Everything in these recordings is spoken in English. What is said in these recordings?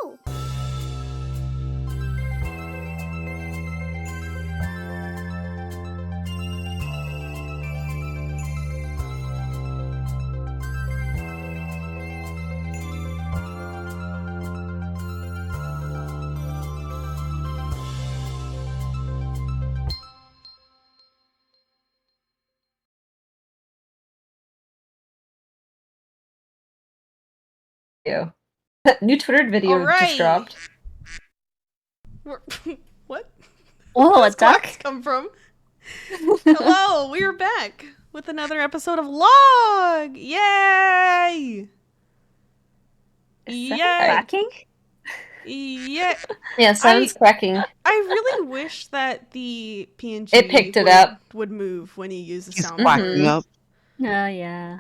Woo! New Twitter video just dropped. What? Oh, Where a does duck? quacks come from? Hello, we are back with another episode of Log! Yay! Is that Yay! cracking? Yeah. Yeah, sounds cracking. I really wish that the PNG It picked it up. would move when you use the He's sound. quacking up. Oh, yeah.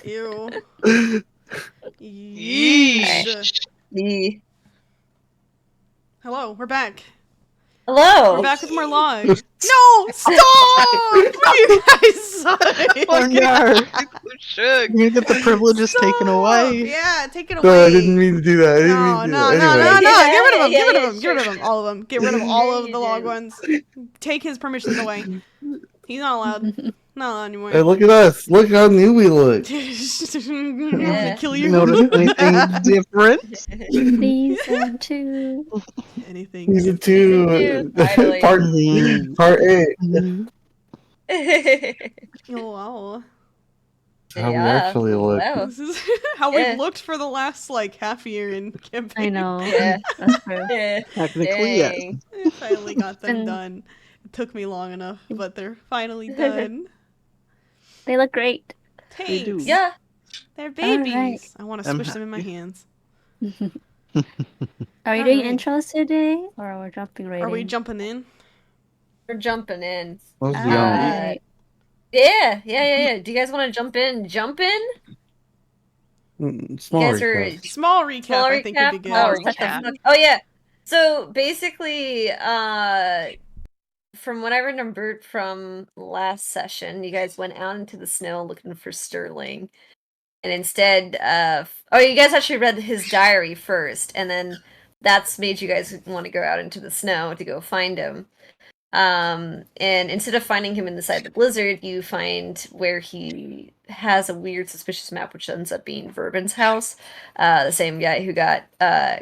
Ew. Yeesh. The Hello, we're back. Hello. We're back with more Log. No! Stop! You guys suck! Oh no! Shook. You get the privileges taken away. Yeah, take it away. No, I didn't mean to do that. No. Anyway. Get rid of them. Yeah, Get rid of yeah, them. Get rid of them. All of them. Get rid of all of the log do. ones. Take his permissions away. He's not allowed. Not allowed anymore. Hey, look at us. Look how new we look. I'm gonna kill you. Notice anything different? Season 2. Anything. Season 2, Finally. part 8. Oh wow. How we actually look. Wow. This is how we've looked for the last like half year in campaign. I know. Yeah. That's true. Technically, yes. Dang. I finally got them And- done. It took me long enough, but they're finally done. They look great. Thanks. do. Yeah. They're babies. Alright. I want to I'm squish them in my happy. hands. Are you doing Alright. intros today? Or are we jumping right Are we in? jumping in? We're jumping in. What's the Alright. Yeah. Do you guys want to jump in? Jump in? Small You guys are recap. Small recap, small I think, would be good. Oh, Small what the recap. fuck? Oh yeah. So basically, from what I remembered from last session, you guys went out into the snow looking for Sterling, and instead, you guys actually read his diary first, and then that's made you guys want to go out into the snow to go find him. And instead of finding him in the side of the blizzard, you find where he has a weird, suspicious map, which ends up being Verbin's house, the same guy who got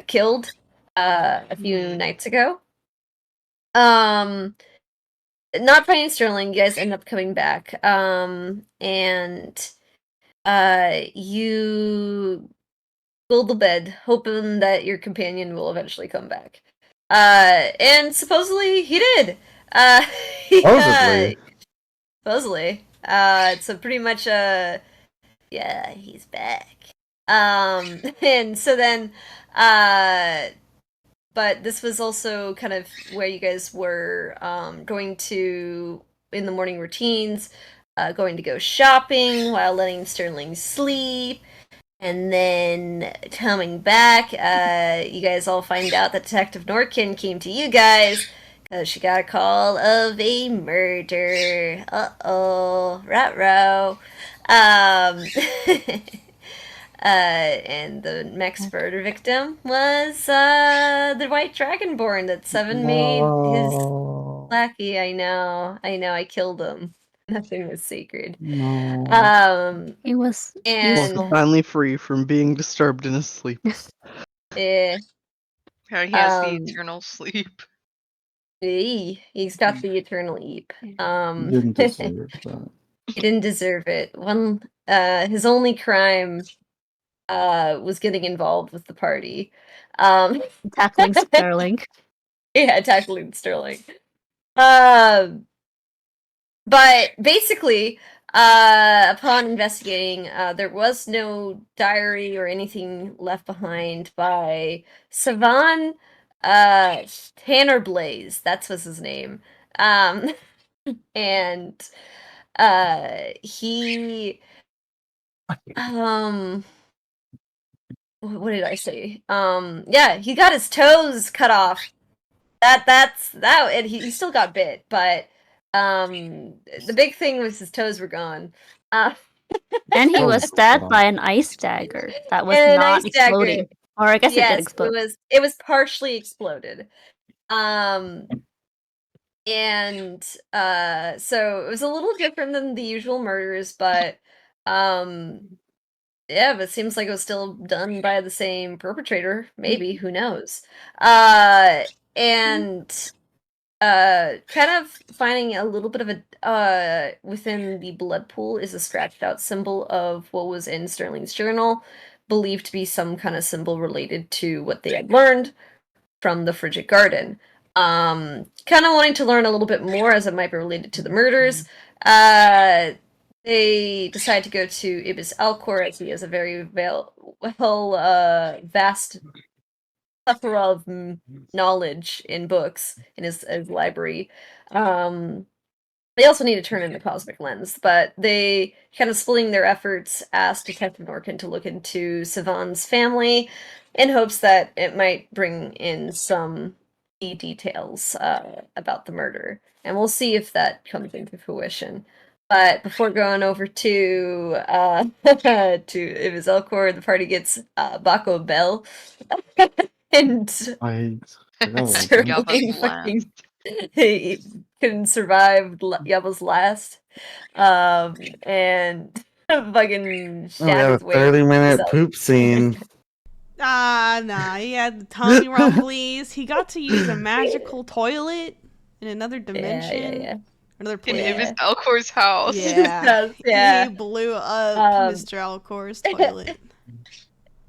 killed a few nights ago. Not finding Sterling, you guys end up coming back, and you build the bed, hoping that your companion will eventually come back. And supposedly he did. Supposedly. Supposedly. So pretty much, yeah, he's back. And so then, but this was also kind of where you guys were, going to, in the morning routines, going to go shopping while letting Sterling sleep. And then coming back, you guys all find out that Detective Norkin came to you guys because she got a call of a murder. Uh-oh. Ruh-roh. And the next murder victim was the White Dragonborn that Seven made his lackey. I know, I killed him. Nothing was sacred. No. It was And useful. Finally free from being disturbed in his sleep. eh, How he has the Um, eternal sleep. he's got the eternal eep. Didn't deserve that. He didn't deserve it. His only crime was getting involved with the party. Tackling Sterling. Yeah, tackling Sterling. But basically, upon investigating, there was no diary or anything left behind by Savan Tanner Blaze. That was his name. And he what did I say? Yeah, he got his toes cut off. And he still got bit, but the big thing was his toes were gone. And he Oh, was stabbed by an ice dagger that was And an not ice dagger. exploding. Or I guess it did Yes, explode. it was partially exploded. And so it was a little different than the usual murders, but yeah, but it seems like it was still done by the same perpetrator. Maybe, who knows? And kind of finding a little bit of a within the blood pool is a scratched out symbol of what was in Sterling's journal, believed to be some kind of symbol related to what they had learned from the Frigid Garden. Kind of wanting to learn a little bit more as it might be related to the murders. They decide to go to Ibis Alcor, as he has a very vast plethora of knowledge in books in his library. They also need to turn in the cosmic lens, but they, kind of splitting their efforts, asked Detective Norkin to look into Sivan's family in hopes that it might bring in some key details about the murder. And we'll see if that comes into fruition. But before going over to Ibis Elcor, the party gets Baco Bell. And I forgot about Sterling. that. Sterling Yabba's fucking he couldn't survive Yabba's last. And fucking Oh, we stab had a his way 30-minute himself. poop scene. Nah, he had the tummy rumblies. He got to use a magical toilet in another dimension. Yeah. Another In plane. Ibis Alcor's house. Yeah. Yeah. He blew up Mr. Alcor's toilet.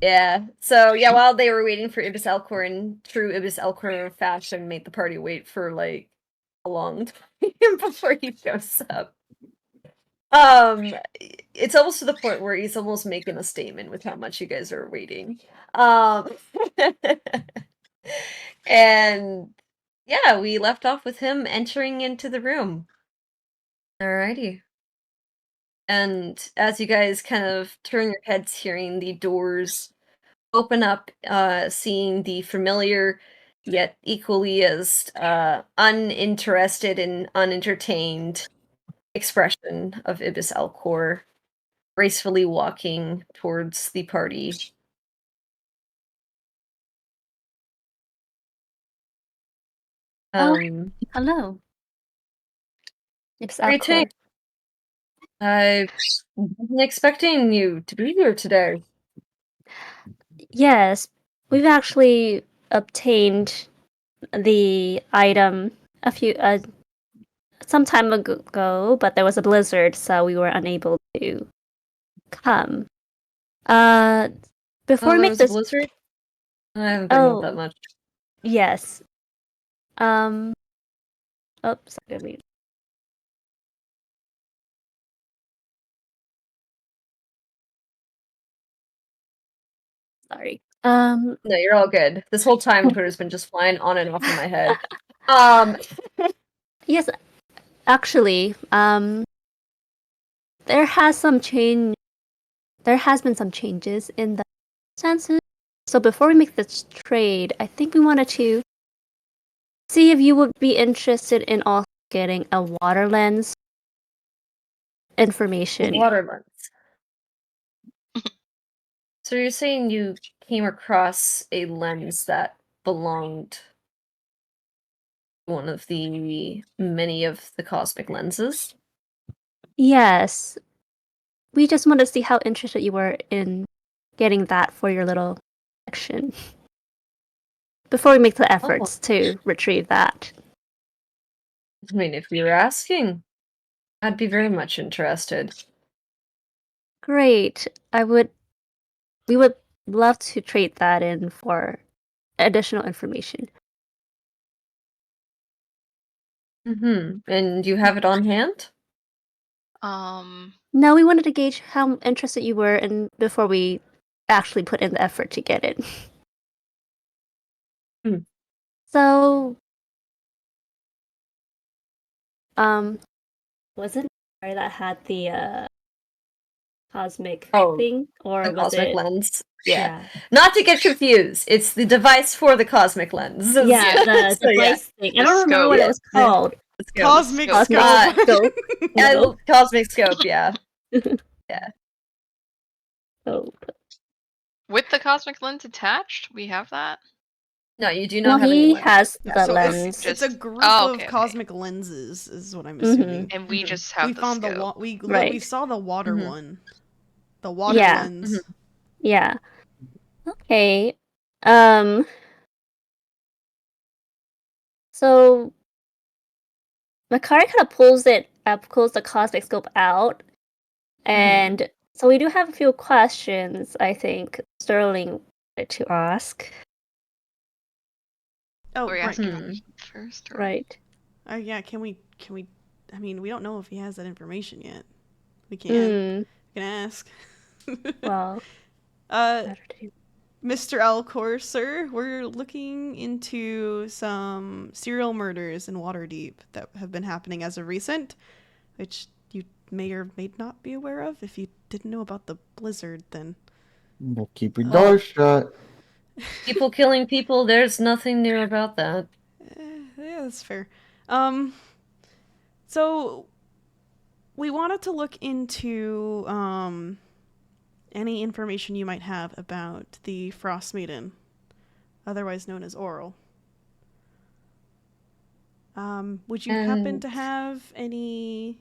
Yeah. So yeah, while they were waiting for Ibis Alcor in true Ibis Alcor fashion, made the party wait for like a long time before he shows up. It's almost to the point where he's almost making a statement with how much you guys are waiting. And yeah, we left off with him entering into the room. Alrighty. And as you guys kind of turn your heads, hearing the doors open up, seeing the familiar yet equally as uninterested and unentertained expression of Ibis Alcor gracefully walking towards the party. Hello. It's Greeting. Alcor. I wasn't expecting you to be here today. Yes, we've actually obtained the item a few some time ago, but there was a blizzard, so we were unable to come. Before we There make was a this blizzard? I haven't been out that much. yes. Oops, sorry. Sorry. No, you're all good. This whole time Twitter's been just flying on and off in my head. Yes, actually, there has been some changes in the census. So before we make this trade, I think we wanted to see if you would be interested in also getting a water lens information. Water lens. So you're saying you came across a lens that belonged to one of the many of the cosmic lenses? Yes. We just wanted to see how interested you were in getting that for your little collection. Before we make the efforts to retrieve that. I mean, if you're asking, I'd be very much interested. Great. We would love to trade that in for additional information. And you have it on hand? No, we wanted to gauge how interested you were in before we actually put in the effort to get it. So, was it that had the cosmic thing, or the was cosmic it lens? Yeah. Not to get confused, it's the device for the cosmic lens. Yeah, the device thing. I don't remember what it was called. Cosmic scope. scope. Cosmic scope, yeah. Yeah. Yeah. Oh, With the cosmic lens attached, we have that. No, you do no, not have any he lens. has Yeah, the so lens. it's a Just- group oh, of okay, okay. cosmic lenses, is what I'm Mhm. assuming. And we Mhm. just have We the found scope. we Right. saw the water Mhm. one, the water Yeah. lens. Yeah. Okay. Um. So Makari kind of pulls the cosmic scope out, and so we do have a few questions. I think Sterling wanted to ask. Oh, Are we right. asking Hmm. questions first? Or? Right. Yeah, can we? I mean, we don't know if he has that information yet. We can. Mm, We can ask. well, uh, better to. Mr. Alcor, sir, we're looking into some serial murders in Waterdeep that have been happening as of recent, which you may or may not be aware of. If you didn't know about the blizzard, then Well, keep your Oh. door shut. People killing people, there's nothing new about that. yeah, that's fair. So we wanted to look into any information you might have about the Frost Maiden, otherwise known as Oral. Would you happen And to have any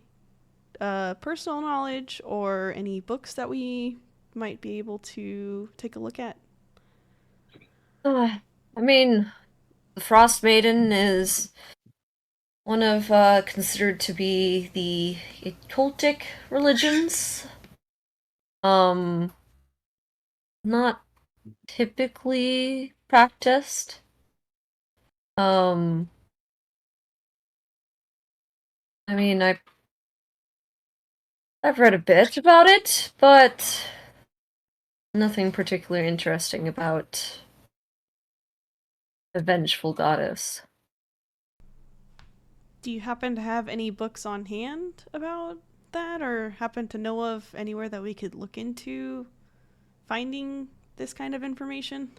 personal knowledge or any books that we might be able to take a look at? I mean, the Frost Maiden is one of considered to be the occultic religions. Not typically practiced. I mean, I've read a bit about it, but nothing particularly interesting about a vengeful goddess. Do you happen to have any books on hand about that, or happen to know of anywhere that we could look into finding this kind of information?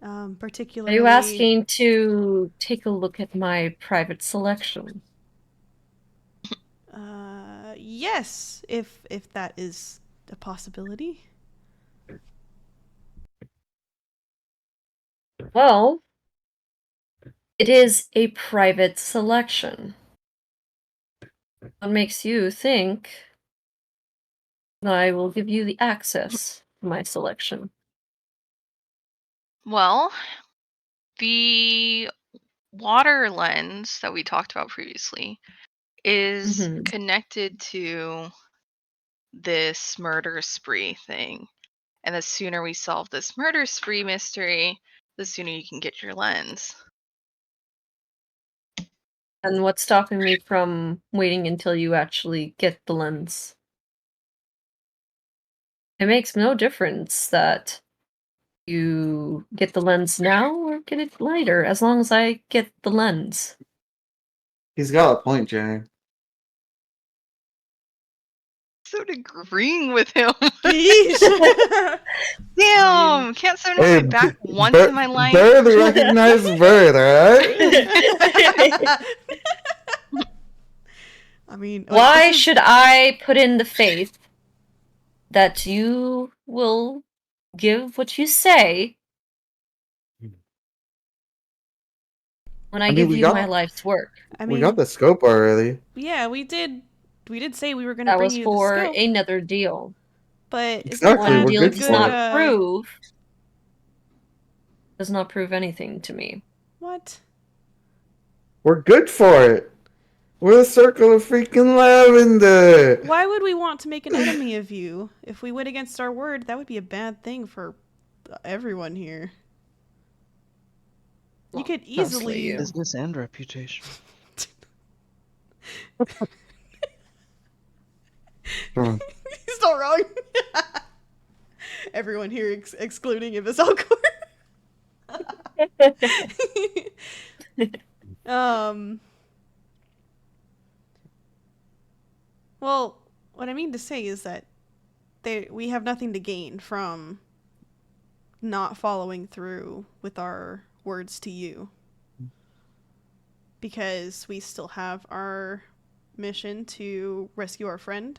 Are Particularly. you asking to take a look at my private selection? Yes, if that is a possibility. Well, it is a private selection. What makes you think that I will give you the access to my selection? Well, the water lens that we talked about previously is Mhm. connected to this murder spree thing. And the sooner we solve this murder spree mystery, the sooner you can get your lens. And what's stopping me from waiting until you actually get the lens? It makes no difference that you get the lens now or get it later, as long as I get the lens. He's got a point, Jenny. So agreeing with him. Yeesh. Damn! Can't someone have Hey, my back once in my life? barely recognized bird, alright? I mean, wait, Why this is- should I put in the faith that you will give what you say when I mean, give we you got- my life's work? I We mean, got the scope already. yeah, we did. We did say we were going to That bring was you for the scope, another deal. but isn't Exactly, that One we're deal a good does for not it. prove anything to me. What? We're good for it. We're the circle of freaking lavender. Why would we want to make an enemy of you? If we went against our word, that would be a bad thing for everyone here. You Well, could mostly easily. you. Business and reputation. Come on. He's not wrong. Everyone here excluding Ibisalcor. Well, what I mean to say is that we have nothing to gain from not following through with our words to you. Because we still have our mission to rescue our friend.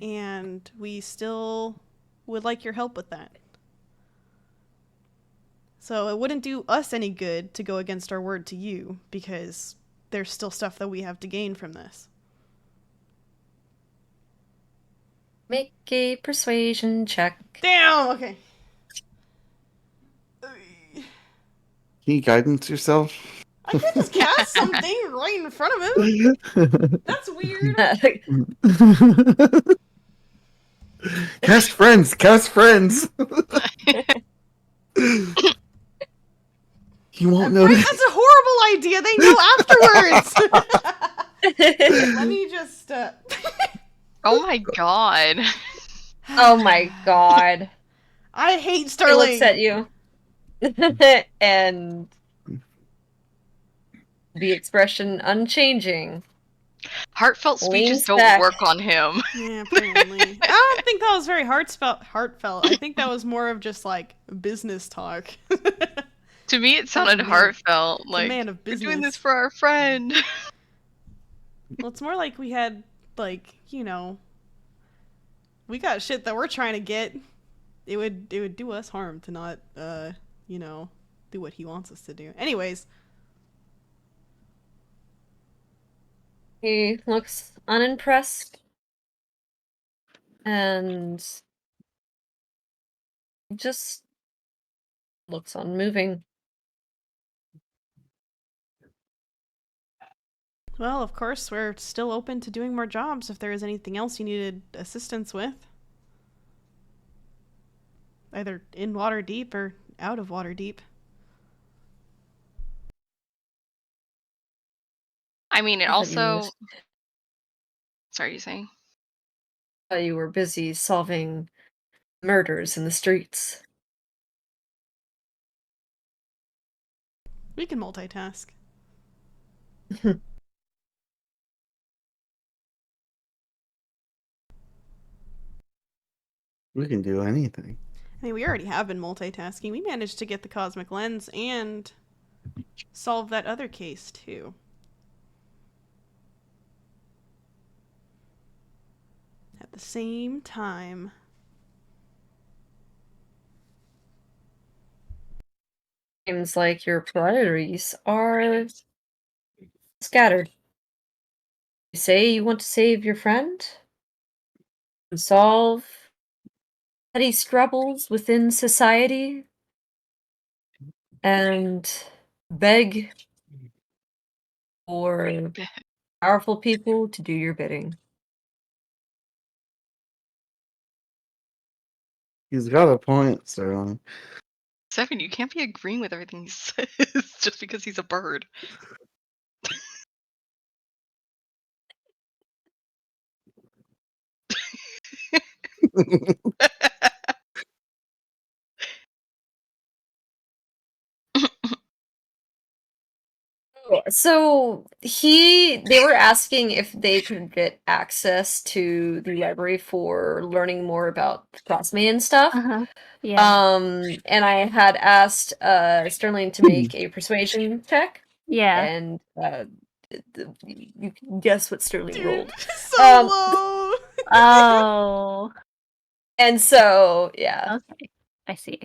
And we still would like your help with that. So it wouldn't do us any good to go against our word to you, because there's still stuff that we have to gain from this. Make a persuasion check. Damn, okay. Can you guidance yourself? I could just cast something right in front of him. That's weird. Cast friends! Cast friends! You won't know. Right, that's a horrible idea. They know afterwards. Let me just. Oh my god. Oh my god. I hate He Sterling. looks at you. And the expression unchanging. Heartfelt speeches Leans don't back. work on him. Yeah, apparently. I don't think that was very heartfelt. I think that was more of just like business talk. To me, it sounded man. heartfelt. a Like, man of we're doing this business. for our friend. Well, it's more like we had, like, you know, we got shit that we're trying to get. It would do us harm to not, you know, do what he wants us to do. Anyways. He looks unimpressed and just looks unmoving. Well, of course, we're still open to doing more jobs if there is anything else you needed assistance with. Either in Waterdeep or out of Waterdeep. I mean, it I thought you also. were- Sorry, you saying? I thought you were busy solving murders in the streets. We can multitask. We can do anything. I mean, we already have been multitasking. We managed to get the cosmic lens and solve that other case, too. At the same time. Seems like your priorities are scattered. You say you want to save your friend? And solve petty struggles within society? And beg for powerful people to do your bidding. He's got a point, Sterling. Seven, you can't be agreeing with everything he says just because he's a bird. So they were asking if they could get access to the library for learning more about Cosme and stuff. Yeah. And I had asked Sterling to make a persuasion check, Yeah. and you can guess what Sterling Dude, rolled. so low! Oh. And so, yeah. Okay. I see.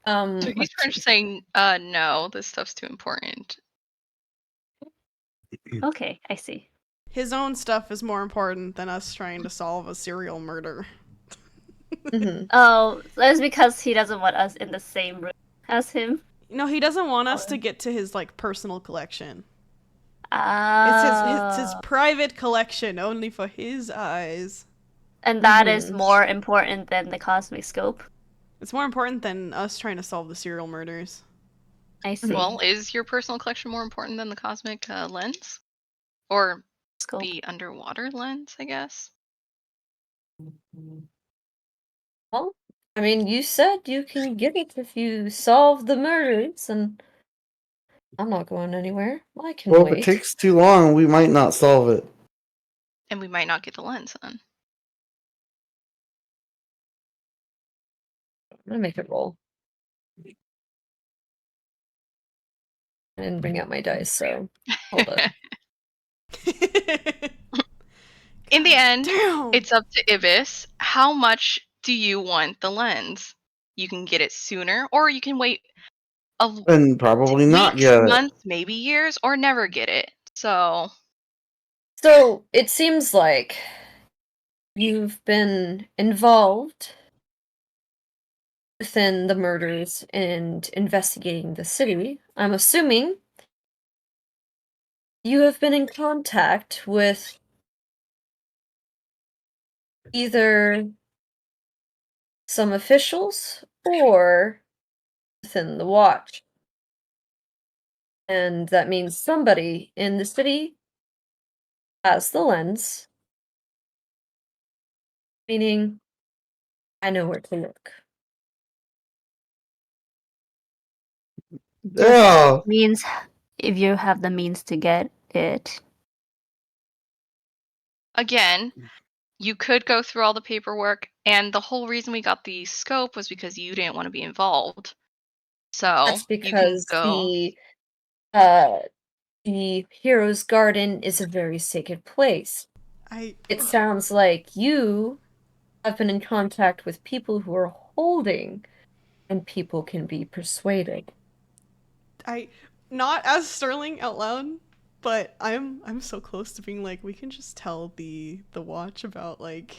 So let's he's pretty much see. saying, no, this stuff's too important. Okay, I see. His own stuff is more important than us trying to solve a serial murder. Mhm. Oh, that's because he doesn't want us in the same room as him. No, he doesn't want us Oh. to get to his, like, personal collection. Ah. It's his private collection, only for his eyes. And that is Mhm. more important than the cosmic scope. It's more important than us trying to solve the serial murders. I see. Well, is your personal collection more important than the cosmic lens? Or Scope. the underwater lens, I guess? Well, I mean, you said you can get it if you solve the murders, and I'm not going anywhere. I can Well, if wait. it takes too long, we might not solve it. And we might not get the lens then. I'm gonna make it roll. I didn't bring out my dice, so hold up. In the end, Damn. it's up to Ibis. How much do you want the lens? You can get it sooner, or you can wait And probably not weeks, get it. months, maybe years, or never get it. So it seems like you've been involved within the murders and investigating the city. I'm assuming you have been in contact with either some officials or within the watch. And that means somebody in the city has the lens, meaning I know where to look. Yeah. Means if you have the means to get it. again, you could go through all the paperwork, and the whole reason we got the scope was because you didn't want to be involved. So That's you can because go. the Hero's Garden is a very sacred place. It sounds like you have been in contact with people who are holding, and people can be persuaded. Not as Sterling out loud, but I'm so close to being like, we can just tell the watch about like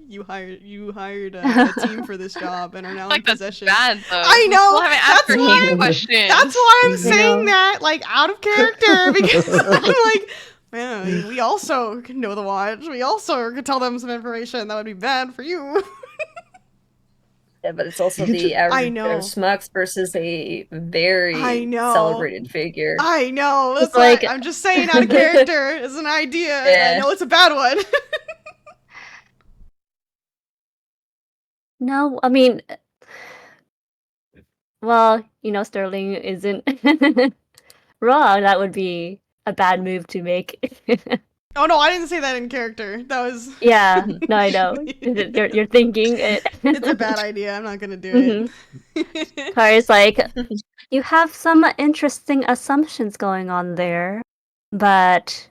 you hired a team for this job and are now Like in that's possession. bad though. I We know, still haven't asked that's her why- key questions. That's why I'm You saying know. that like out of character because I'm like, man, we also can know the watch. We also could tell them some information that would be bad for you. Yeah, but it's also You could the ju- average I know. Schmucks versus a I very know. celebrated figure. I know. That's It's like- why I'm just saying out of character is an idea. Yeah. I know it's a bad one. No, I mean, well, Sterling isn't wrong. That would be a bad move to make. Oh no, I didn't say that in character. That was Yeah, no, I know. You're thinking it. It's a bad idea. I'm not gonna do it. Kari's like, you have some interesting assumptions going on there, but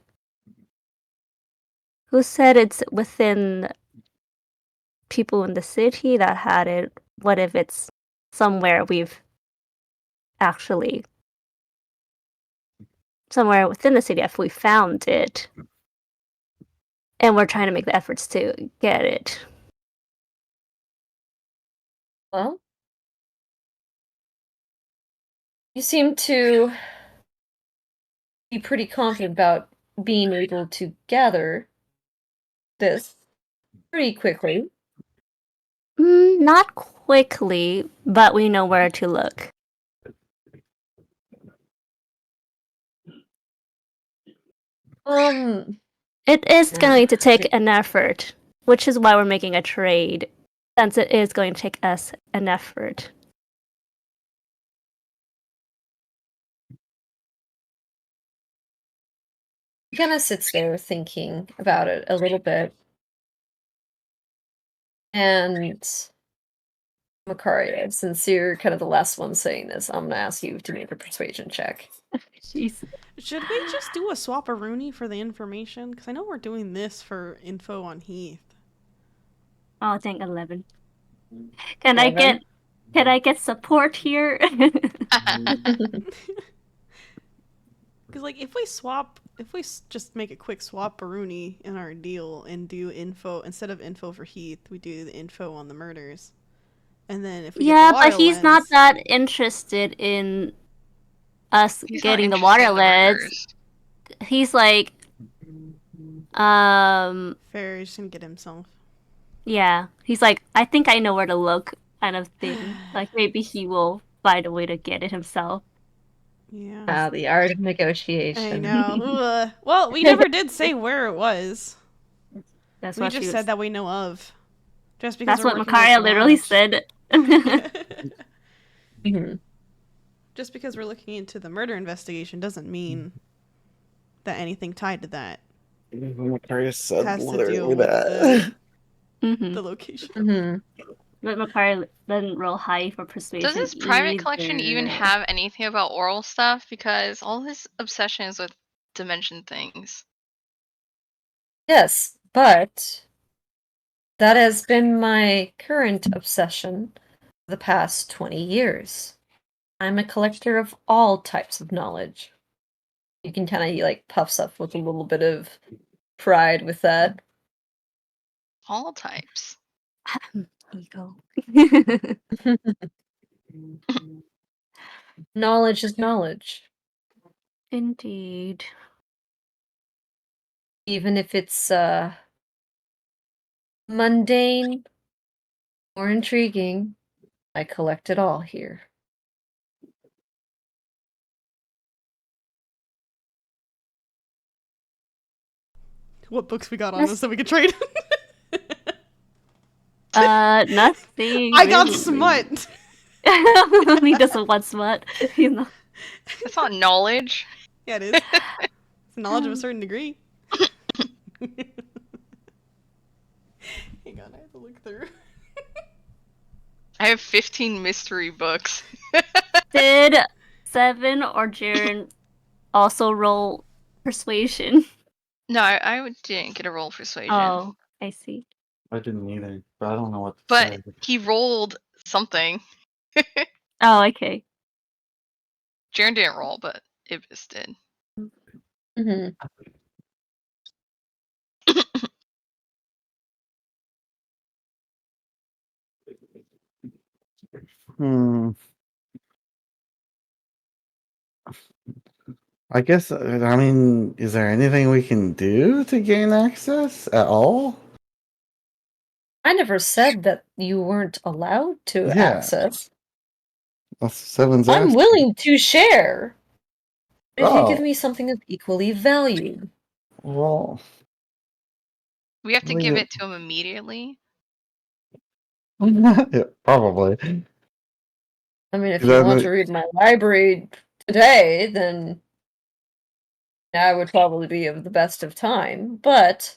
who said it's within people in the city that had it? What if it's somewhere somewhere within the city if we found it, and we're trying to make the efforts to get it? Well, you seem to be pretty confident about being able to gather this pretty quickly. Not quickly, but we know where to look. It is going to take an effort, which is why we're making a trade, since it is going to take us an effort. He kind of sits there thinking about it a little bit. And Makaria, since you're kind of the last one saying this, I'm gonna ask you to make a persuasion check. Jeez. Should we just do a swap-a-rooney for the information? Because I know we're doing this for info on Heath. Oh, dang, 11. Can I get support here? Because like if we just make a quick swap-a-rooney in our deal and do info instead of info for Heath, we do the info on the murders, and then if we Yeah, get the water but he's lens, not that interested in us He's getting not the water interested in the lens. murders. He's like, fair. He's just gonna get himself. yeah. He's like, I think I know where to look, kind of thing. Like maybe he will find a way to get it himself. Yeah. The art of negotiation. I know. Ugh. Well, we never did say where it was. That's We what just she said was. that we know of. Just because That's we're what working with Makaria the literally watch. said. Mhm. Just because we're looking into the murder investigation doesn't mean that anything tied to that Makaria said has to deal literally with that. the location. Mhm. But Makaria didn't roll high for persuasion. Does his private either. collection even have anything about oral stuff? Because all his obsession is with dimension things. Yes, but that has been my current obsession for the past 20 years. I'm a collector of all types of knowledge. You can kind of like puffs up with a little bit of pride with that. All types. Ego. Knowledge is knowledge, Indeed. even if it's mundane or intriguing. I collect it all here. What books we got on us that we could trade? Nothing. I got really. smut. He doesn't want smut. You know. That's not knowledge. Yeah, it is. It's knowledge of a certain degree. Hang on, I have to look through. I have 15 mystery books. Did Seven or Jaren also roll persuasion? No, I didn't get a roll persuasion. Oh, I see. I didn't either, but I don't know what to But say. he rolled something. Oh, okay. Jaren didn't roll, but Ibis did. Mm-hmm. I guess, I mean, is there anything we can do to gain access at all? I never said that you weren't allowed to Yeah. access. That's Seven's I'm asking. willing to share if you give Oh. me something of equally value. Well, We have to Well, give yeah. it to him immediately. yeah, probably. I mean, if Is you that want the- to read my library today, then I would probably be of the best of time. But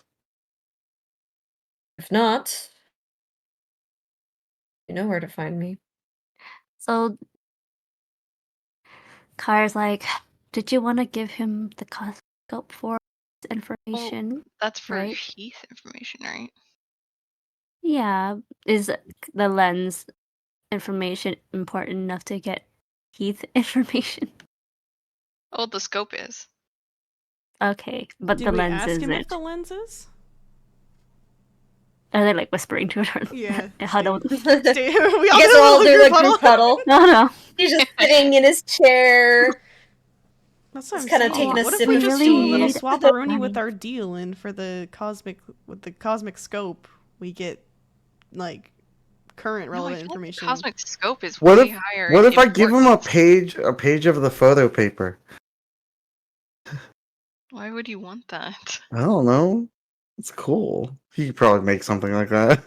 if not, you know where to find me. So Kara's like, did you want to give him the scope for information? That's for Right. Heath information, right? Yeah. Is the lens information important enough to get Heath information? Oh, the scope is. Okay, but Did the we lens ask him if isn't. the lens is? Are they like whispering to her? Yeah. Huddled. We all You did guys a all little do group a group huddle. No, no. He's just sitting in his chair. That's what Just I'm kinda saying. taking a What if sip we of just do a little tea. swapperoni with Nice. our deal, and for the cosmic scope, we get like current No, I relevant feel like the information. cosmic scope is What way if higher. what if I give him a importance. page of the photo paper? Why would you want that? I don't know. It's cool. He could probably make something like that.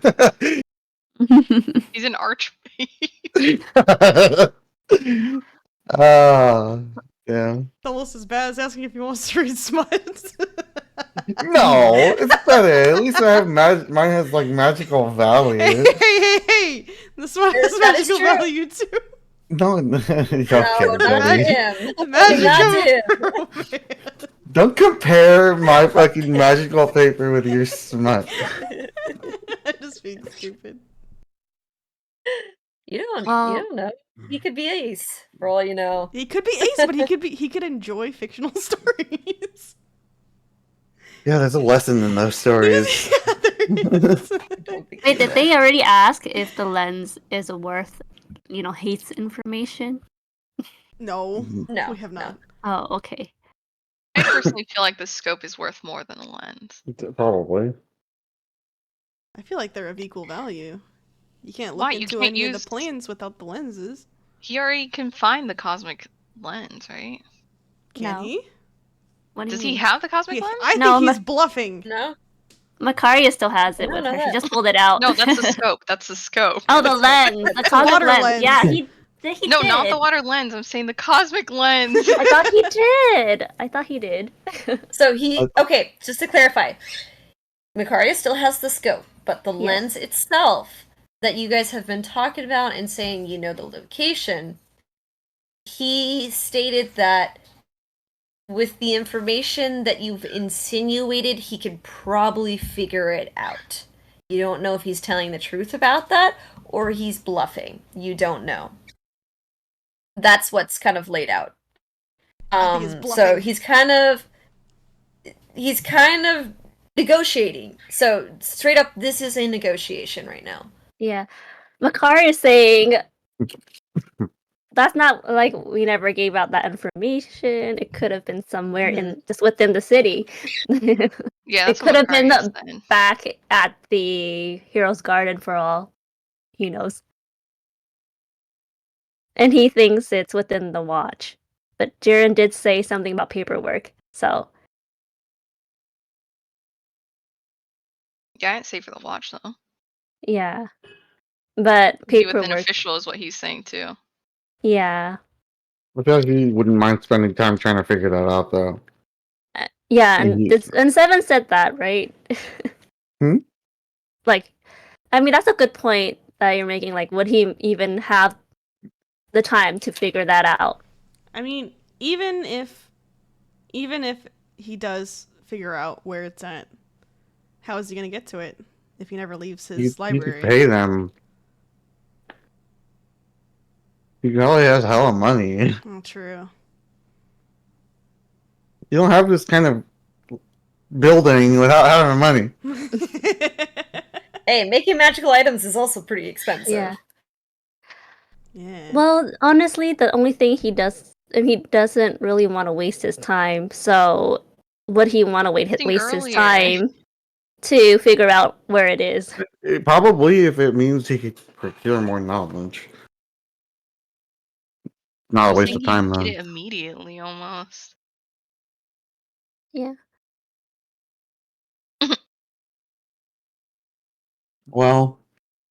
He's an archmage. Yeah. It's almost as bad as asking if he wants to read smut. No, it's better. At least I have mine has like magical value. Hey! The smut has That is magical true. value too. No, No, okay, not to buddy. him. Magic Not to him. of romance. Don't compare my fucking magical paper with your smut. I'm just being stupid. You Well- don't know. He could be Ace, for all you know. He could be Ace, but he could enjoy fictional stories. Yeah, there's a lesson in those stories. Yeah, there is. Wait, did they already ask if the lens is worth, Heath's information? No, No, we have not. Oh, okay. I personally feel like the scope is worth more than a lens. Probably. I feel like they're of equal value. You can't look Why? You into can't any of use- the planes without the lenses. He already can find the cosmic lens, right? Can No. he? What do you Does he mean? have the cosmic lens? I No, think he's bluffing. No? Makaria still has it I with don't her. know She that. just pulled it out. No, that's the scope. That's the scope. Oh, the lens. The cosmic water lens. lens. Yeah, he No, did. not the water lens. I'm saying the cosmic lens. I thought he did. I thought he did. So okay, just to clarify, Mikaria still has the scope, but the Yes. lens itself that you guys have been talking about and saying you know the location, he stated that with the information that you've insinuated, he could probably figure it out. You don't know if he's telling the truth about that or he's bluffing. You don't know. That's what's kind of laid out. I think he's So bluffing. he's kind of negotiating. So straight up, this is a negotiation right now. Yeah. Makar is saying that's not like we never gave out that information. It could have been somewhere in just within the city. Yeah, It that's could what have been Makari said. back at the Hero's Garden for all he knows. And he thinks it's within the watch. But Jiren did say something about paperwork, so Yeah, I didn't say for the watch though. yeah. But Be within paperwork, official is what he's saying too. yeah. I feel like he wouldn't mind spending time trying to figure that out, though. Yeah, And he- and Seven said that, right? Hmm? Like, I mean, that's a good point that you're making. Like, would he even have the time to figure that out? I mean, even if he does figure out where it's at, how is he gonna get to it if he never leaves his You could library? pay them. He probably has hella money. Oh, true. You don't have this kind of building without having money. Hey, making magical items is also pretty expensive. Yeah. Yeah. Well, honestly, the only thing he doesn't really want to waste his time. So, would he want to waste his Earlier. time to figure out where it is? Probably if it means he could procure more knowledge. Not a waste of time, Get though. it immediately, almost. Yeah. Well,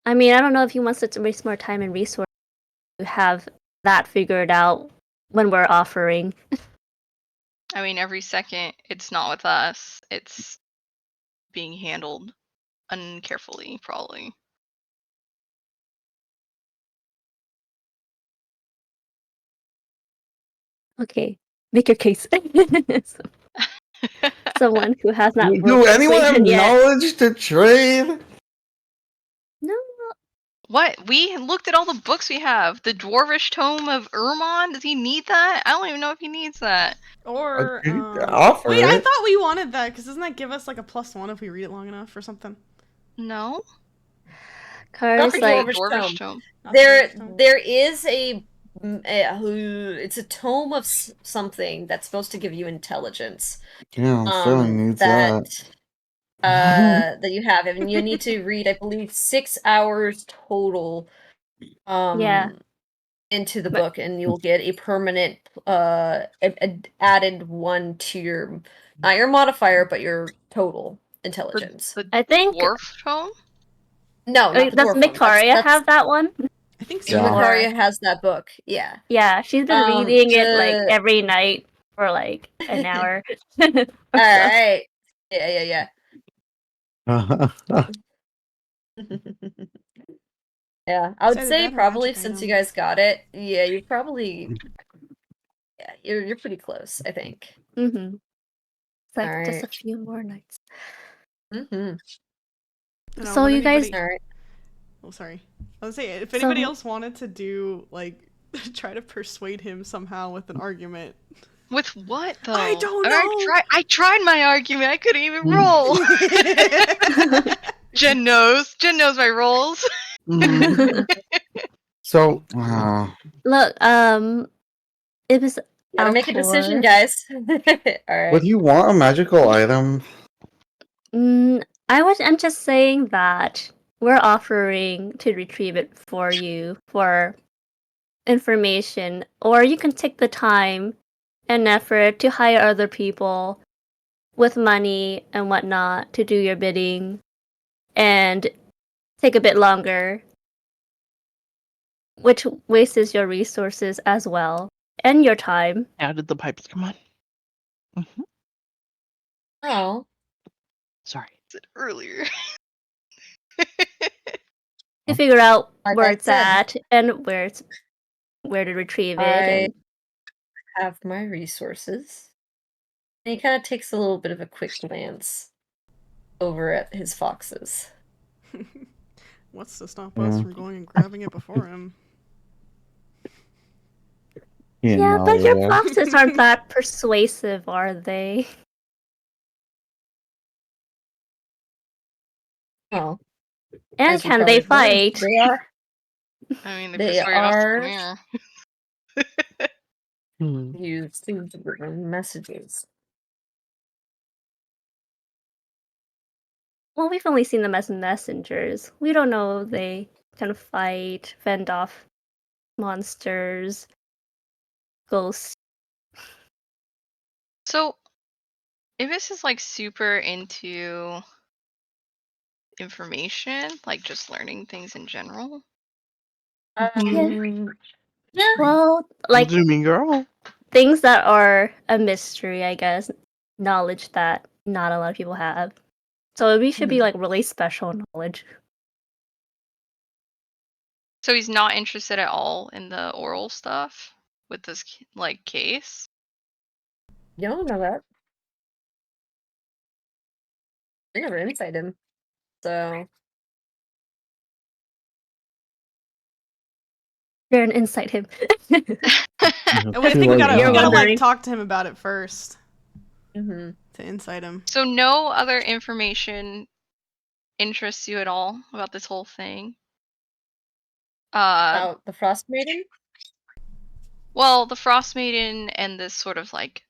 I mean, I don't know if he wants to waste more time and resources to have that figured out when we're offering. I mean, every second it's not with us. It's being handled uncarefully, probably. Okay, make your case. Someone who has not do anyone have persuasion yet. knowledge to trade? No. What? We looked at all the books we have. The Dwarvish Tome of Ermon? Does he need that? I don't even know if he needs that. Or Offer wait, I it. thought we wanted that because doesn't that give us like a +1 if we read it long enough or something? No? Kari's the like, Dwarvish Tome. Not the Dwarvish Tome? There is it's a tome of something that's supposed to give you intelligence. Yeah, Sterling needs that. That you have, and you need to read, I believe, 6 hours total. Yeah. Into the book, and you'll get a permanent added 1 to your not your modifier, but your total intelligence. I think Dwarf Tome? No, not the does dwarf one. Mikaria have that one? I think so. Yeah. Mikaria has that book. Yeah. Yeah, she's been reading it like every night for like an hour. All right. Yeah. Yeah, I would It's either say that or probably magic since you item. guys got it, yeah, you probably, yeah, you're pretty close, I think. Mm-hmm. It's like just a Alright. few more nights. Mm-hmm. So you guys, Alright. Oh, sorry. I was saying, if anybody else wanted to do like try to persuade him somehow with an argument. With what though? I don't know. I tried my argument. I couldn't even roll. Jen knows. Jen knows my rolls. So, look, it was Gotta make a decision, Alcor. guys. Alright. would you want a magical item? I'm just saying that we're offering to retrieve it for you for information, or you can take the time and effort to hire other people with money and whatnot to do your bidding and take a bit longer, which wastes your resources as well and your time. How did the pipes come on? Mm-hmm. Oh. Sorry. Earlier. To figure out Like where I it's said, at and where to retrieve it. I And have my resources. And he kind of takes a little bit of a quick glance over at his foxes. What's to stop us from going and grabbing it before him? You Yeah, know, but your yeah. foxes aren't that persuasive, are they? Well, And as you can they probably learned, fight? they are. I mean, they They persuaded us to are come here. Hmm. used to bring messages. Well, we've only seen them as messengers. We don't know if they can fight, fend off monsters, ghosts. So, Ibis is like super into information, like just learning things in general. Yeah. Well, like Zoomy girl. things that are a mystery, I guess. Knowledge that not a lot of people have. So we should be like really special knowledge. So he's not interested at all in the oral stuff with this like case. You don't know that. I never insight him. So You're an insight him. I think we gotta You're like wondering. talk to him about it first mm-hmm. to incite him. So no other information interests you at all about this whole thing? About the Frost Maiden? Well, the Frost Maiden and this sort of like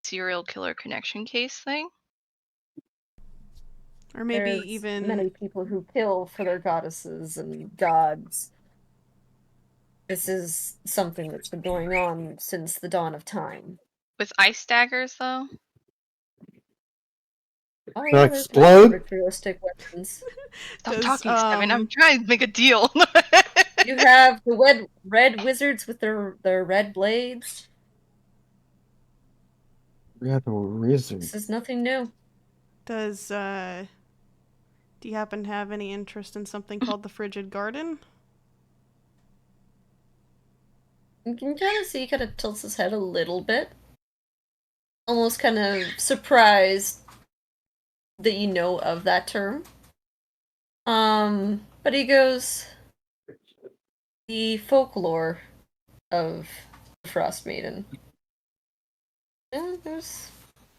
serial killer connection case thing. Or maybe There's even many people who kill for their goddesses and gods. This is something that's been going on since the dawn of time. With ice daggers, though? Oh They'll yeah, there's explode? ritualistic weapons. Stop Does, talking, Simon. I'm trying to make a deal. You have the red wizards with their red blades. Yeah, the wizard. This is nothing new. Does do you happen to have any interest in something called the Frigid Garden? You can kind of see he kind of tilts his head a little bit. Almost kind of surprised that you know of that term. But he goes, the folklore of the Frost Maiden. Yeah, there's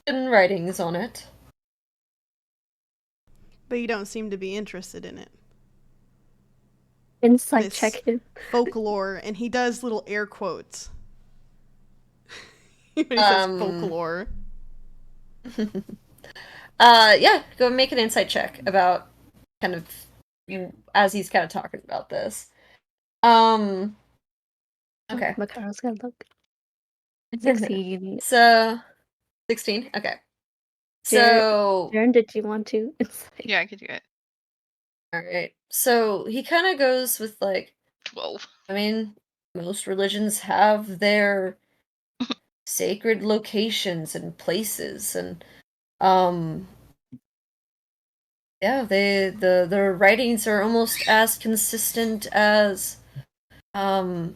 been writings on it. But you don't seem to be interested in it. Insight This check him. folklore, and he does little air quotes. When he says folklore. Yeah, go and make an insight check about kind of as he's kind of talking about this. Okay. Makaro's gonna look. 16. So 16? Okay. So Jaren, did you want to insight? Yeah, I could do it. alright. So he kind of goes with like 12. I mean, most religions have their sacred locations and places and yeah, their writings are almost as consistent as the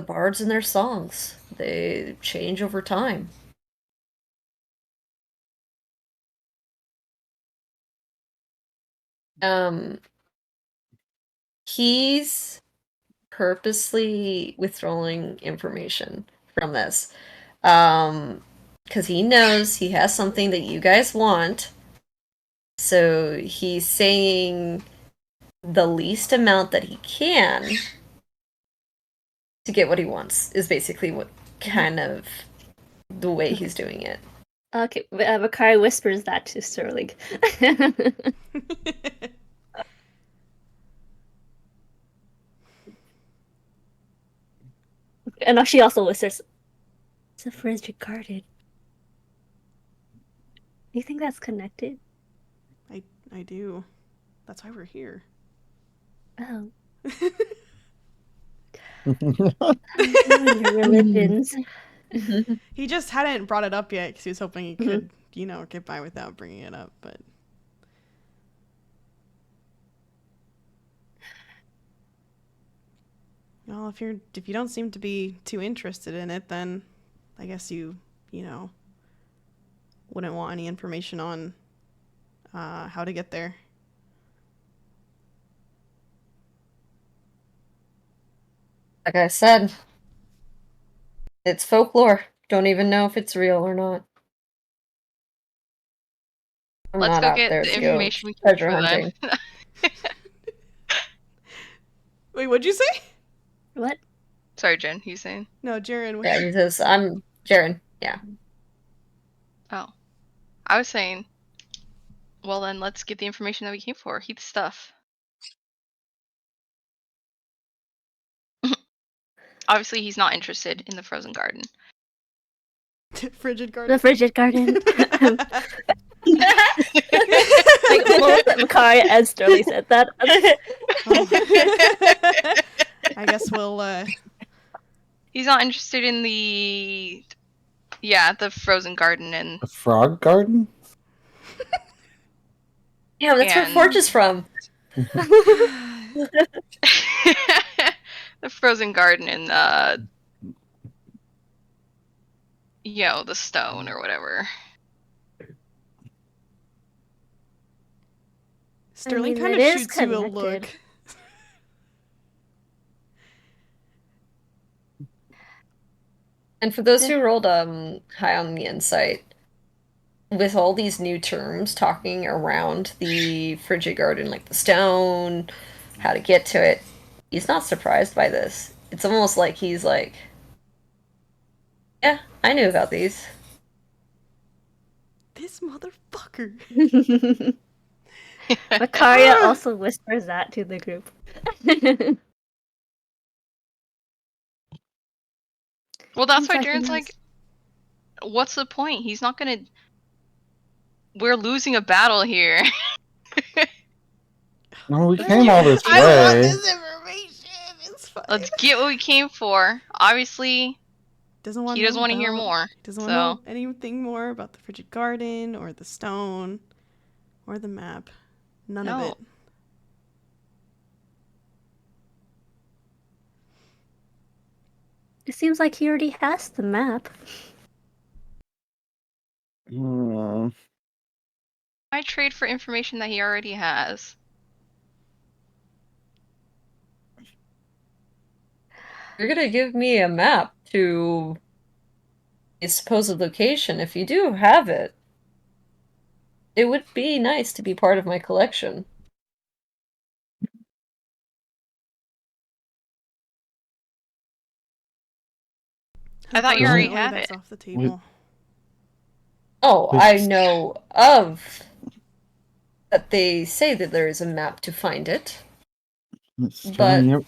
bards in their songs. They change over time. He's purposely withdrawing information from this. Because he knows he has something that you guys want. So he's saying the least amount that he can to get what he wants, is basically what kind of the way he's doing it. Okay, Makari whispers that to Sterling. And she also whispers, it's a frigid garden. Do you think that's connected? I do. That's why we're here. Oh. Your religions. He just hadn't brought it up yet because he was hoping he could, get by without bringing it up. But well, if you don't seem to be too interested in it, then I guess you wouldn't want any information on how to get there. Like I said, it's folklore. Don't even know if it's real or not. I'm Let's not go out get there the to go information we can treasure for them. hunting. Wait, what'd you say? What? Sorry, Jen, you saying? No, Jaren. Yeah, he says, I'm Jaren. Yeah. Oh. I was saying, well then let's get the information that we came for. Heath stuff. Obviously he's not interested in the frozen garden. Frigid garden. The frigid garden. Like both Makaria and Sterling said that. I guess we'll He's not interested in the frozen garden and A frog garden? Yeah, that's where And- Forge is from. the frozen garden and the stone or whatever. Sterling mean, kind it of is shoots you a connected. look. And for those who rolled high on the insight, with all these new terms talking around the frigid garden, like the stone, how to get to it, he's not surprised by this. It's almost like he's like, yeah, I knew about these. This motherfucker. Makaria also whispers that to the group. Well, that's Seems why like he Jaren's knows. like, what's the point? He's not gonna. We're losing a battle here. No, we came all this I don't want way. this information. It's fine. Let's get what we came for. Obviously, he doesn't want to hear more. He doesn't want to know anything more about the frigid garden or the stone or the map. None of No. it. It seems like he already has the map. I trade for information that he already has. You're gonna give me a map to a supposed location. If you do have it, it would be nice to be part of my collection. I thought you already Unfortunately, had that's it. off the table. Oh, I know of that they say that there is a map to find it. But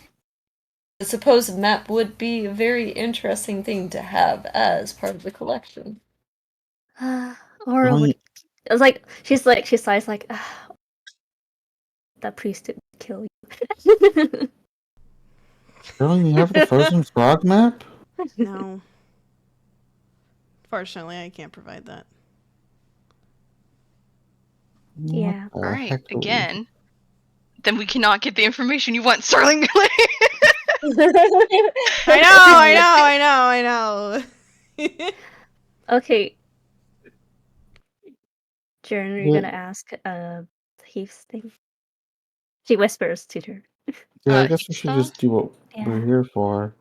the supposed map would be a very interesting thing to have as part of the collection. Or would it was like she sighs like that priest would kill you. Sterling, you have the frozen frog map? No. Fortunately, I can't provide that. Yeah. What the Alright, heck are we- again. Then we cannot get the information you want, Sterling. I know. Okay. Jaren, are you Yeah. gonna ask Heath's thing? She whispers to her. Yeah, I guess we Heath should just do what we're Yeah. here for.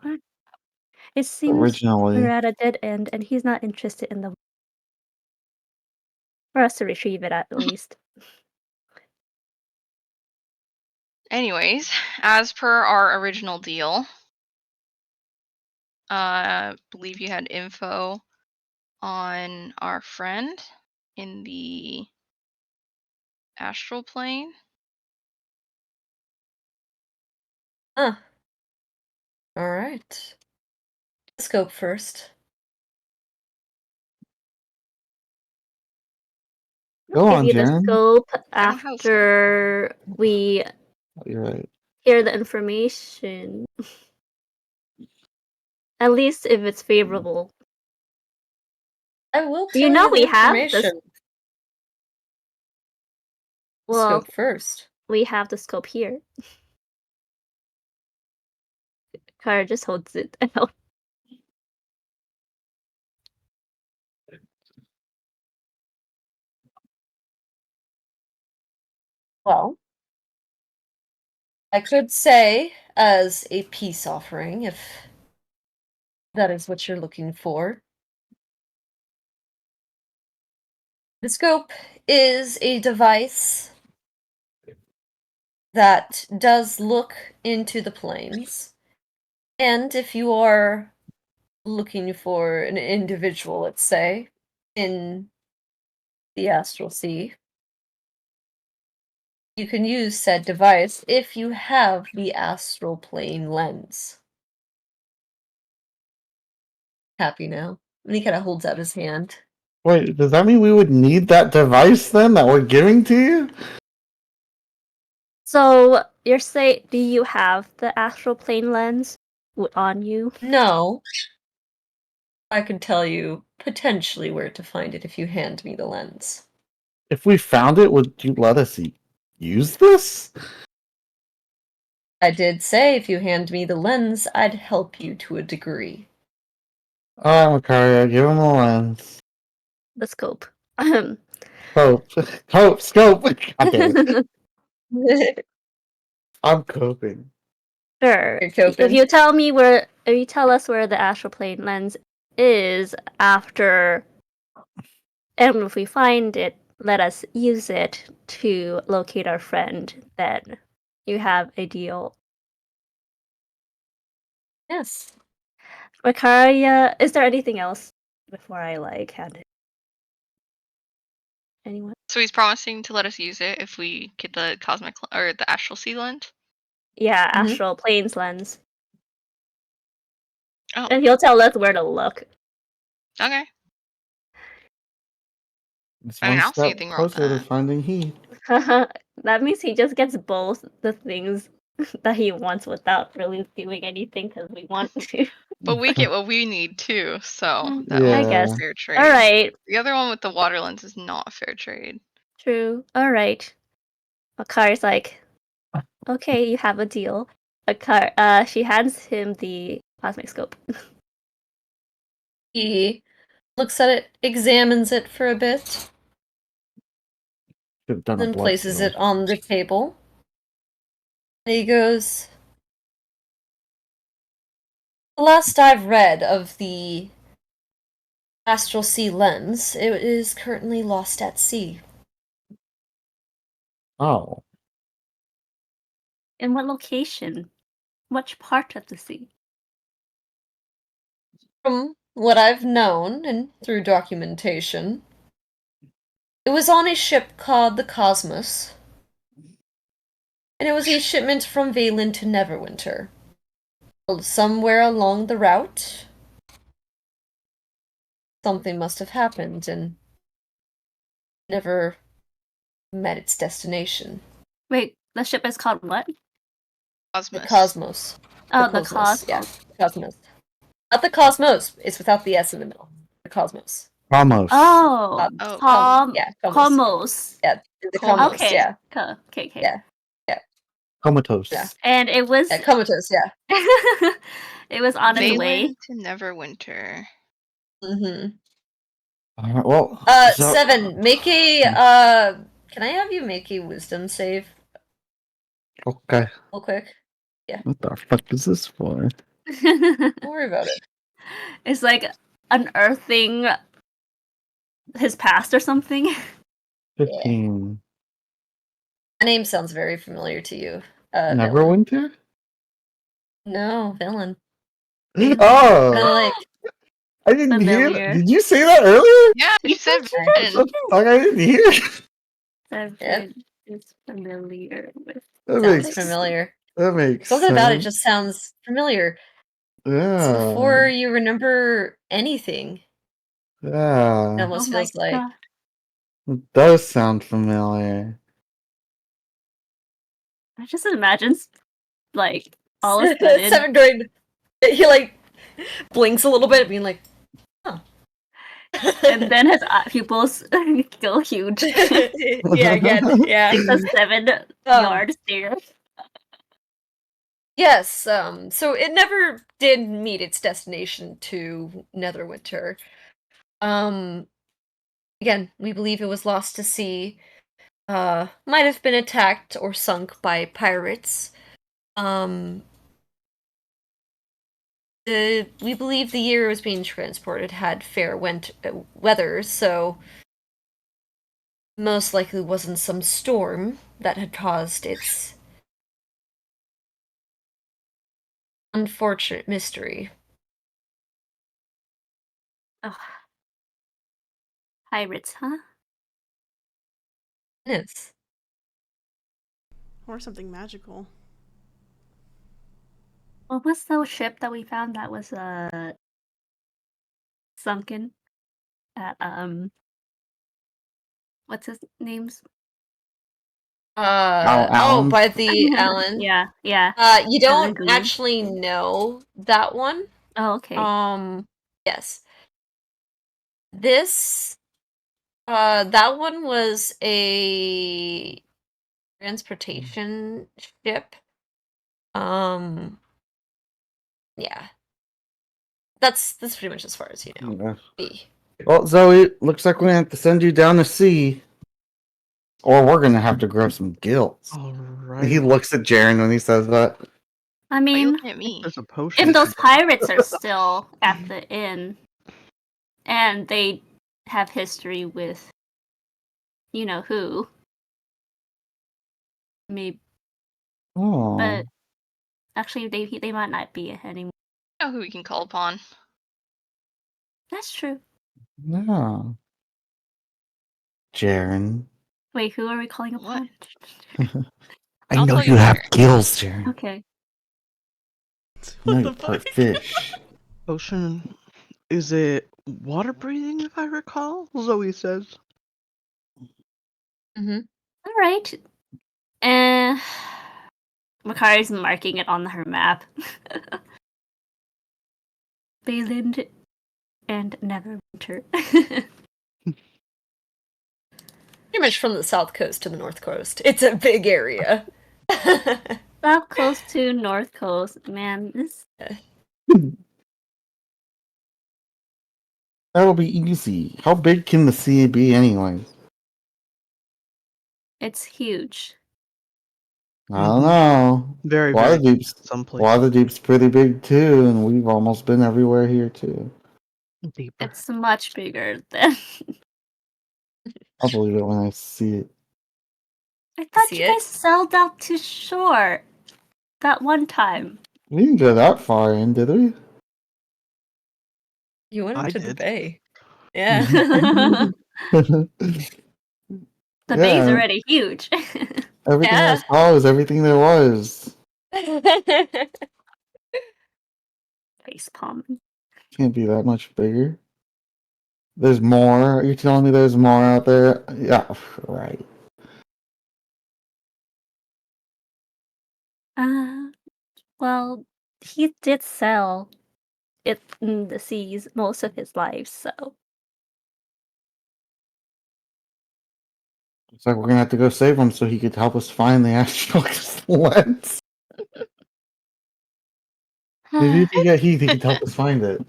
It seems Originally. we're at a dead end and he's not interested in the for us to retrieve it at least. Anyways, as per our original deal, believe you had info on our friend in the astral plane. Huh. Alright. Scope first. Go We'll on, give you the Jaren. scope I don't have a scope. after we You're right. hear the information. At least if it's favorable. I will Do tell you know the we have this? information. Well, Scope first. we have the scope here. Kara just holds it out. Well, I could say as a peace offering, if that is what you're looking for. The scope is a device that does look into the planes. And if you are looking for an individual, let's say, in the astral sea, you can use said device if you have the astral plane lens. Happy now? And he kind of holds out his hand. Wait, does that mean we would need that device then that we're giving to you? So you're saying, do you have the astral plane lens on you? No. I can tell you potentially where to find it if you hand me the lens. If we found it, would you let us use this? I did say if you hand me the lens, I'd help you to a degree. Alright, Macario, give him the lens. The scope. Scope, God damn it. I'm coping. Sure. You're coping. If you tell us where the astral plane lens is after, and if we find it, let us use it to locate our friend, then you have a deal. Yes. Makaria, is there anything else before I hand it? Anyone? So he's promising to let us use it if we get the cosmic or the astral sea lens. Yeah, Mhm. astral planes lens. Oh, And he'll tell us where to look. okay. It's I mean, one I don't see step anything wrong with closer to that. finding Heath. That means he just gets both the things that he wants without really doing anything because we want to. But we get what we need too, so that Yeah. I one's guess. a fair trade. All right. The other one with the water lens is not a fair trade. True. All right. Akari's like, okay, you have a deal. She hands him the cosmic scope. He looks at it, examines it for a bit, Should've done a then blood places seal. it on the table. And he goes, the last I've read of the astral sea lens, it is currently lost at sea. Oh. In what location? Which part of the sea? From what I've known and through documentation, it was on a ship called the Cosmos, and it was a shipment from Valen to Neverwinter. Well, somewhere along the route, something must have happened and never met its destination. Wait, the ship is called what? The Cosmos. Cosmos. Oh, the Cosmos. Yeah, Cosmos. Cosmos. Not the Cosmos. It's without the S in the middle. The Cosmos. Almost. Oh, Oh. Yeah, Cosmos. Comos. Yeah, the Comatose. Comatose. Okay. Yeah, Okay. Yeah. Comatose. Yeah. And it was yeah, Comatose. Yeah. it was on its way. Valen to Neverwinter. Mm-hmm. Alright, well. so- 7. Make a. Can I have you make a Wisdom save Okay. real quick? What the fuck is this for? Don't worry about it. It's like unearthing his past or something. 15. My name sounds very familiar to you. Villain. Neverwinter? No, villain. Oh! Kinda like. I didn't hear Familiar. that. Did you say that earlier? Yeah, you said What Valen. the fuck? I didn't hear. Seven is familiar with. That Sounds makes familiar. That makes Something sense. about it just sounds familiar. It's Yeah. before you remember anything. It Yeah. almost Oh my feels like. god. It does sound familiar. I just imagine like all of a sudden 7 droid. He like blinks a little bit, being like, huh. and then his pupils go huge. yeah, again, yeah. Like the 7-yard stare. Yes, so it never did meet its destination to Netherwinter. Again, we believe it was lost to sea. might have been attacked or sunk by pirates. We believe the year it was being transported had fair weather, so most likely wasn't some storm that had caused its unfortunate mystery. Oh, pirates, huh? Yes. Or something magical. What was the ship that we found that was sunken at what's his name's? Alan. By the Allen. Yeah. You Alan don't Green. actually know that one. Oh, okay. Yes. This, that one was a transportation ship. Yeah. That's pretty much as far as you know. Yeah. B. Well, Zoe, looks like we're gonna have to send you down to sea, or we're gonna have to grow some gills. All right. He looks at Jaren when he says that. I Why you mean, looking at me? There's a potion. if those pirates are still at the inn, and they have history with, you know who, maybe. Oh, But actually, they might not be anymore. You know who we can call upon. That's true. yeah. Jaren. Wait, who are we calling What? upon? I I'll know tell you you have later. gills, Jaren. Okay. I know What you're the part fuck? fish. Potion. Is it water breathing, if I recall? Zoe says. Mm-hmm. All right. And Makari's marking it on her map. Bayland and Neverwinter. Pretty much from the south coast to the north coast. It's a big area. South coast to north coast. Man, this That'll be easy. How big can the sea be, anyways? it's huge. I don't know. Very, very Waterdeep's someplace Waterdeep's pretty big too, and we've almost been everywhere here too. deeper. It's much bigger than. I'll believe it when I see it. I thought See you it? guys sailed out to shore that one time. We didn't go that far in, did we? You went I into the did. bay. Yeah. The bay's Yeah, already huge. everything I Yeah. saw was everything there was. Face palm. Can't be that much bigger. There's more. You're telling me there's more out there? Yeah, right. Well, he did sell it in the seas most of his life, so. Looks like we're gonna have to go save him so he could help us find the actual lens. Maybe if you get Heath, he could help us find it.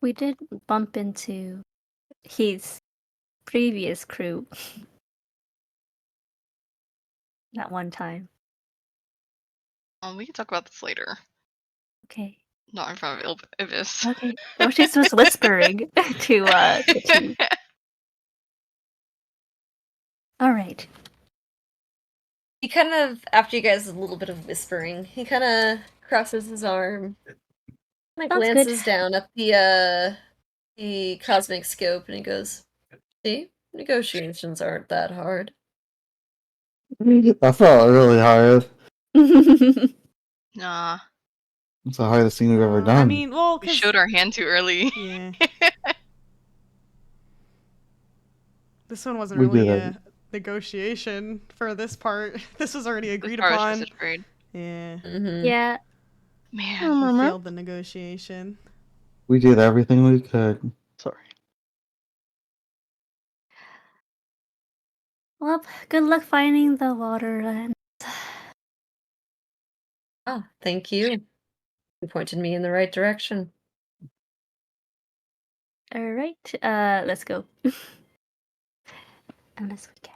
We did bump into his previous crew that one time. We can talk about this later. Okay. Not in front of Ibis. Okay. Well, she's just whispering to the team. All right. He kind of, after you guys a little bit of whispering, he kind of crosses his arm, kind of Sounds good. glances down at the cosmic scope, and he goes, "See, negotiations aren't that hard." I felt really hard. Nah, It's the hardest thing we've ever done. I mean, well, we 'cause- showed our hand too early. yeah. This one wasn't We really did a negotiation for this part. This was already agreed I was upon. just a trade. Yeah. Mm-hmm. Yeah. Man, We failed the negotiation. We did everything we could. Sorry. Well, good luck finding the water then. Oh, thank you. You pointed me in the right direction. All right, let's go. Unless we get.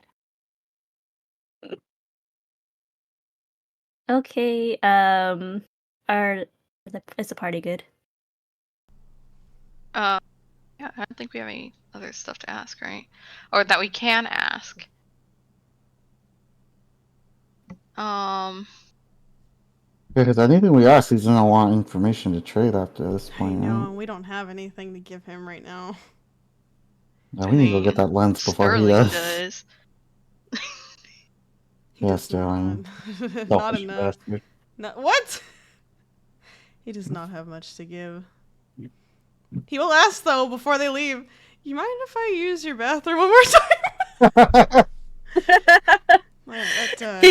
Okay. Is the party good? Yeah, I don't think we have any other stuff to ask, right? Or that we can ask. Because anything we ask, he's gonna want information to trade after this I point, know, right? and we don't have anything to give him right now. Yeah, I we need to go get mean, that lens before he Sterling does. does. He Yeah, does Sterling. not. Not Selfish enough. bastard. What? He does not have much to give. He will ask, though, before they leave, you mind if I use your bathroom one more time? He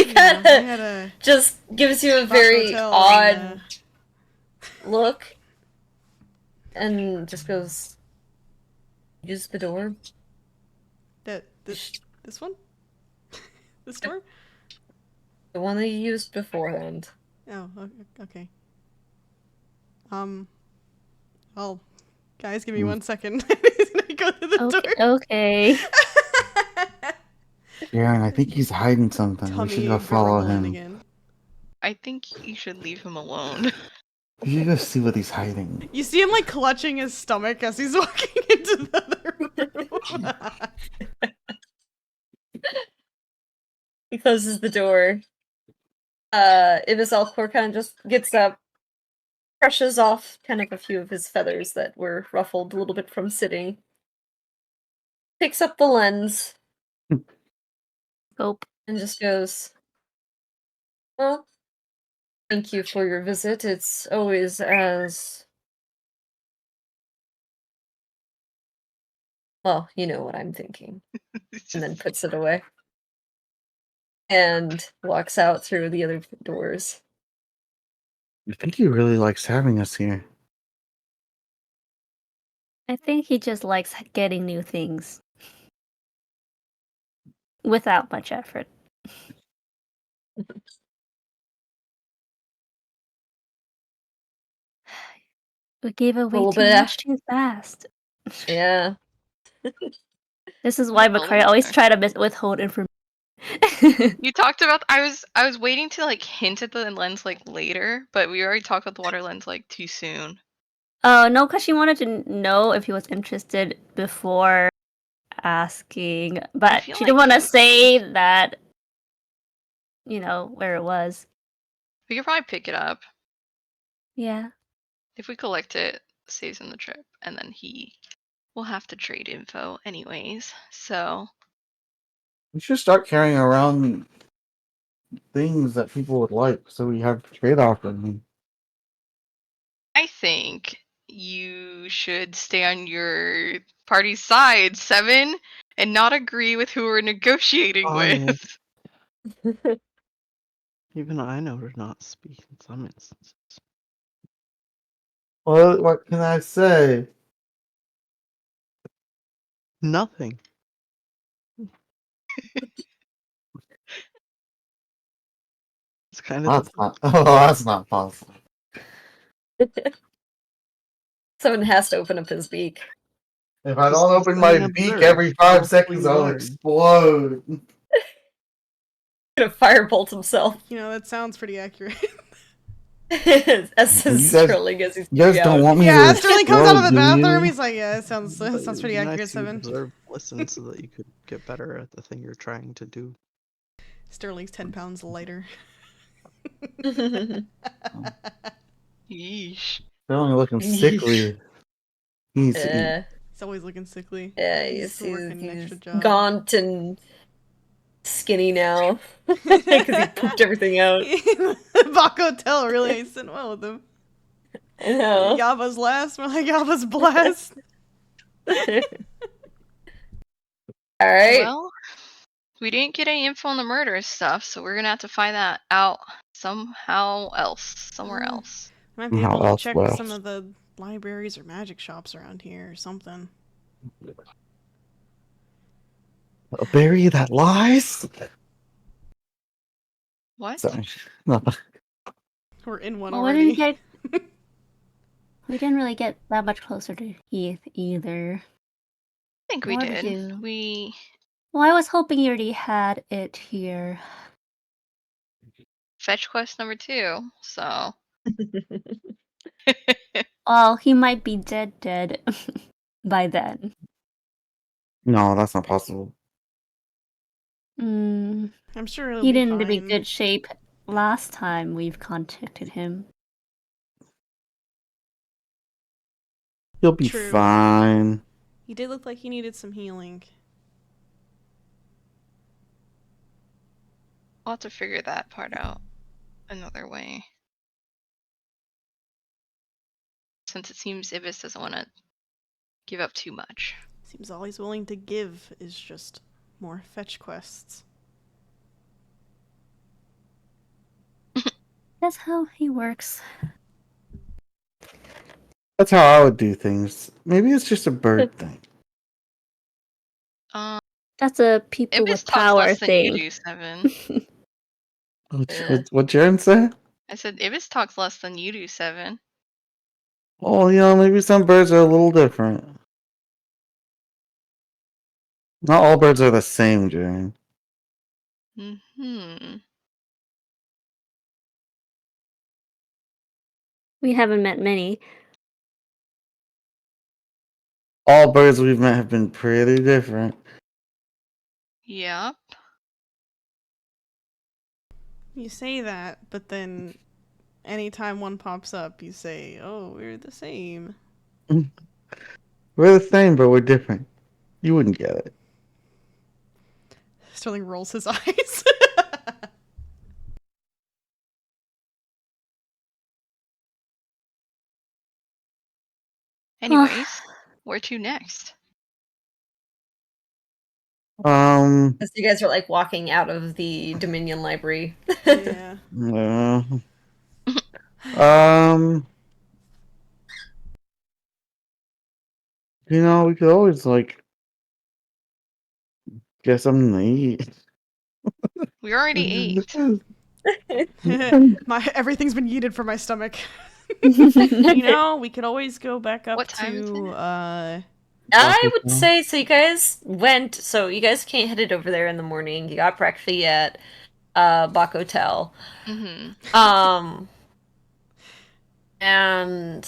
We had kinda a just gives you a Rock very Hotel odd look and just goes, use the door. this one? This door? The one that you used beforehand. Oh, okay. Well, guys, give me 1 second. He's gonna go through the door. Okay. Aaron, I think he's hiding something. We should Tummy go follow grumbling him. again. I think you should leave him alone. We should go see what he's hiding. You see him like clutching his stomach as he's walking into the other room. He closes the door. Ibis Alcor kind of just gets up, brushes off kind of a few of his feathers that were ruffled a little bit from sitting, picks up the lens, Hope. and just goes, well, thank you for your visit. It's always as... well, you know what I'm thinking. And then puts it away. And walks out through the other doors. I think he really likes having us here. I think he just likes getting new things without much effort. We gave away little too bit. much too fast. Yeah. This is why Well, Macari always okay. try to withhold information. You talked about I was waiting to like hint at the lens like later, but we already talked about the water lens like too soon. Oh no, because she wanted to know if he was interested before asking, but she feel didn't like want to he- say that. You know where it was. We could probably pick it up. Yeah. If we collect it, saves him the trip, and then he will have to trade info anyways. So We should start carrying around things that people would like, so we have trade off them. I think you should stay on your party's side, Seven, and not agree with who we're negotiating Fine. with. Even I know to not speak in some instances. Well, what can I say? Nothing. It's kind of That's not. Oh, that's not possible. Someone has to open up his beak. If I Just don't open sit my and beak observe. every 5 Hopefully seconds, you I'll learn. explode. Gonna firebolt himself. You know, that sounds pretty accurate. As says You guys- Sterling as he's You guys don't want me Yeah, to Sterling comes out of the explode, do bathroom. you? He's like, yeah, it sounds But it pretty would be accurate, nice to Seven. observe, listen, so that you could get better at the thing you're trying to do. Sterling's 10 pounds lighter. Yeesh. They're only looking sickly. He needs to eat. Yeah, He's always looking sickly. he's working an extra job. gaunt and skinny now. Because he pooped everything out. Bach Hotel really ain't sitting well with him. I know. Yava's last, more like Yava's blast. Alright. Well, we didn't get any info on the murder stuff, so we're gonna have to find that out somehow else, somewhere Mm. else. Might be How able to else, check what some else? of the libraries or magic shops around here or something. A berry that lies? What? Sorry. No. We're in one Well, why didn't already. you We didn't really get that much closer to Heath either. I think we Nor did did. you. We Well, I was hoping you already had it here. fetch quest number 2, so. Well, he might be dead by then. No, that's not possible. Mm, I'm sure it'll he be didn't be fine. good shape last time we've contacted him. He'll be True. fine. He did look like he needed some healing. I'll have to figure that part out another way. Since it seems Ibis doesn't want to give up too much. Seems all he's willing to give is just more fetch quests. That's how he works. That's how I would do things. Maybe it's just a bird thing. That's a people Ibis with talks power less than you thing. do, 7. What Jaren say? I said Ibis talks less than you do, 7. Oh, maybe some birds are a little different. Not all birds are the same, Jaren. We haven't met many. All birds we've met have been pretty different. Yep. You say that, but then anytime one pops up, you say, oh, we're the same. We're the same, but we're different. You wouldn't get it. Sterling rolls his eyes. Anyways, where to next? As you guys are like walking out of the Dominion Library. Yeah. Yeah. We could always get something to eat. We already ate. Everything's been yeeted from my stomach. We could always go back up What time is to I would say, so you guys headed over there in the morning. You got breakfast at Bach Hotel. And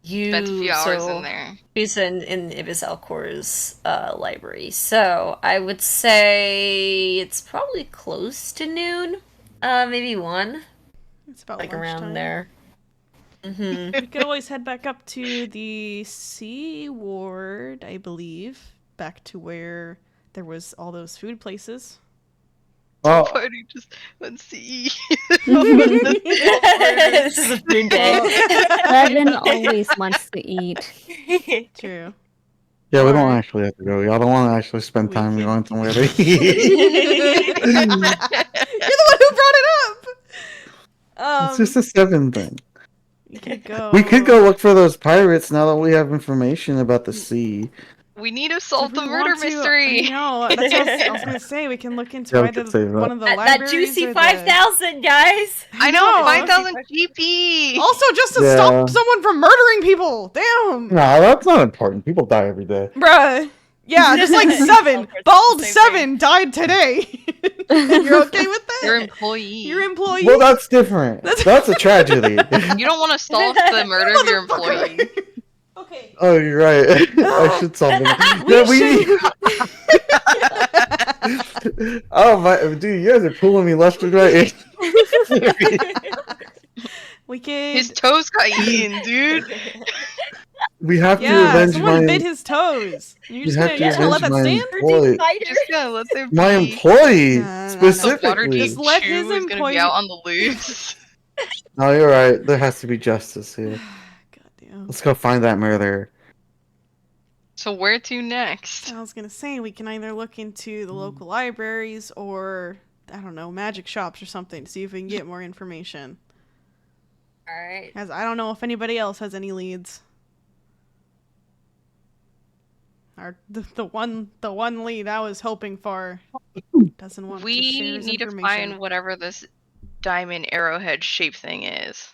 you spent a few hours in there. He's in Ibis Alcor's library. So I would say it's probably close to noon. Maybe 1. It's about like lunchtime. around there. We could always head back up to the Sea Ward, I believe, back to where there was all those food places. Oh, Party just went see. This is a food day. Evan always wants to eat. True. yeah, we don't Alright. actually have to go. Y'all don't want to actually spend We time could- going somewhere to eat. You're the one who brought it up! It's just a 7 thing. We could go. We could go look for those pirates now that we have information about the sea. We need to Did solve we the murder want to? mystery. I know. That's what I was gonna say. We can look into Yeah, we either could save that. one of the That libraries juicy or 5,000, guys. I know, 5,000 GP. Also, just to Yeah. stop someone from murdering people. Damn. No, that's not important. People die every day. Bruh. Yeah, just like 7. Bald 7 died today. You're okay with that? Your employee. Your employee. Well, that's different. That's a tragedy. You don't want to solve the murder of your employee. Okay. Oh, you're right. I should solve them. Oh my, dude, you guys are pulling me left and right. We can. His toes got eaten, dude. We have to Yeah, avenge someone my. bit his toes. You're just have gonna, to you're just gonna let that avenge stand? my employee. Just gonna let them My be. employee Nah, The specifically. Just let Waterdeep his Chew is gonna employee- be out on the loose. No, you're right. There has to be justice here. Goddamn. Let's go find that murderer. So where to next? I was gonna say we can either look into the local libraries or I don't know, magic shops or something to see if we can get more information. Alright. As I don't know if anybody else has any leads. The one lead I was hoping for doesn't want to share We his need to information. find whatever this diamond arrowhead shape thing is.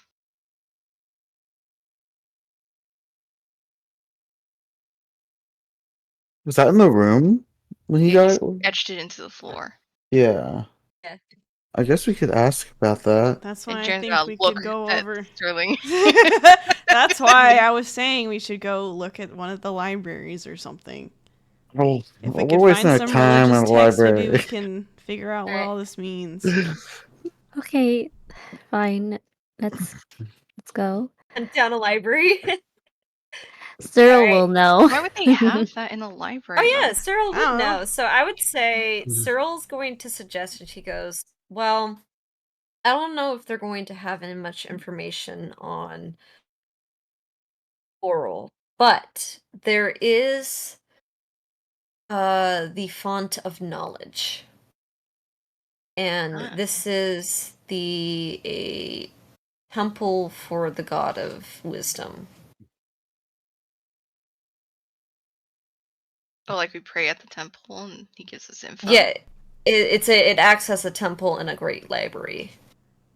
Was that in the room when he He got just it? etched it into the floor. Yeah. Yeah. I guess we could ask about that. That's And why I Jan's think gotta we look could go at over. Sterling. That's why I was saying we should go look at one of the libraries or something. Oh, If we we're could wasting find our some time religious in the text, maybe we library. can figure out what Alright. all this means. Okay, fine. Let's go. Hunt down a library. Cyril Alright. will know. Why would they have that in the library? Oh yeah, though? Cyril I would don't know. know. So I would say Cyril's going to suggest, and she goes, "Well, I don't know if they're going to have any much information on oral, but there is the font of knowledge, and Ah. this is a temple for the god of wisdom." Oh, like we pray at the temple and he gives us info. Yeah, it acts as a temple and a great library.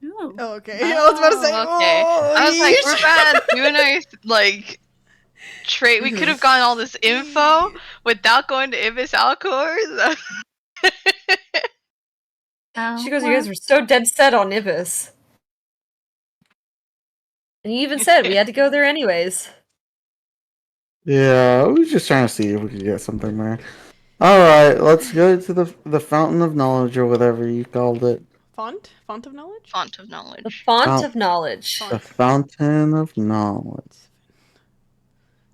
Oh. Oh, okay. I was about to say, okay. oh, I was like, yeesh. we're bad doing our like trade. We could have gotten all this info without going to Ibis Alcor. She goes, "You guys were so dead set on Ibis. And you even said we had to go there anyways." Yeah, we were just trying to see if we could get something there. Alright, let's go to the Fountain of Knowledge or whatever you called it. Font? Font of knowledge? Font of The knowledge. font Fount- of knowledge. Font. The Fountain of Knowledge.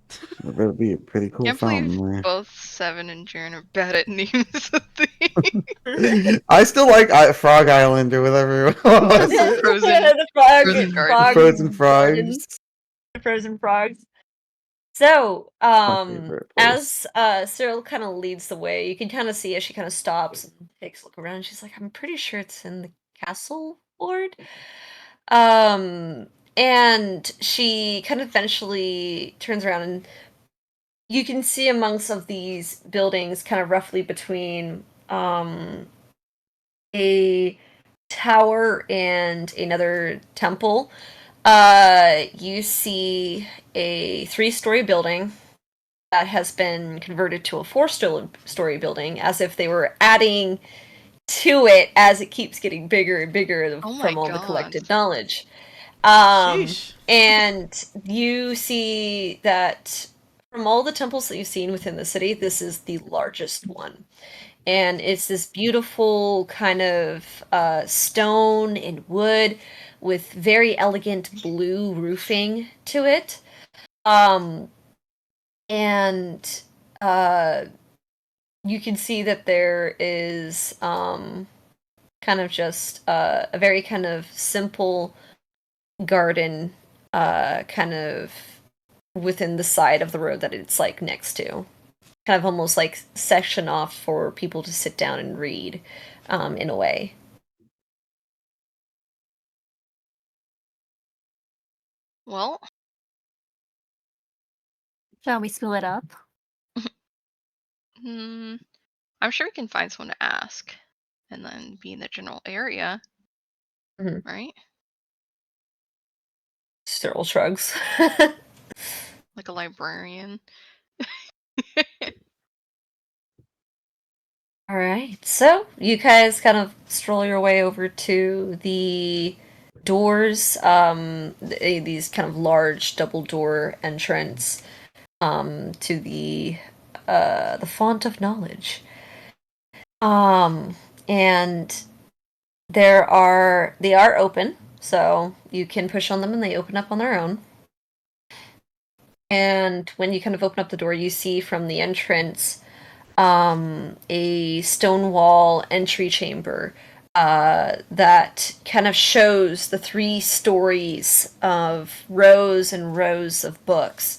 It better be a pretty cool Can't fountain believe there. both Seven and Jaren are bad at names of things. I still like Frog Island or whatever it was. Frozen- the frog, Frozen Garden. frog Frozen garden. frogs. The frozen frogs. So, My favorite place. as Cyril kind of leads the way, you can kind of see as she kind of stops and takes a look around. She's like, "I'm pretty sure it's in the castle, Lord." And she kind of eventually turns around, and you can see amongst of these buildings, kind of roughly between a tower and another temple. You see a 3-story building that has been converted to a 4-story building, as if they were adding to it as it keeps getting bigger and bigger Oh my from all the God. collected knowledge. Sheesh. And you see that from all the temples that you've seen within the city, this is the largest one. And it's this beautiful kind of stone and wood with very elegant blue roofing to it. And you can see that there is kind of just a very kind of simple garden kind of within the side of the road that it's like next to. Kind of almost like section off for people to sit down and read in a way. Well, Shall we split up? I'm sure we can find someone to ask and then be in the general area. Mhm. Right? Cyril shrugs. Like a librarian. All right, so you guys kind of stroll your way over to the doors, these kind of large double door entrance to the font of knowledge. And they are open, so you can push on them and they open up on their own. And when you kind of open up the door, you see from the entrance a stone wall entry chamber that kind of shows the 3 stories of rows and rows of books.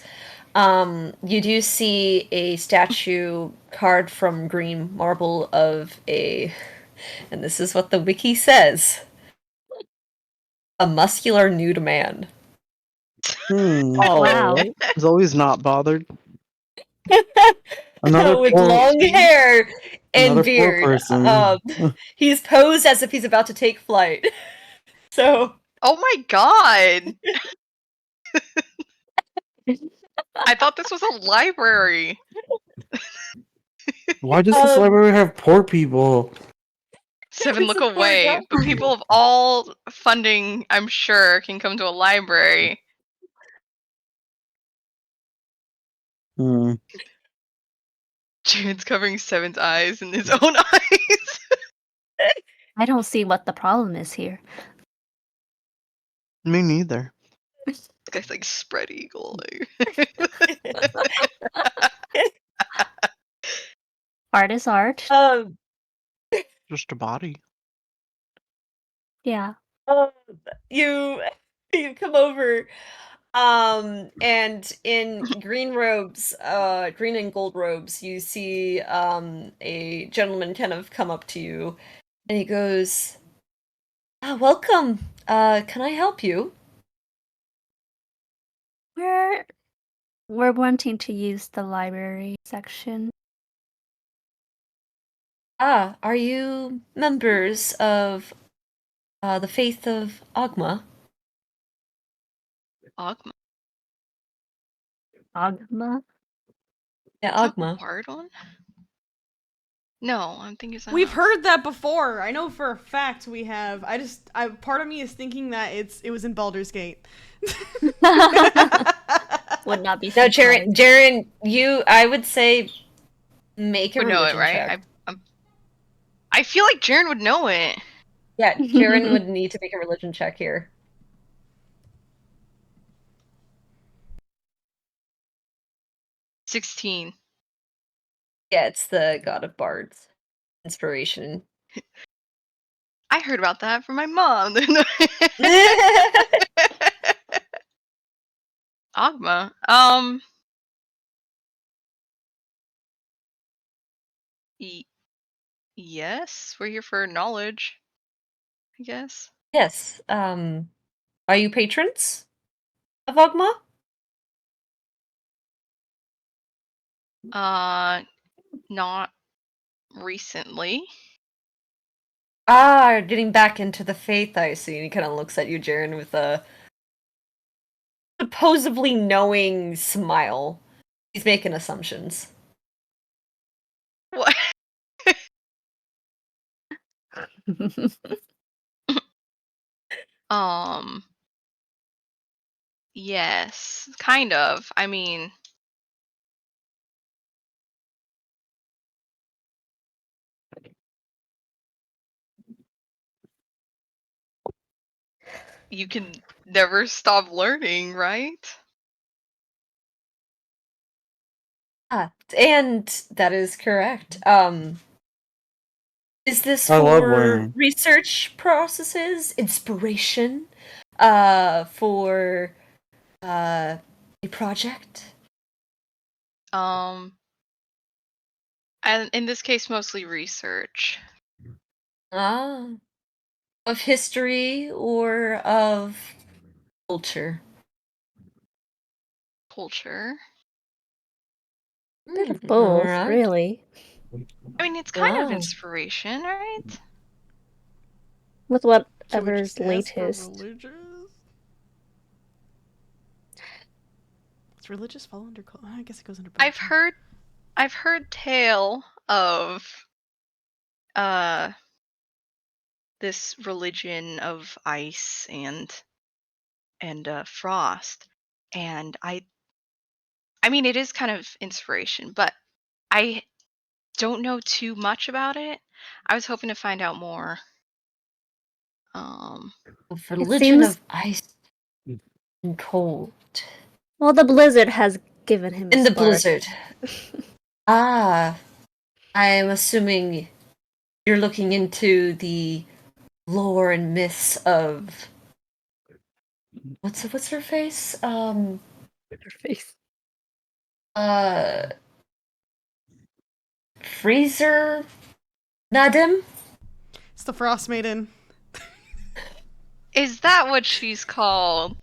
You do see a statue carved from green marble of and this is what the wiki says, a muscular nude man. Oh, wow. He's always not bothered. Another With poor, long hair and another poor beard. person. He's posed as if he's about to take flight. So Oh my God. I thought this was a library. Why does this library have poor people? Seven, It's look a poor away. guy. But people of all funding, I'm sure, can come to a library. Hmm. Jared's covering Seven's eyes in his own eyes. I don't see what the problem is here. Me neither. This guy's like spread eagle. Art is art. Just a body. Yeah. You come over, and in green robes, green and gold robes, you see a gentleman kind of come up to you, and he goes, welcome. Can I help you? We're wanting to use the library section. Are you members of the faith of Agma? Ogma. Agma? Yeah, Is that Agma. Bard one? No, I'm thinking something We've else. heard that before. I know for a fact we have. Part of me is thinking that it was in Baldur's Gate. Would not be No, surprised. Jaren, I would say make a Would know it, religion right? check. I feel like Jaren would know it. Yeah, Jaren would need to make a religion check here. 16. Yeah, it's the god of bards. Inspiration. I heard about that from my mom. Ogma. Yes, we're here for knowledge, I guess. Yes. Are you patrons of Agma? Not recently. Getting back into the faith, I see. And he kind of looks at you, Jaren, with a supposedly knowing smile. He's making assumptions. What? Yes, kind of. I mean, you can never stop learning, right? And that is correct. Is this I love for learning. research processes, inspiration, for a project? And in this case, mostly research. Of history or of culture? Culture. Bit of both, Alright. really. I mean, it's kind of Ah. inspiration, right? With Should we whatever's just ask for latest. religious? Does religious fall under? I guess it goes under. I've heard tale of this religion of ice and frost, and I mean, it is kind of inspiration, but I don't know too much about it. I was hoping to find out more. Religion seems- of ice and cold. Well, the blizzard has given him a In the spark. blizzard. I am assuming you're looking into the lore and myths of what's her face? Her face. Freezer Nadim? It's the Frost Maiden. Is that what she's called?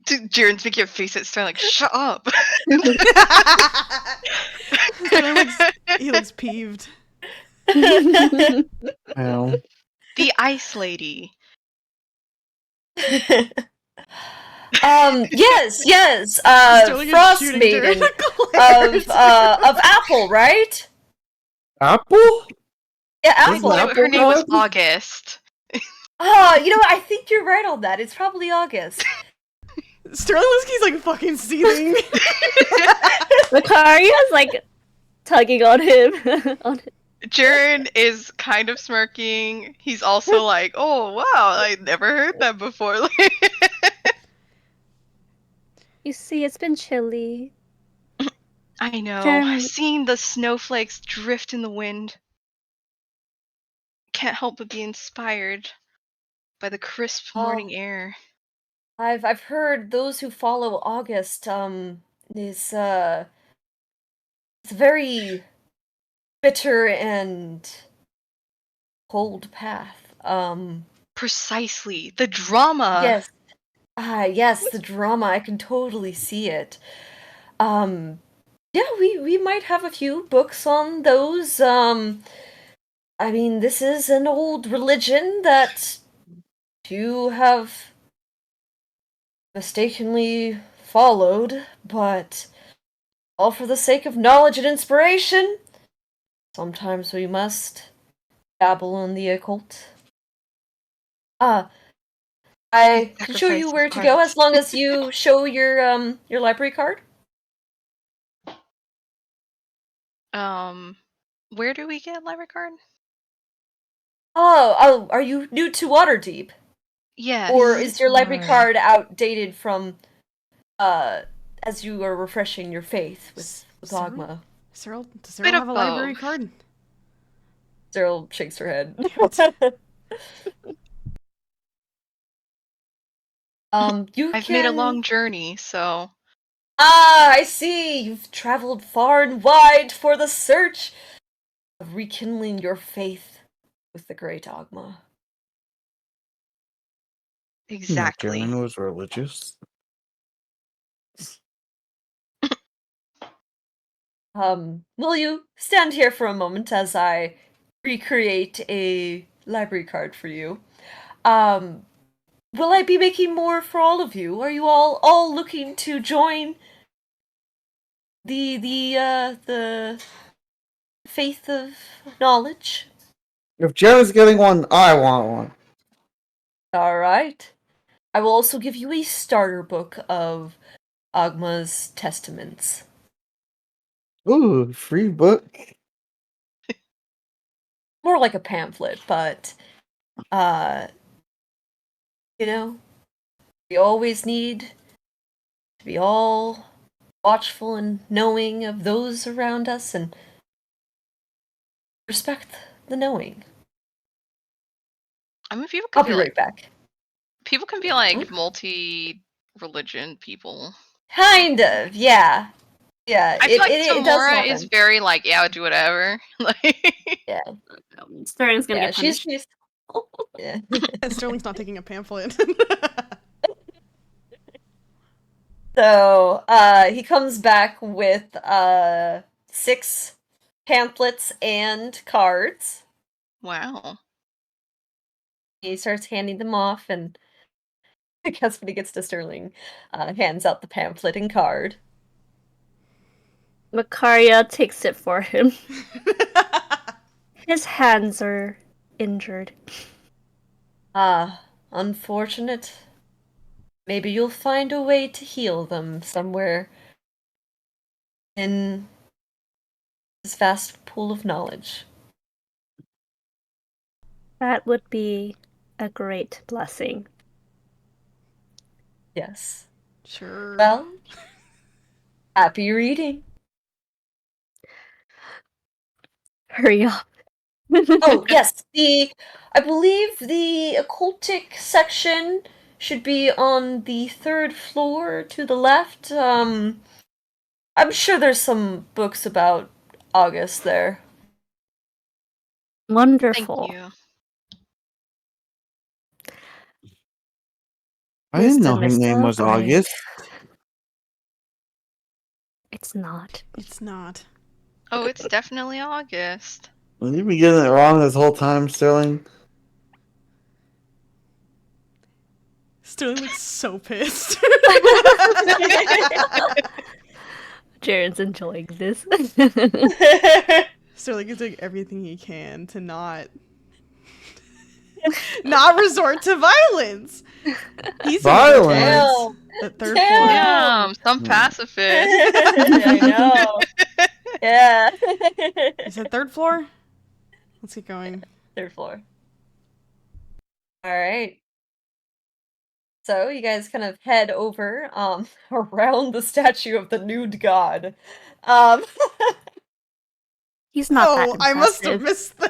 Jaren's making a face at Stern like, shut up. He looks peeved. The Ice Lady. Yes. Sterling is Frost shooting Jared Maiden a glare. of Apple, right? Apple? Yeah, There's an Apple. apple Her name was god? August. You know what? I think you're right on that. It's probably August. Sterling Whiskey's like fucking seething. Macaria's like tugging on him. Jared is kind of smirking. He's also like, "Oh wow, I never heard that before." You see, it's been chilly. I know. Jeremy, Seeing the snowflakes drift in the wind, can't help but be inspired by the crisp morning air. I've heard those who follow August is it's a very bitter and cold path. Precisely, the drama. Yes. Yes, the drama. I can totally see it. Yeah, we might have a few books on those. I mean, this is an old religion that you have mistakenly followed, but all for the sake of knowledge and inspiration. Sometimes we must dabble in the occult. I can show you Sacrifice where of to go hearts. as long as you show your library card. Where do we get library card? Oh, are you new to Waterdeep? Yes. Or is your library card outdated from as you are refreshing your faith with Dogma? Cyril, does Bit Cyril of have a library both. card? Cyril shakes her head. You I've can. made a long journey, so I see. You've traveled far and wide for the search of rekindling your faith with the great Dogma. exactly. Jaren was religious. Will you stand here for a moment as I recreate a library card for you? Will I be making more for all of you? Are you all looking to join the faith of knowledge? If Jaren's getting one, I want one. All right. I will also give you a starter book of Agma's testaments. Ooh, free book. More like a pamphlet, but you know, we always need to be all watchful and knowing of those around us and respect the knowing. I mean, people I'll can be be right back. people can be like multi-religion people. Kind of, yeah. Yeah, I feel like it does Tamora is happen. very like, yeah, do whatever. Like, Yeah. Sterling's gonna Yeah, get punished. she's yeah. Sterling's not taking a pamphlet. So, he comes back with 6 pamphlets and cards. wow. He starts handing them off, and I guess when he gets to Sterling, hands out the pamphlet and card. Macaria takes it for him. His hands are injured. Unfortunate. Maybe you'll find a way to heal them somewhere in this vast pool of knowledge. That would be a great blessing. Yes. Sure. Well, happy reading. Hurry up. Oh, yes, I believe the occultic section should be on the 3rd floor to the left. I'm sure there's some books about August there. Wonderful. Thank you. I didn't know Wisdom her is name so was great. August. It's not. It's not. Oh, it's definitely August. Will you be getting it wrong this whole time, Sterling? Sterling looks so pissed. Jaren's enjoying this. Sterling is doing everything he can to not resort to violence. He's gonna go Violence? towards the third floor. Damn. Damn, some pacifist. I know. Yeah. You said third floor? Let's get going. Third floor. All right. So you guys kind of head over around the statue of the nude god. He's not that Oh, I must have impressive. missed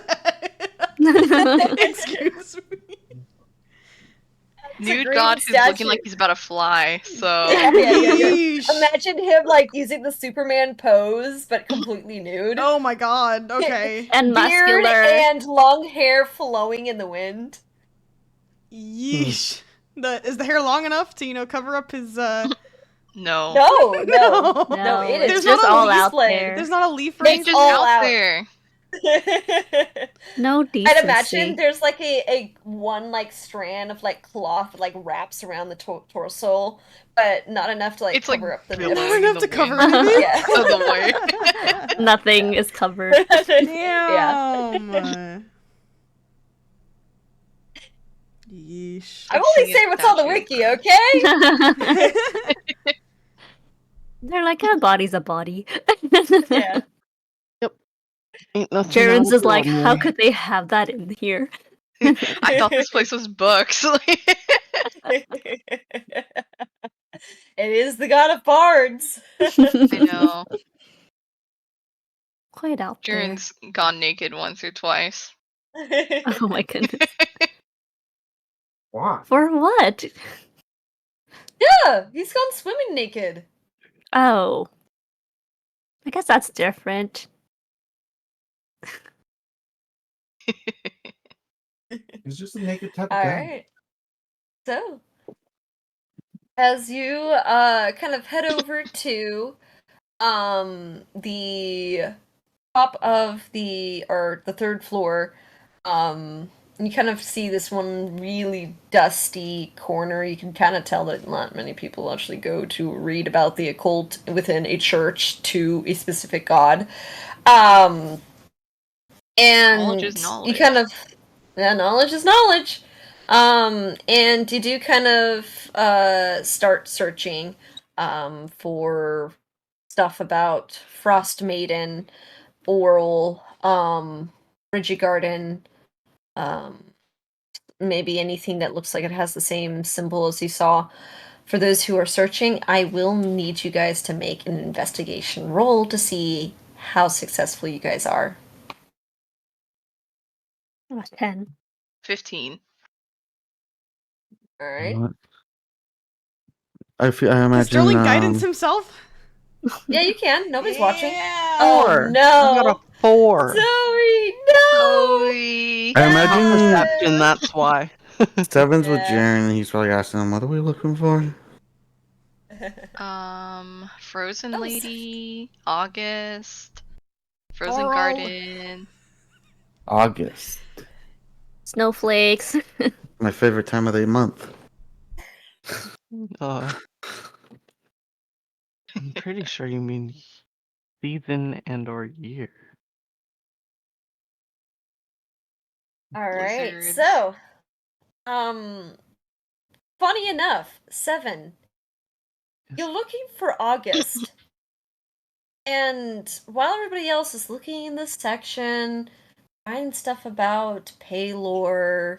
that. Excuse me. It's a Nude great god who's statue. looking like he's about to fly. So Yeah. Yeesh. Imagine him like using the Superman pose, but completely nude. Oh my god. Okay. And Beard muscular. and long hair flowing in the wind. Yeesh. Is the hair long enough to, cover up his no. No. No. No, it it's is just not a all leaf out blade. there. There's not a leaf It's He's ring? just all out out. there. No I'd imagine decency. there's like a one like strand of like cloth that like wraps around the torso, but not enough to like It's, like, cover up the billowing. nipple. Not enough the to cover wind. anything? Yeah. Out of the way. Nothing is covered. Yeah. Damn. Yeesh. I'm Let's only see saying if what's on the statues wiki, are- okay? They're like, a body's a body. Yeah. Ain't nothing Jaren's out is like, of the how ordinary. could they have that in here? I thought this place was books. It is the god of bards. I know. Quite out there. Jaren's gone naked once or twice. Oh my goodness. Why? For what? Yeah, he's gone swimming naked. Oh. I guess that's different. He's just a naked type of All guy. right. So, as you kind of head over to the top of the third floor, you kind of see this one really dusty corner. You can kind of tell that not many people actually go to read about the occult within a church to a specific god. And Knowledge is knowledge. you kind of knowledge is knowledge. And you do kind of start searching for stuff about Frost Maiden, Oral, Bridgie Garden, maybe anything that looks like it has the same symbol as you saw. For those who are searching, I will need you guys to make an investigation roll to see how successful you guys are. Oh, 10. 15. All right. What? I Can imagine. Sterling guidance himself? Yeah, you can. Nobody's watching. Yeah. Oh, 4. no. I got a 4. Sorry, no. Chloe. I Not imagine perception, that's why. Steven's with Yeah. Jaren, and he's probably asking him, "What are we looking for?" Frozen That was- Lady, August, Frozen Oral. Garden. August, Snowflakes. my favorite time of the month. I'm pretty sure you mean season and or year. All right. Blizzards. So, funny enough, 7. You're looking for August. And while everybody else is looking in this section, finding stuff about Paylor,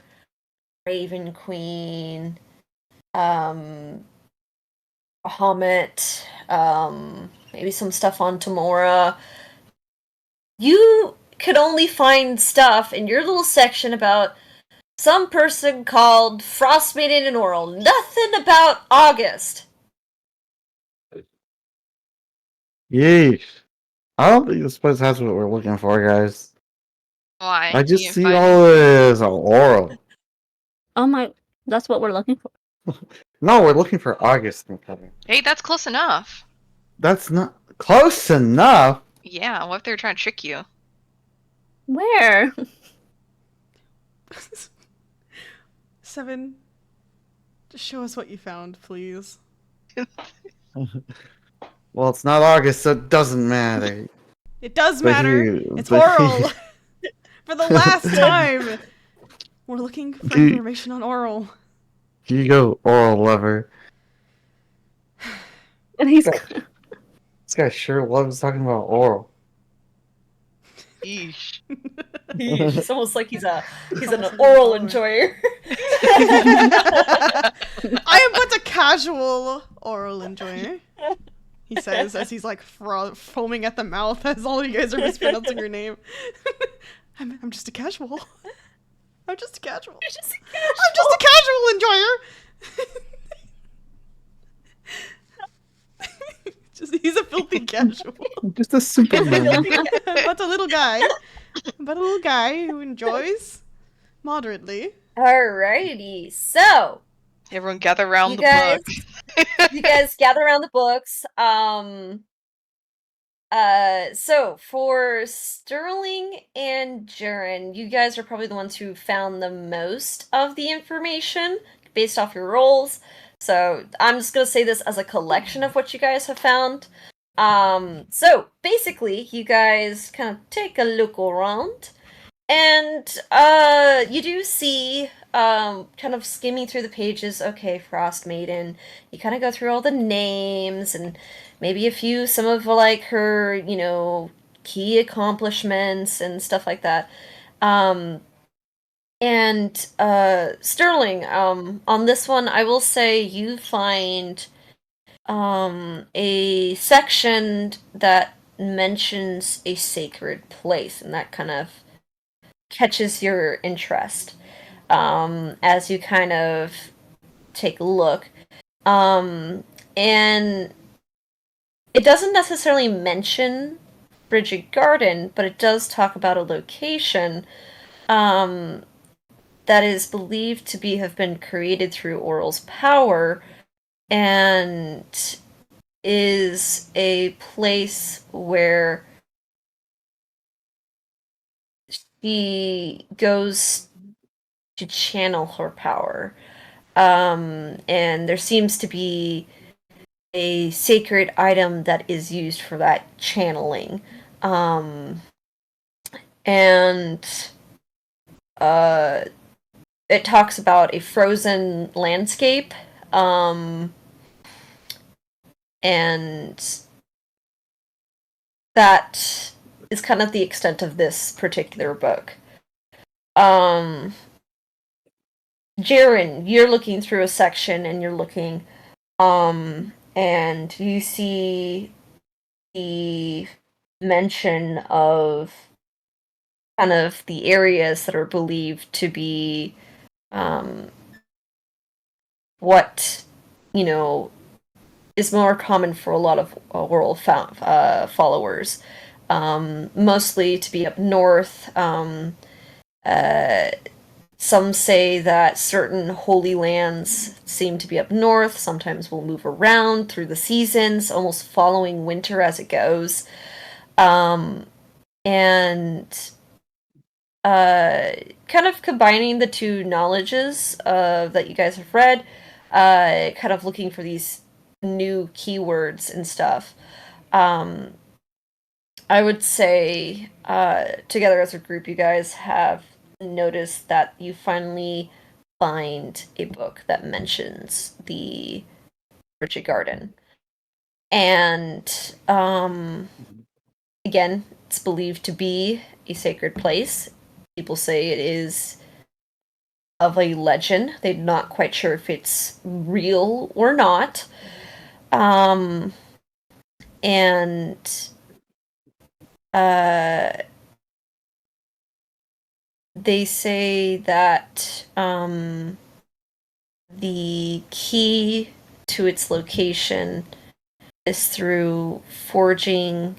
Raven Queen, Bahamut, maybe some stuff on Tamora, you could only find stuff in your little section about some person called Frost Maiden and Oral. Nothing about August. Yeesh! I don't think this place has what we're looking for, guys. Why? I just You see find- all this oral. Oh my, that's what we're looking for. No, we're looking for August. Hey, that's close enough. That's not close enough. Yeah, what if they're trying to trick you? Where? 7. Just show us what you found, please. Well, it's not August, so it doesn't matter. It does But matter. here, It's but oral. For the last time. We're looking for Here- information on oral. Here you go, oral lover. And he's This guy sure loves talking about oral. Yeesh. It's almost like he's an oral enjoyer. I am but a casual oral enjoyer. He says as he's like foaming at the mouth as all you guys are mispronouncing your name. I'm just a casual. I'm just a casual. You're just a I'm just a casual enjoyer. He's a filthy casual. Just a Superman. But a little guy. But a little guy who enjoys moderately. Alrighty, so Everyone gather around You the guys- book. you guys gather around the books. So for Sterling and Jaren, you guys are probably the ones who found the most of the information based off your roles. So I'm just gonna say this as a collection of what you guys have found. So basically, you guys kind of take a look around, and you do see kind of skimming through the pages. Okay, Frost Maiden. You kind of go through all the names and maybe some of like her, key accomplishments and stuff like that. And Sterling, on this one, I will say you find a section that mentions a sacred place, and that kind of catches your interest as you kind of take a look. And it doesn't necessarily mention Bridget Garden, but it does talk about a location that is believed to have been created through Oral's power, and is a place where she goes to channel her power. And there seems to be a sacred item that is used for that channeling. And it talks about a frozen landscape. And that is kind of the extent of this particular book. Jaren, you're looking through a section and you're looking, and you see the mention of kind of the areas that are believed to be what is more common for a lot of world followers, mostly to be up north. Some say that certain holy lands seem to be up north. Sometimes we'll move around through the seasons, almost following winter as it goes. And kind of combining the two knowledges that you guys have read, kind of looking for these new keywords and stuff. I would say, together as a group, you guys have noticed that you finally find a book that mentions the Bridget Garden. And again, it's believed to be a sacred place. People say it is of a legend. They're not quite sure if it's real or not. And they say that the key to its location is through forging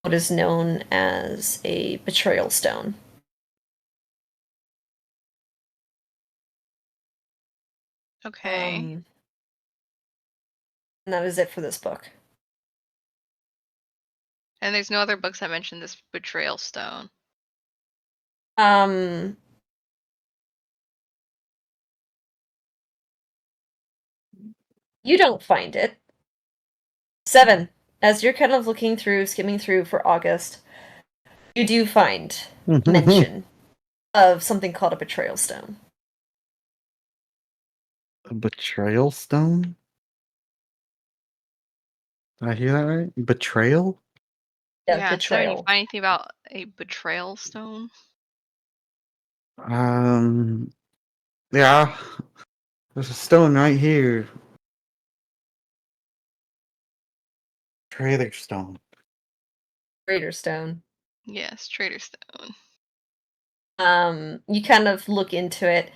what is known as a betrayal stone. Okay. And that is it for this book. And there's no other books that mention this betrayal stone. You don't find it. 7. As you're kind of looking through, skimming through for August, you do find mention of something called a betrayal stone. A betrayal stone? Did I hear that right? Betrayal? Yeah, so you Betrayal. find anything about a betrayal stone? Yeah. There's a stone right here. Traitor stone. Greater stone. Yes, traitor stone. You kind of look into it,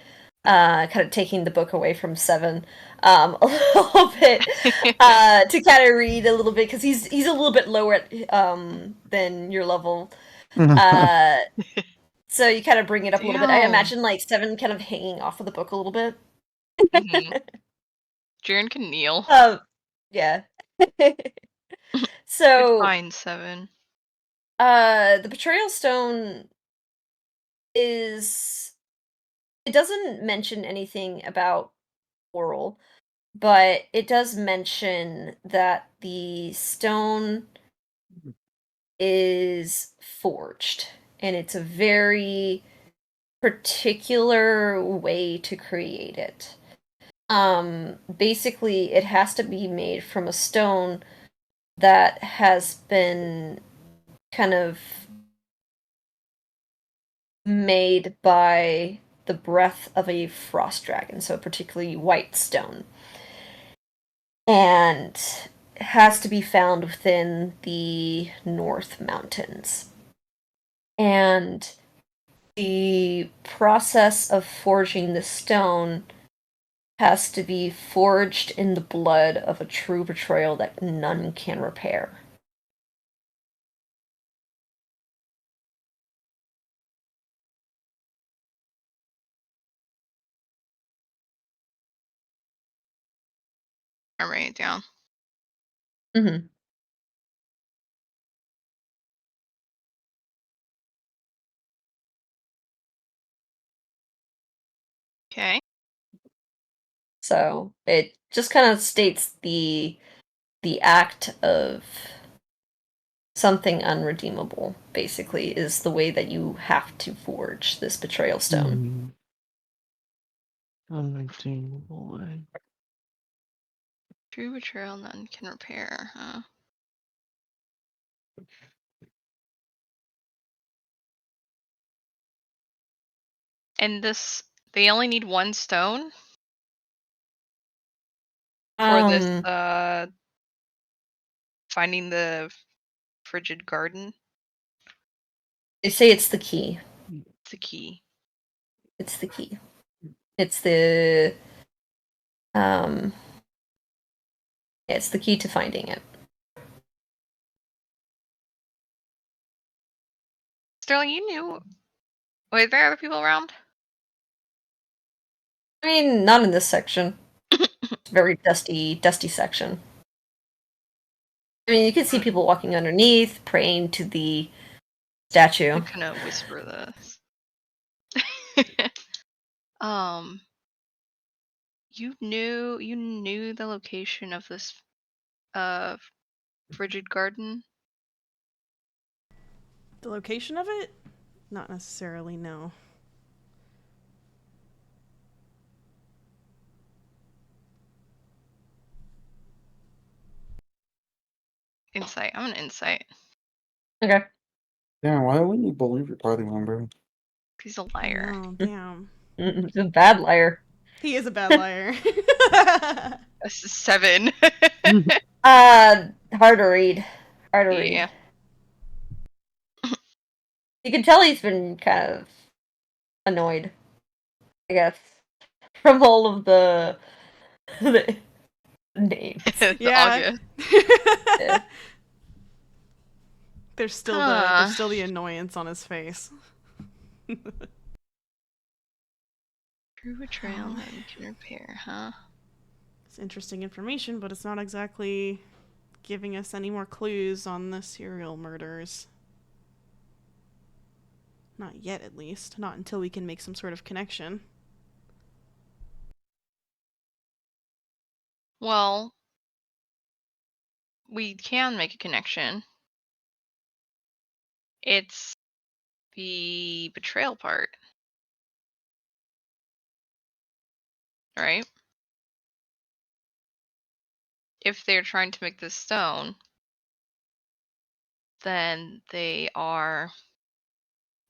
kind of taking the book away from 7, a little bit, to kind of read a little bit because he's a little bit lower than your level. So you kind of bring it up a little bit. I Damn. imagine like 7 kind of hanging off of the book a little bit. Mhm. Jaren can kneel. Yeah. Good So, find, 7. the betrayal stone is it doesn't mention anything about oral, but it does mention that the stone is forged, and it's a very particular way to create it. Basically, it has to be made from a stone that has been kind of made by the breath of a frost dragon, so a particularly white stone. And has to be found within the North Mountains. And the process of forging the stone has to be forged in the blood of a true betrayal that none can repair. I'm writing it down. Mm-hmm. Okay. So it just kind of states the act of something unredeemable, basically, is the way that you have to forge this betrayal stone. Unredeemable. True betrayal none can repair, huh? And this, they only need 1 stone for this, finding the frigid garden? They say it's the key. It's the key. It's the key. It's the um it's the key to finding it. Sterling, you knew. Wait, there other people around? I mean, not in this section. It's a very dusty section. I mean, you can see people walking underneath, praying to the statue. I'm gonna whisper this. You knew the location of this frigid garden? The location of it? Not necessarily, no. Insight. I'm an insight. Okay. Yeah, why wouldn't you believe your party member? He's a liar. Oh, damn. He's a bad liar. He is a bad liar. This is 7. Hard to read. Hard to read. Yeah. You can tell he's been kind of annoyed, I guess, from all of the names. The Yeah. August. There's still Huh. the annoyance on his face. True betrayal none can repair, huh? It's interesting information, but it's not exactly giving us any more clues on the serial murders. Not yet, at least. Not until we can make some sort of connection. Well, we can make a connection. It's the betrayal part. Right? If they're trying to make this stone, then they are.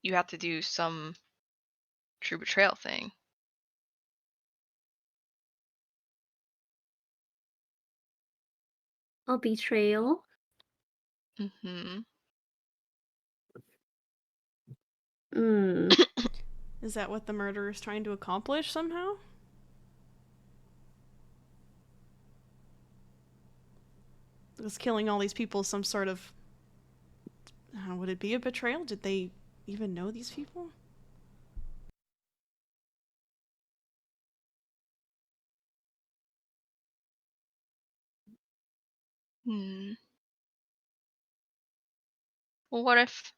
You have to do some true betrayal thing. A betrayal. Mm-hmm. Hmm. Is that what the murderer is trying to accomplish somehow? Was killing all these people some sort of... would it be a betrayal? Did they even know these people? Hmm. Well, what if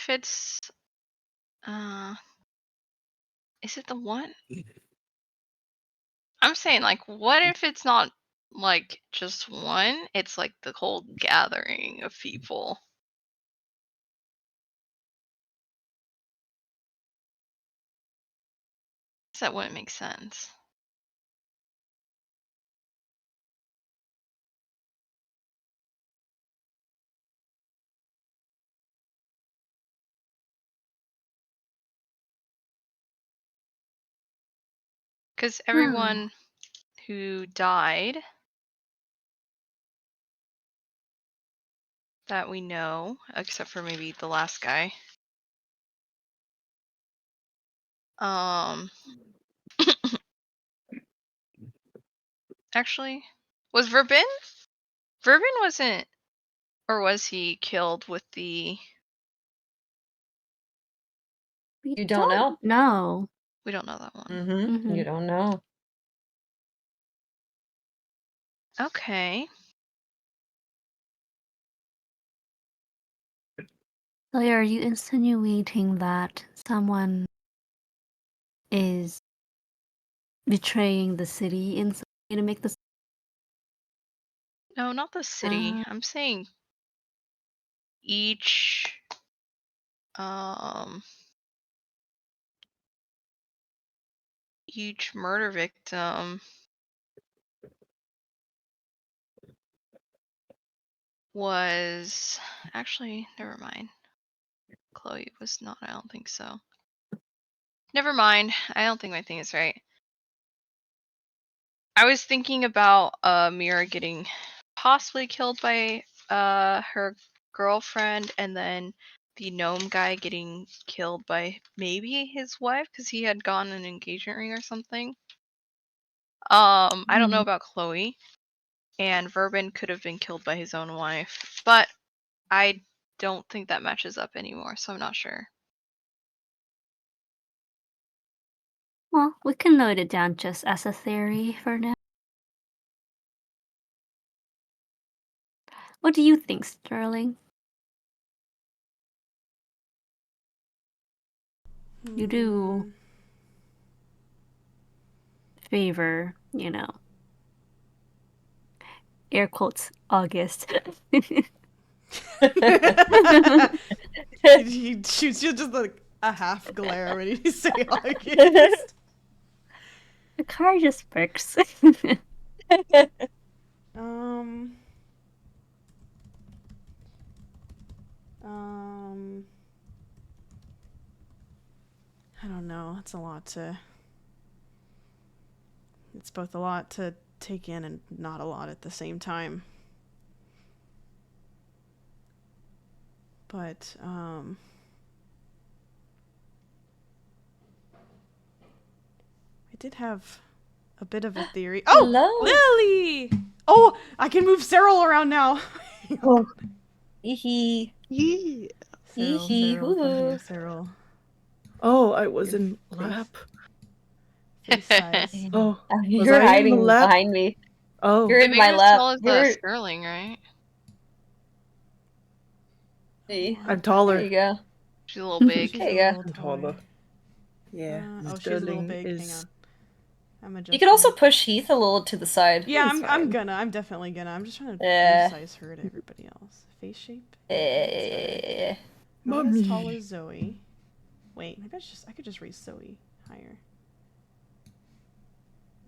it's is it the one? I'm saying, like, what if it's not like just one? It's like the whole gathering of people. That wouldn't make sense. Because everyone who died that we know, except for maybe the last guy, actually, was Verbin? Verbin wasn't, or was he killed with the... We You don't know? know. We don't know that one. Mm-hmm. You don't know. Okay. So are you insinuating that someone is betraying the city in some way to make this? No, not the city. I'm saying each murder victim was actually, never mind. Chloe was not, I don't think so. Never mind. I don't think my thing is right. I was thinking about Mira getting possibly killed by her girlfriend, and then the gnome guy getting killed by maybe his wife because he had gotten an engagement ring or something. I don't know about Chloe, and Verbin could have been killed by his own wife, but I don't think that matches up anymore, so I'm not sure. Well, we can note it down just as a theory for now. What do you think, Sterling? You do favor, air quotes, August. He shoots you just like a half glare when you say August. The car just works. I don't know. It's a lot to... It's both a lot to take in and not a lot at the same time. But, I did have a bit of a theory. Oh! Hello. Lily! Oh! I can move Cyril around now! Oh. Hee Yeah. Cyril, Hee-hee, Cyril, come hoo-hoo. here, Cyril. Oh, I was Your in face- lap. Face size. Oh, was You're I in the hiding lab? behind me. Oh, You're The in my biggest lap. tall is You're... Sterling, right? See. I'm There taller. you go. She's a little big. She's There a you go. little I'm taller. taller. Yeah. Oh, she's a little Sterling big. is. Hang on. I'm adjusting. You could also push Heath a little to the side. Yeah, It's I'm fine. I'm definitely gonna. I'm just trying to Yeah. resize her to everybody else. Face shape. Eh. Not as tall Mommy. as Zoe. Wait, maybe I could just raise Zoe higher.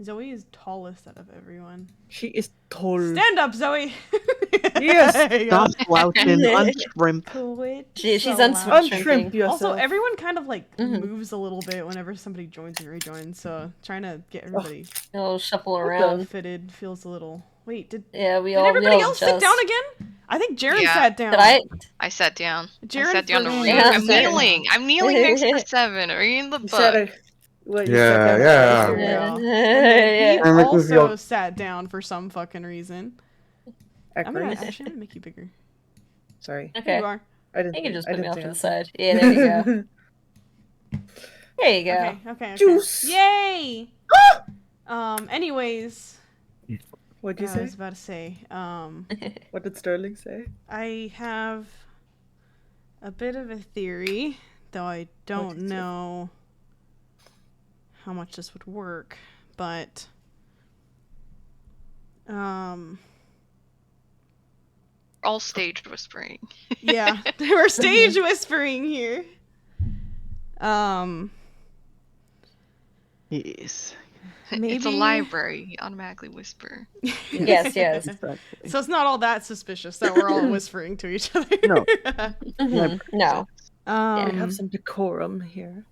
Zoe is tallest out of everyone. She is tall. Stand up, Zoe. Yes. There you go. Stop slouching, unshrimp. Quit She's slouching. Unshrimp yourself. Also, everyone kind of like Mhm. moves a little bit whenever somebody joins and rejoins, so trying to get everybody It'll shuffle the- around. fitted feels a little. Wait, did Yeah, we did all everybody we all else sit adjust. down again? I think Jaren Yeah. sat down. Did I sat down. Jaren I sat down to for read. sure I'm sat kneeling. I'm kneeling next to 7, reading the You sat. book. What? You Yeah, sat down. yeah. Here we Yeah. go. And then Yeah. Heath That makes me also feel- sat down for some fucking reason. I'm gonna Aquarius. actually make you bigger. Sorry. There Okay. you are. I didn't. You can just I put me didn't off say to the nothing. side. Yeah, there you go. There you go. Okay. Juice. Yay! Anyways, What'd you I say? was about to say, What did Sterling say? I have a bit of a theory, though I don't is it? know how much this would work, but All stage whispering. yeah, we're stage whispering here. Yes. It's a Maybe- library. You automatically whisper. Yes, yes. Exactly. So it's not all that suspicious that we're all whispering to each other. No. Mhm. No. We have some decorum here.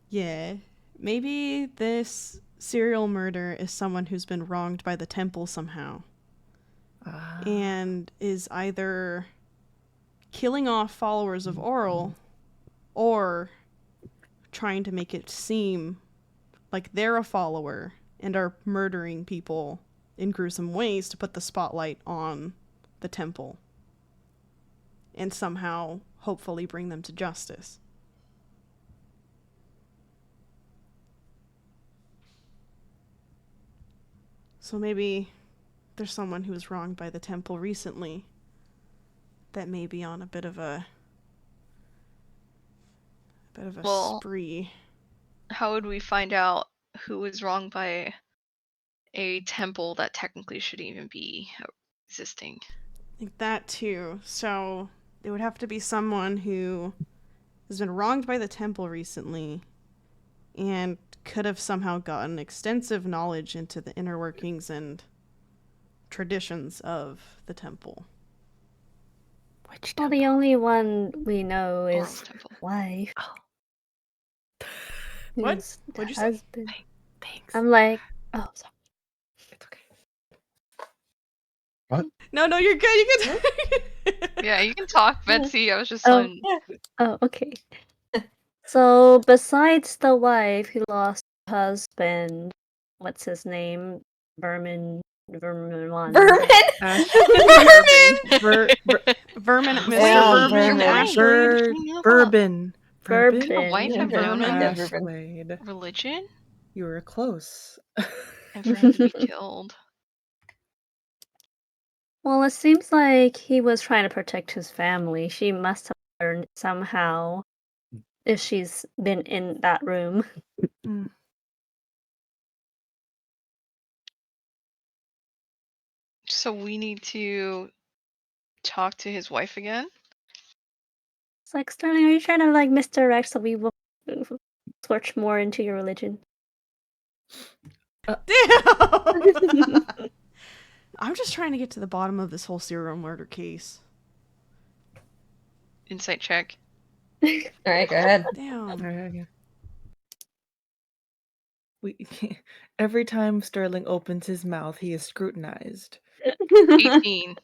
Yeah. Maybe this serial murder is someone who's been wronged by the temple somehow and is either killing off followers of Oral or trying to make it seem like they're a follower and are murdering people in gruesome ways to put the spotlight on the temple and somehow hopefully bring them to justice. So maybe there's someone who was wronged by the temple recently that may be on a bit of a Well- spree. How would we find out who was wronged by a temple that technically shouldn't even be existing? I think that too. So it would have to be someone who has been wronged by the temple recently and could have somehow gotten extensive knowledge into the inner workings and traditions of the temple. Well, the only one we know Oral is temple. wife. What? His What'd you say? husband. Thanks. I'm like, oh, sorry. It's okay. No, you're good. You can. Yeah, you can talk, Betsy. I was just Oh. on. Oh, okay. So besides the wife who lost her husband, what's his name? Vermin. Vermin. Ash. Vermin. Vermin, Mr. Wow, Vermin, Vermin. Ashley. Bourbon. Bourbon. A wife have known Vermin. him Ashwade. religion You were close. and for him to be killed. Well, it seems like he was trying to protect his family. She must have learned somehow if she's been in that room. So we need to talk to his wife again. It's like, Sterling, are you trying to like misdirect so we will switch more into your religion? Damn! I'm just trying to get to the bottom of this whole serial murder case. Insight check. All right, go ahead. Damn. Okay. Every time Sterling opens his mouth, he is scrutinized. 18.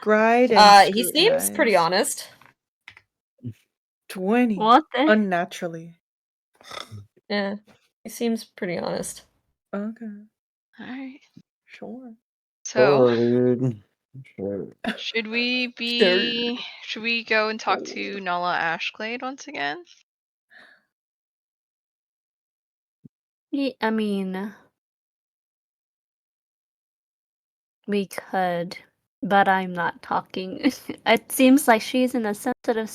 Scried and He seems pretty scrutinized. honest. 20. What the? Unnaturally. Yeah, he seems pretty honest. Okay. Alright. Sure. So Sure, dude. Sure. should we go and talk to Nala Ashglade once again? I mean, we could, but I'm not talking. It seems like she's in a sensitive.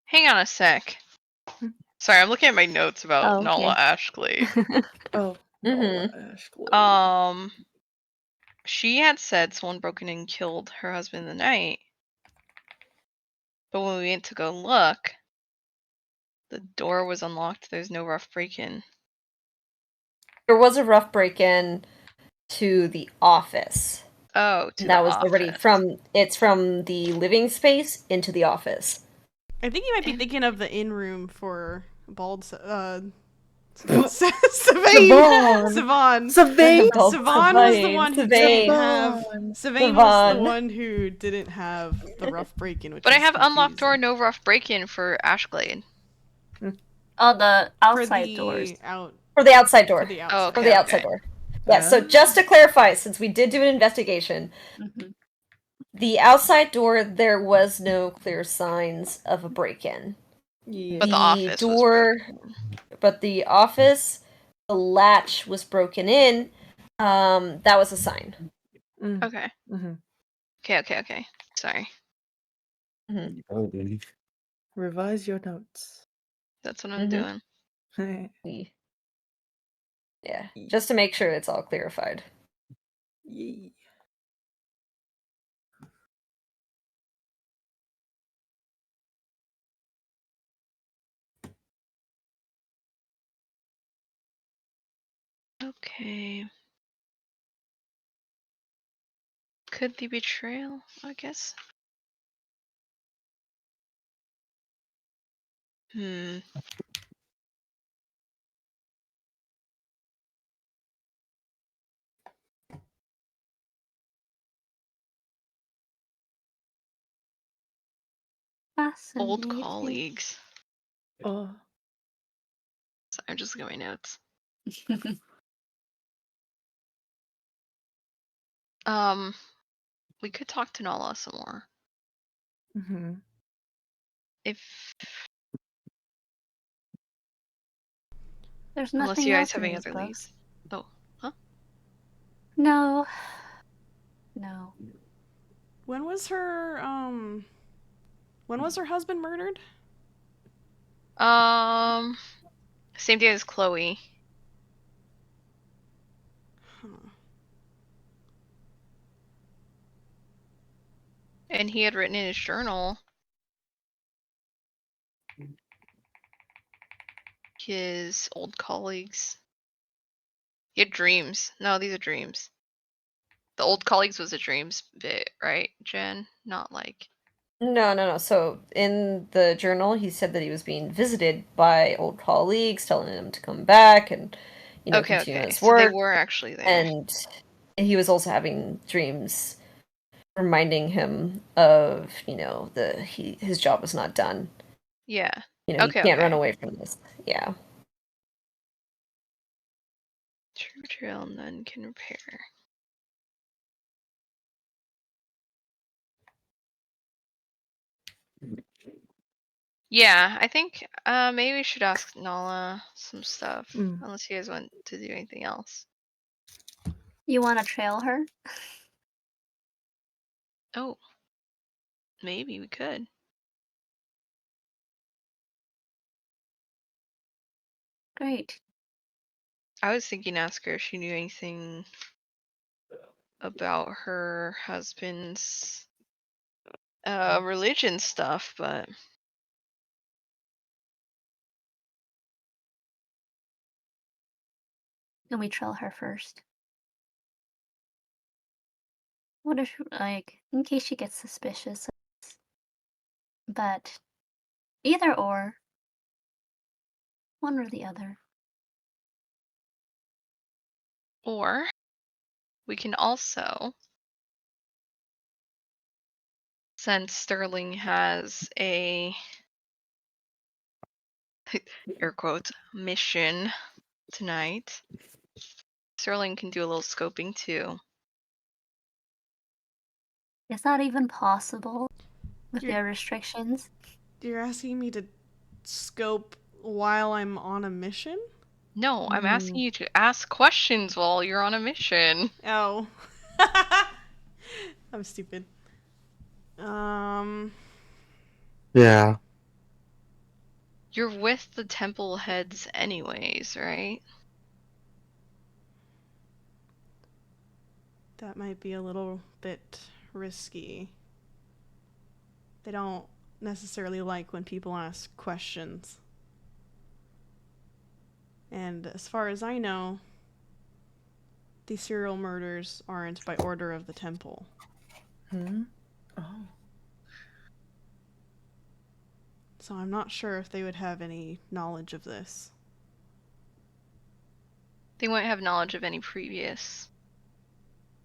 Hang on a sec. Sorry, I'm looking at my notes about Oh, Nala okay. Ashley. Oh, Ashley. She had said someone broke in and killed her husband in the night. But when we went to go look, the door was unlocked. There's no rough break-in. There was a rough break-in to the office. Oh, to that the was already office. it's from the living space into the office. I think you might be thinking of the in-room for bald Savon. Savon. Savane? Savon was the one who didn't have. Savon. Savane was the Savon. one who didn't have the rough break-in, which But I is have unlocked door, confusing. no rough break-in for Ashglade. Oh, the For outside the doors. For the outside door. For the Oh, outside. okay. For the outside door. Yeah, so Ah. just to clarify, since we did do an investigation, Mhm. the outside door, there was no clear signs of a break-in. Yeah. But the office was door, broken. but the office, the latch was broken in. That was a sign. Okay. Mm-hmm. Okay. Sorry. Revise your notes. That's what I'm doing. Yeah, just to make sure it's all clarified. Yee. Okay. Could the betrayal, I guess? Old Fascinating. colleagues. Oh. Sorry, I'm just looking at my notes. We could talk to Nala some more. Mm-hmm. If There's unless nothing you guys else have in any these other books. leads. Oh, huh? No. No. When was her husband murdered? Same day as Chloe. Huh. And he had written in his journal his old colleagues. He had dreams. No, these are dreams. The old colleagues was a dreams bit, right, Jen? Not like. No. So in the journal, he said that he was being visited by old colleagues, telling him to come back and, continue Okay. his So they work. were actually there. And he was also having dreams reminding him of, his job was not done. Yeah. He Okay. can't run away from this. Yeah. True betrayal, none can repair. Yeah, I think maybe we should ask Nala some stuff. Unless you guys want to do anything else. You want to trail her? Oh. Maybe we could. Great. I was thinking ask her if she knew anything about her husband's religion stuff, but Can we trail her first? What if, in case she gets suspicious? But either or. One or the other. or we can also, since Sterling has a air quotes mission tonight, Sterling can do a little scoping too. Is that even possible with You're- their restrictions? You're asking me to scope while I'm on a mission? No, I'm asking you to ask questions while you're on a mission. Oh. I'm stupid. Yeah. You're with the temple heads anyways, right? That might be a little bit risky. They don't necessarily like when people ask questions. And as far as I know, these serial murders aren't by order of the temple. Hmm? Oh. So I'm not sure if they would have any knowledge of this. They won't have knowledge of any previous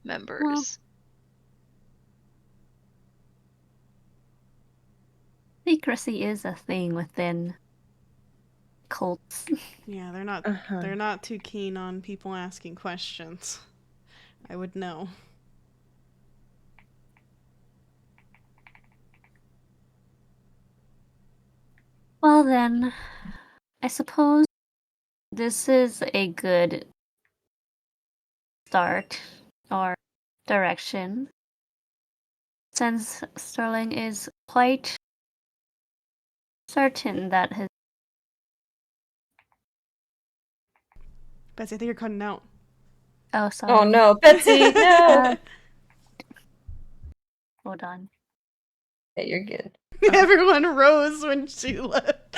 members. Secrecy is a thing within cults. Yeah, they're not Uh-huh. they're not too keen on people asking questions. I would know. Well then, I suppose this is a good start or direction, since Sterling is quite certain that his Betsy, I think you're cutting out. oh sorry. Oh no, Betsy, no. Hold on. Yeah, you're good. Everyone rose when she left.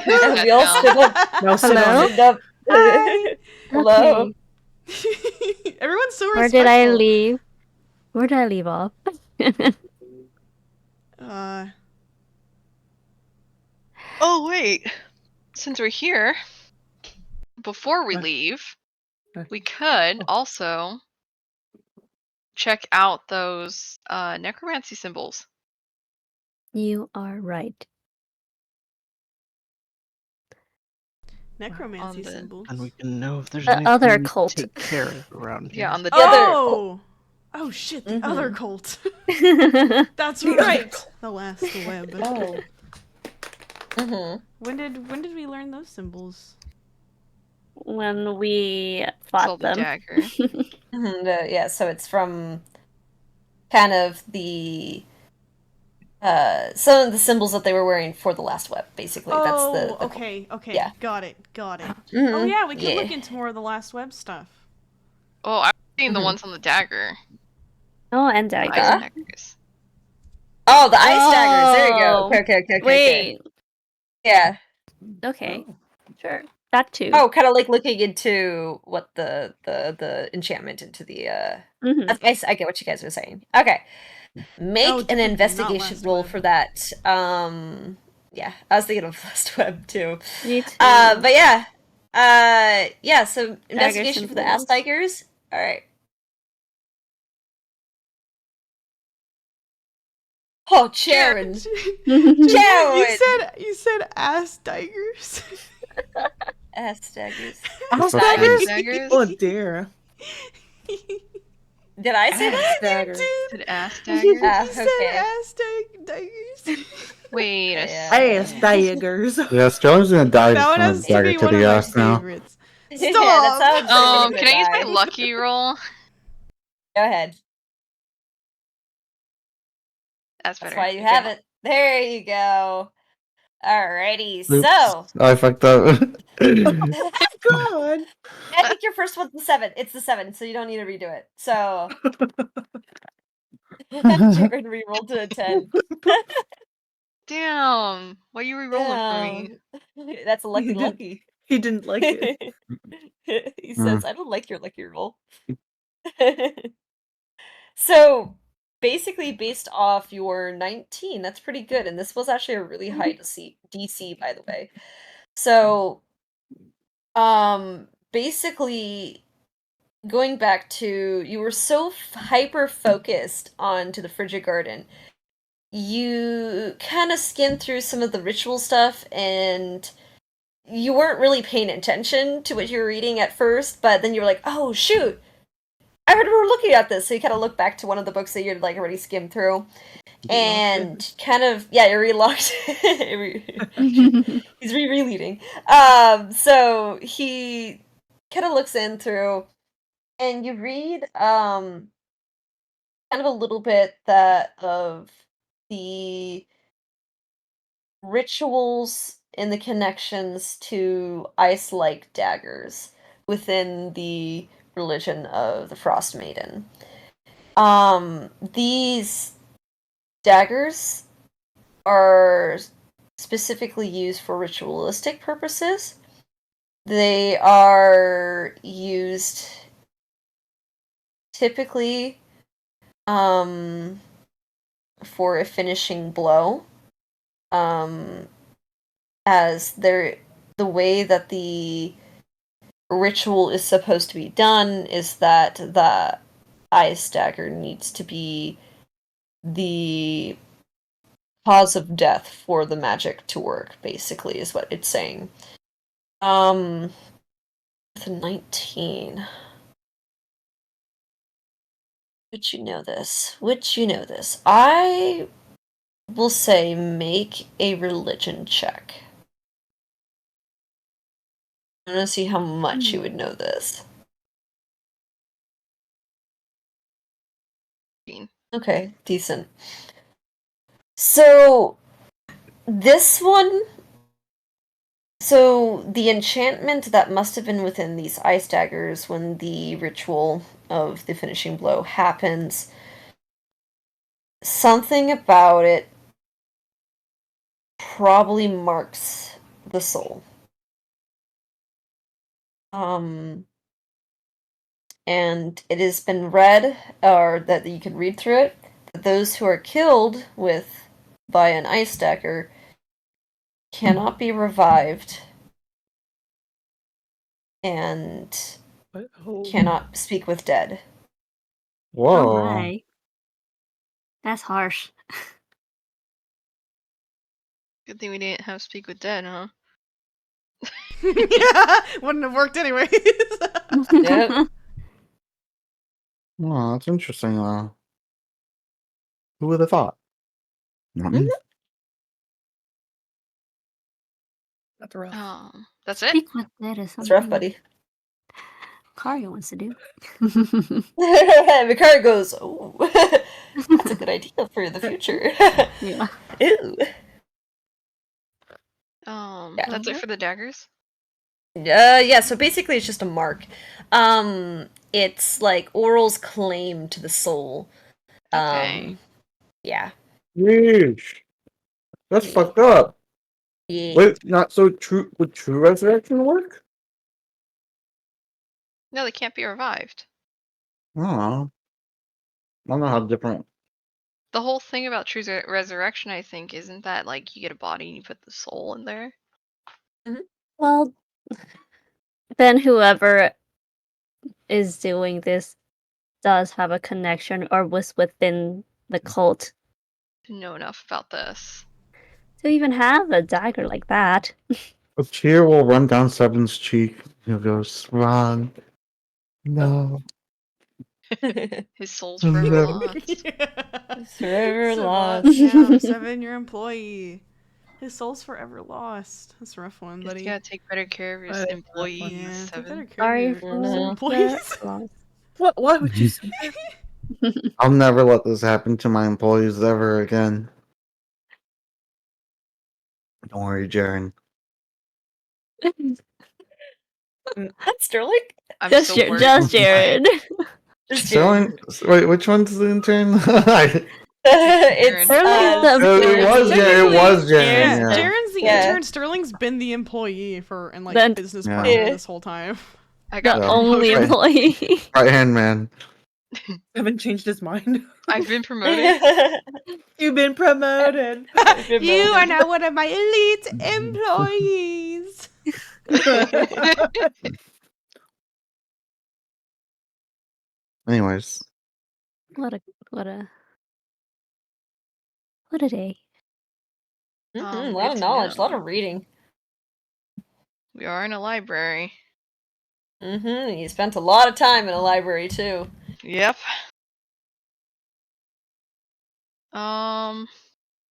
Yeah, We all no. stood up. Now sit on it. Stood up. Hi. Hello. Okay. Everyone's so Where respectful. did I leave? Where did I leave off? Oh, wait. Since we're here, before we Huh. leave, Huh. we could also check out those necromancy symbols. You are right. Necromancy On the- symbols. And we can know if there's The anything other we need to cult. take care of around here. Yeah, on the The other Oh! Oh shit, the other cult. That's The other right. cult. The last web. Oh. Mm-hmm. When did we learn those symbols? When we Saw fought the them. dagger. Mm-hmm. Yeah, so it's from kind of the some of the symbols that they were wearing for the last web, basically. Oh, That's the okay. Yeah. Got it. Oh Mhm. yeah, we could look Yeah. into more of the last web stuff. Oh, I've seen the Mhm. ones on the dagger. Oh, and The dagger. ice daggers. Oh, the ice daggers. There you go. Oh. Okay. Wait. Yeah. Okay. Oh. Sure. That too. Oh, kind of like looking into what the enchantment into the Mhm. I get what you guys were saying. Okay. Make Oh, an different thing, not investigation last roll web. for that. Yeah, I was thinking of last web too. Me too. But yeah, so investigation for the ass symbols. tigers. All right. Oh, Sharon. You said ass daggers. Ass daggers. Ass Okay. daggers? Daggers? Oh dear. Did I say Ass that? daggers. Did ass daggers? Ah, You said okay. ass daggers. Wait a Yeah. Ass daggers. Yeah, Sterling's gonna die That one from a has to dagger be to one of the my ass now. favorites. Yeah, Stop. that sounds like I'm Can gonna I use my die. lucky roll? Go ahead. That's That's better. why you Okay. have it. There you go. Alrighty, Oops, so I fucked up. God. I think your first one's the 7. It's the 7, so you don't need to redo it. So Sharon rerolled to a 10. Damn. Why you re-rolling for me? That's a lucky. He didn't like it. He says, I don't like your lucky roll. So basically based off your 19, that's pretty good. And this was actually a really high DC, by the way. So basically going back to, you were so hyper focused onto the frigid garden, you kind of skimmed through some of the ritual stuff and you weren't really paying attention to what you were reading at first, but then you were like, oh shoot, I remember looking at this. So you kind of look back to one of the books that you'd like already skimmed through and kind of, yeah, you're relocked. He's rereading. So he kind of looks in through and you read kind of a little bit of the rituals in the connections to ice-like daggers within the religion of the Frost Maiden. These daggers are specifically used for ritualistic purposes. They are used typically for a finishing blow. As the way that the ritual is supposed to be done is that the ice dagger needs to be the cause of death for the magic to work, basically, is what it's saying. With a 19. Would you know this? I will say make a religion check. I'm gonna see how much you would know this. Okay, decent. So, this one... So, the enchantment that must have been within these ice daggers when the ritual of the finishing blow happens, something about it probably marks the soul. And it has been read, or that you can read through it, that those who are killed by an ice dagger cannot be revived and cannot speak with dead. Whoa. Oh my. That's harsh. Good thing we didn't have Speak with Dead, huh? Yeah, wouldn't have worked anyways. Yep. Oh, that's interesting, though. Who would have thought? Not me. That's rough. That's it? Speak with that is That's rough, something buddy. Karia wants to do. Mikari goes, oh, that's a good idea for the future. Yeah. Ew. That's it for the daggers? Yeah, so basically it's just a mark. It's like Oral's claim to the soul. Okay. Yeah. Yeesh. That's fucked up. Yeah. Wait, not so true. Would true resurrection work? No, they can't be revived. I don't know. I don't know how different. The whole thing about true resurrection, I think, isn't that like you get a body and you put the soul in there? Well, then whoever is doing this does have a connection or was within the cult Didn't know enough about this. to even have a dagger like that. A tear will run down Seven's cheek. He'll go, Swan. No. His soul's forever lost. Forever So, lost. yeah, 7, your employee. His soul's forever lost. That's a rough one, He's buddy. gotta take better care of his That is employees. Yeah, take 7. better care Sorry of for your that. employees. Why would you say that? I'll never let this happen to my employees ever again. Don't worry, Jaren. That's Sterling? I'm Just, so worried. just Jared. Just Sterling, wait, which one's the intern? It's Sterling's the it was Jaren. It was Jaren. Yeah, Yeah. Jaren's the Yeah. intern. Sterling's been the employee and like Then- business Yeah. partner Yeah. this whole time. I The got Yeah. only promoted. employee. Right hand man. Haven't changed his mind. I've been promoted. You've been promoted. You are now one of my elite employees. Anyways, What a day. A Good lot of to knowledge, a lot know. of reading. We are in a library. You spent a lot of time in a library too. Yep.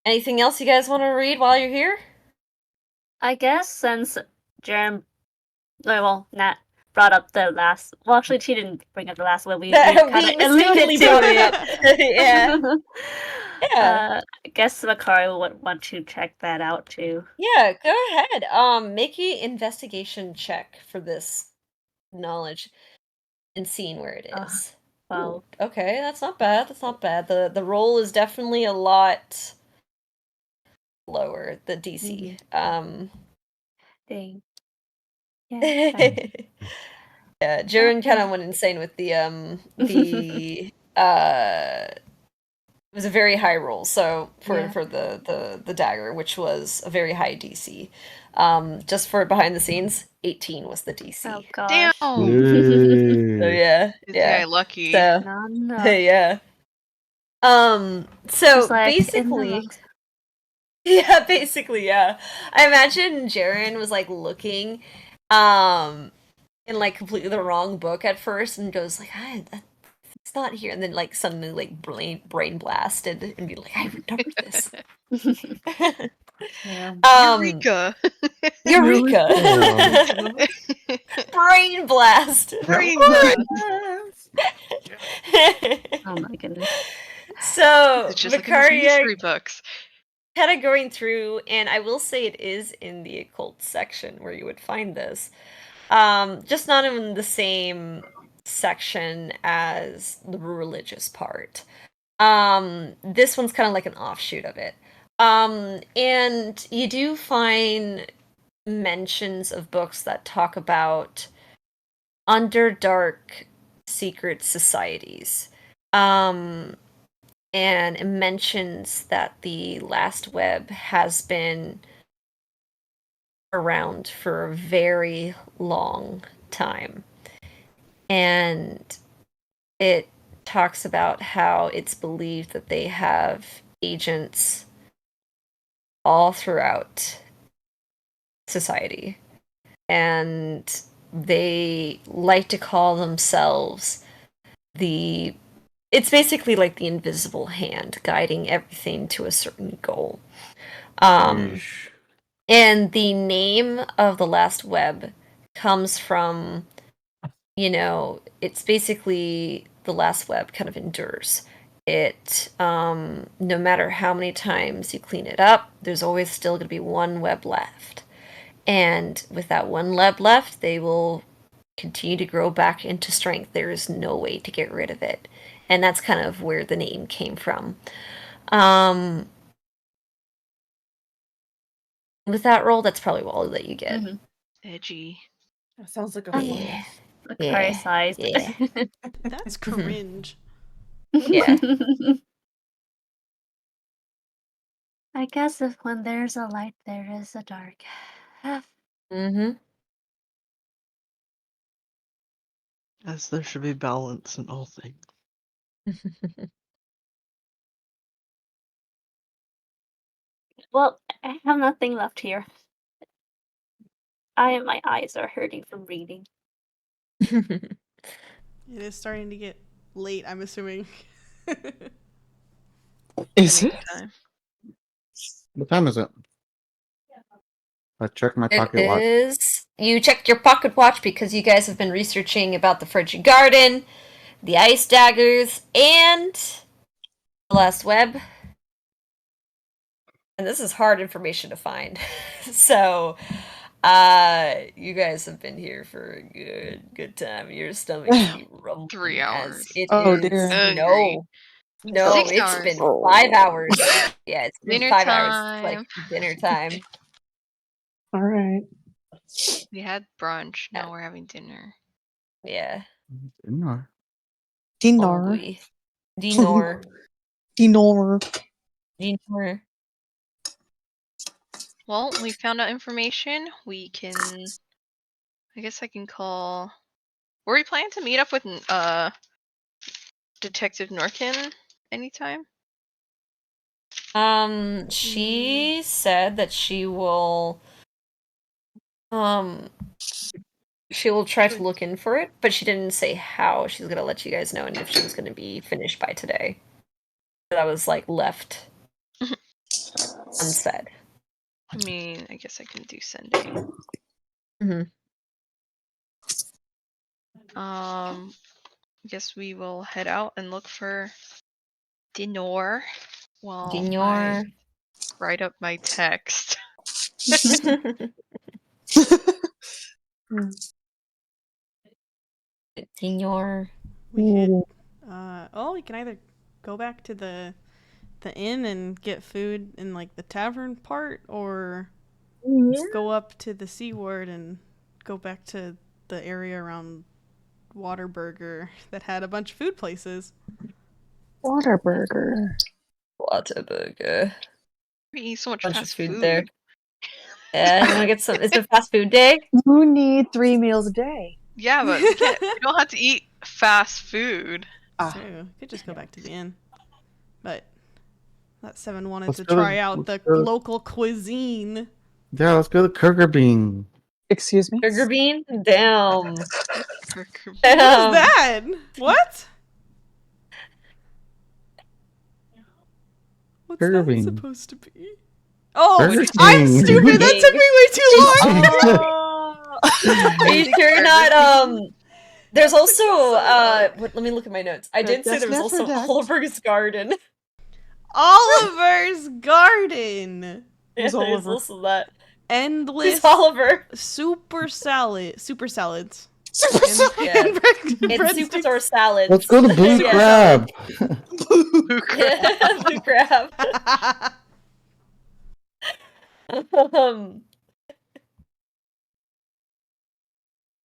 Anything else you guys want to read while you're here? I guess since Jaren, Nat brought up the last. Well, actually, she didn't bring up the last one. We kind of alluded mistakenly to brought it it. up. Yeah. Yeah. I guess Makari would want to check that out too. Yeah, go ahead. Make a investigation check for this knowledge and seeing where it Uh, is. Well, Okay, that's not bad. That's not bad. The roll is definitely a lot lower, the DC. dang. Yeah. Fine. Yeah, Jiren kind Okay. of went insane with the it was a very high roll, so Yeah. for the dagger, which was a very high DC. Just for behind the scenes, 18 was the DC. Oh gosh. So Jeez. yeah, Is the yeah. guy lucky? So Not enough. yeah. Just So like in the basically, wrong. yeah, basically, yeah. I imagine Jaren was like looking, in like completely the wrong book at first, and goes like, it's not here," and then like suddenly like brain blasted and be like, "I remember this." Yeah. Eureka! Eureka! Eureka. Brain blast. Brain blast. Oh my goodness. So It's just like in the history Vicaria books. kind of going through, and I will say it is in the occult section where you would find this. Just not in the same section as the religious part. This one's kind of like an offshoot of it. And you do find mentions of books that talk about underdark secret societies. And it mentions that the last web has been around for a very long time. And it talks about how it's believed that they have agents all throughout society. And they like to call themselves it's basically like the invisible hand guiding everything to a certain goal. Yeesh. And the name of the last web comes from, it's basically the last web kind of endures. It, no matter how many times you clean it up, there's always still going to be one web left. And with that one web left, they will continue to grow back into strength. There is no way to get rid of it. And that's kind of where the name came from. With that roll, that's probably all that you get. Mhm. Edgy. That sounds like a Oh, fun. Yeah. Makari sighs. Yeah. That's cringe. Yeah. I guess if when there's a light, there is a dark. Mm-hmm. As there should be balance in all things. Well, I have nothing left here. My eyes are hurting from reading. It is starting to get late, I'm assuming. Is it? Time. What time is it? I checked my It pocket watch. is. You checked your pocket watch because you guys have been researching about the Frigid Garden, the ice daggers, and the last web. And this is hard information to find. So, you guys have been here for a good time. Your stomachs be rumbling 3 as hours. it Oh, is. dear. Hungry. No, 6 it's hours. been 5 hours. Yeah, it's been Dinner 5 hours. It's like time. dinner time. All right. We had brunch. Yeah. Now we're having dinner. Yeah. Dinner. Hungry. Dinor. Dinner. Dinor. Well, we found out information. We can. I guess I can call. Were we planning to meet up with Detective Norkin anytime? She said that she will try to look in for it, but she didn't say how she's gonna let you guys know and if she was gonna be finished by today. That was like left unsaid. I mean, I guess I can do Sunday. I guess we will head out and look for dinner. Well, Senor. I write up my text. Senor. We could. We can either go back to the inn and get food in like the tavern part, or go up to the Sea Ward and go back to the area around Waterburger that had a bunch of food places. Waterburger. Waterburger. We eat so much Bunch of fast food food. there. Yeah, you want to get some? It's a fast food day. You need 3 meals a day. Yeah, but we don't have to eat fast food. True. Could just go back to the inn. But that 7 wanted Let's to go- try out the let's go- local cuisine. Yeah, let's go to Kurger Bean. Excuse me? Burger bean? Damn. What is that? What? What's Burger that Bean. supposed to be? Oh, Burger I'm King. stupid. That took me way too long. Are you sure you're not there's also let me look at my notes. I did say there was also Oliver's Garden. Oliver's Garden. Yeah, Who's there's Oliver? also that. Endless Who's Oliver? super salads. Yeah. And It's super or salads. Let's go to Blue Yeah. Crab. Yeah, Blue Crab.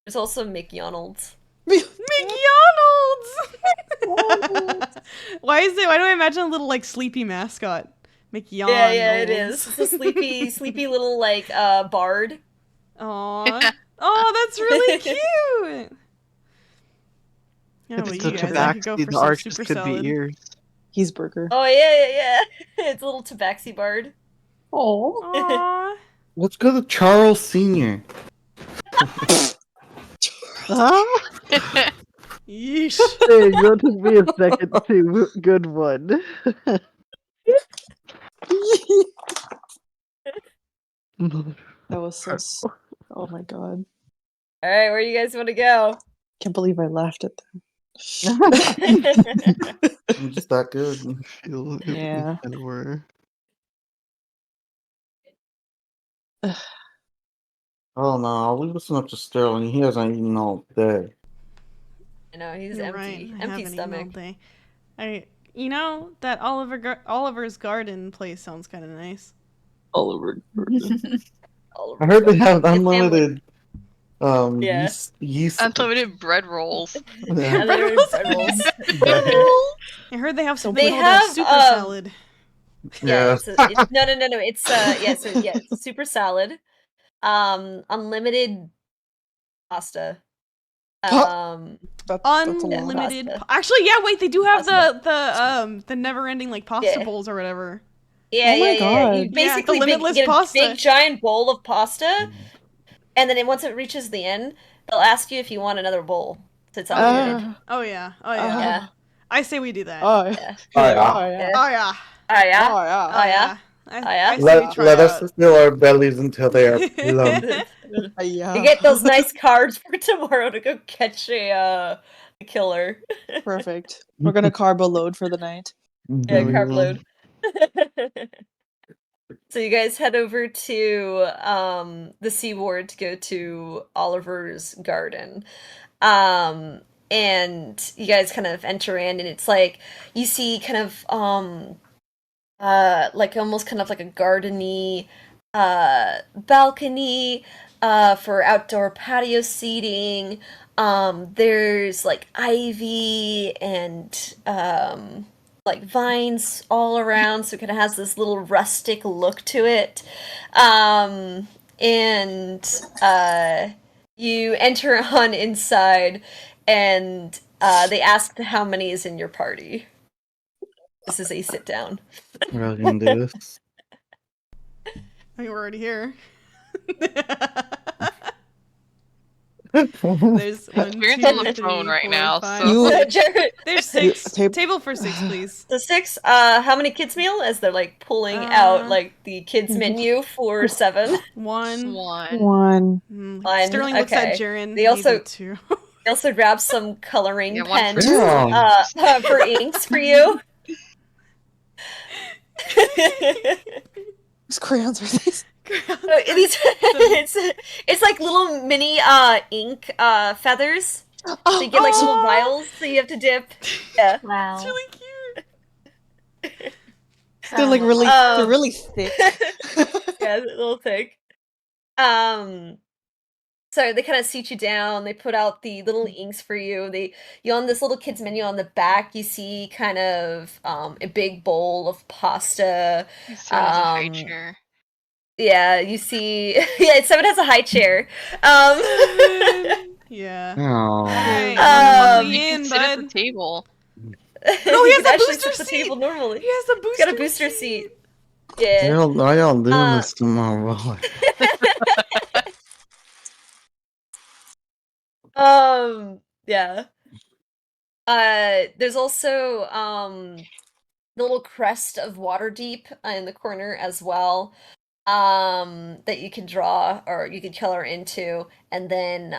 There's also McDonald's. McDonald's. Why do I imagine a little like sleepy mascot? McDonald's. Yeah, it is. It's a sleepy little like bard. Aw. Oh, that's really cute. Yeah, well, It's you a guys, I could go tabaxi, for the some arches super could salad. be ears. He's burger. Oh yeah. It's a little tabaxi bard. Oh. Aw. Let's go to Charles Sr. Huh? Yeesh. Hey, that took me a second to good one. That was so. Oh my god. All right, where you guys want to go? Can't believe I laughed at them. I'm just that good. Yeah. Kinda were. Oh no, I'll leave this one up to Sterling. He hasn't eaten all day. I know he's You're empty, right. I empty haven't eaten all stomach. day. That Oliver's Garden place sounds kind of nice. Oliver. I heard they have It's unlimited Yeah. yeast. Unlimited bread rolls. Yeah, Yeah. they're rolls? bread rolls. I heard they have So something they called have, a super salad. Yeah, Yeah. no. It's it's a super salad. Unlimited pasta. That's a lot. Unlimited. Pasta. Actually, yeah. Wait, they do have Pasta. the never-ending like pasta Yeah. bowls or whatever. Yeah, Oh my You God. basically the limitless get a pasta. big giant bowl of pasta, and then once it reaches the end, they'll ask you if you want another bowl. So it's unlimited. Oh yeah. Yeah. I say we do that. Oh Yeah. Oh, yeah. yeah. Oh yeah. Oh yeah. Oh yeah. Oh, yeah? I say we Let try us out. fill our bellies until they are plump. Yeah. You get those nice cards for tomorrow to go catch a killer. Perfect. We're gonna carb a load for the night. Yeah, carb load. So you guys head over to the Sea Ward to go to Oliver's Garden. And you guys kind of enter in, and it's like you see kind of like almost kind of like a gardeny balcony for outdoor patio seating. There's like ivy and like vines all around, so it kind of has this little rustic look to it. And you enter on inside, and they ask how many is in your party. This is a sit down. We're all gonna do this. I think we're already here. There's 1, Experience 2, on the 3, phone right 4, now, 5, so- six. Jared, There's 6. Tape- Table for 6, please. the 6. How many kids meal? As they're like pulling out like the kids menu for 7. 1. One. One, Sterling looks at okay. Jaren. They also- maybe 2. They also grab some coloring Yeah, one for pens Damn. for inks for you. Whose crayons are these? It's like little mini ink feathers. So you get like little vials, so you have to dip. Yeah. Wow. It's really cute. They're like really, they're really thick. Yeah, a little thick. So they kind of seat you down. They put out the little inks for you. You on this little kid's menu on the back. You see kind of a big bowl of pasta. Someone has a high chair. Yeah, you see. Yeah, Seven has a high chair. Yeah. Oh. Hey, Um, welcome You in, can sit at bud. the table. No, he You has can a actually booster sit at the seat. table normally. He has a He's got a booster seat. Yeah. Why y'all doing this to my boy? Yeah. There's also the little crest of Waterdeep in the corner as well. That you can draw or you can color into, and then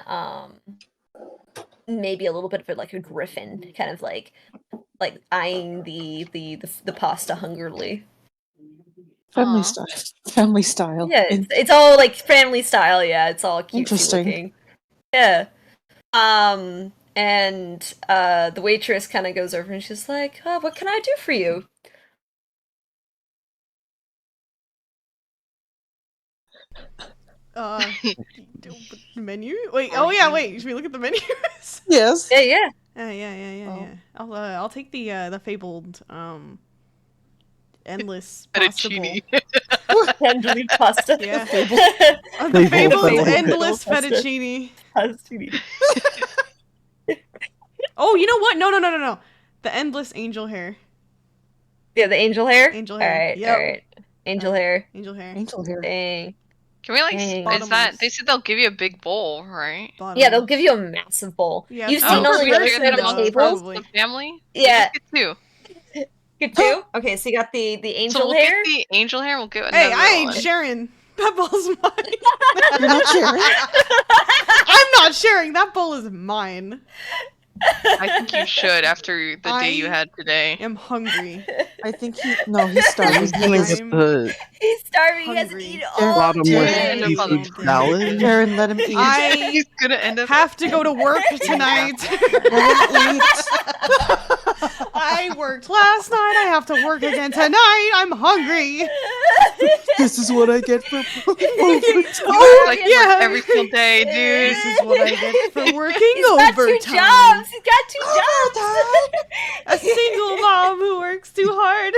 maybe a little bit of it like a griffin, kind of like eyeing the pasta hungrily. Family Aw. style. Family style. Yeah, it's all like family style. Yeah, it's all cutesy Interesting. looking. Yeah. And the waitress kind of goes over and she's like, "Oh, what can I do for you?" Menu? Wait, oh yeah, wait. Should we look at the menus? Yes. Yeah, yeah. Yeah. I'll take the fabled endless Fettuccine. pasta bowl. Tenderly pasta. Yeah. Fabled The fabled fettuccine. endless Pasta. fettuccine. Pasta. Oh, you know what? No. The endless angel hair. Yeah, the angel hair. Angel hair. All right, Yep. all right. Angel hair. Angel hair. Angel hair. Dang. Can we like? Dang. Is that? They said they'll give you a big bowl, right? Yeah, they'll give you a massive bowl. Yeah, You've Oh, seen all per the we should rest get that of the among tables. probably. the family. Yeah. Just get two. Get two? Okay, so you got the angel So we'll hair. get the angel hair. We'll get another Hey, I ain't one. sharing. That bowl's mine. You're not sharing? I'm not sharing. That bowl is mine. I think you should after the day you I had today. I'm hungry. I think he's starving. He's gonna He's- get the He's starving. He hasn't Hungry. eaten all bottomless day. Yeah. seafood Yeah. salad. Karen, let him eat. I He's gonna end up. have to go to work tonight. Let him eat. I worked last night. I have to work again tonight. I'm hungry. This is what I get for Oh, like yeah. every single day, dude. This is what I get for working He's got two overtime. jobs. He's got two jobs. A single mom who works too hard.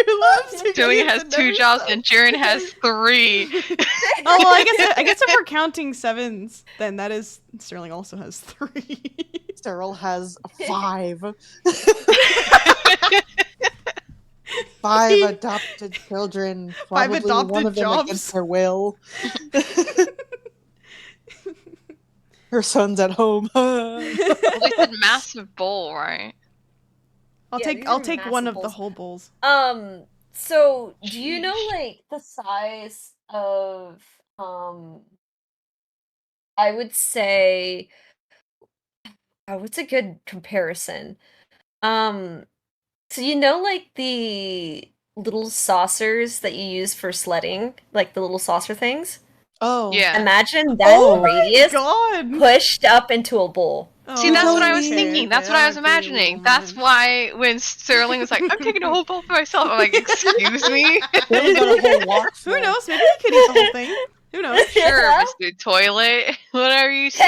Who loves to Joey clean has the 2 never jobs stops. and Jaren has 3. Oh well, I guess if we're counting sevens, then that is Sterling also has 3. Cyril has 5. 5 adopted children. Probably adopted one of them jobs. against her will. Her son's at home. Well, they said massive bowl, right? I'll Yeah, take these I'll are take massive one of bowls. the whole bowls. So do you know like the size of I would say what's a good comparison? So you know like the little saucers that you use for sledding, like the little saucer things? Oh. Yeah. Imagine that Oh radius my god! pushed up into a bowl. See, that's what I was okay, thinking. That's what I was imagining. That's why when Sterling was like, "I'm taking a whole bowl for myself," I'm like, "Excuse me." They got a whole walk. Who knows? Maybe we could eat the whole thing. Who knows? Sure, Mr. Toilet. Whatever you say.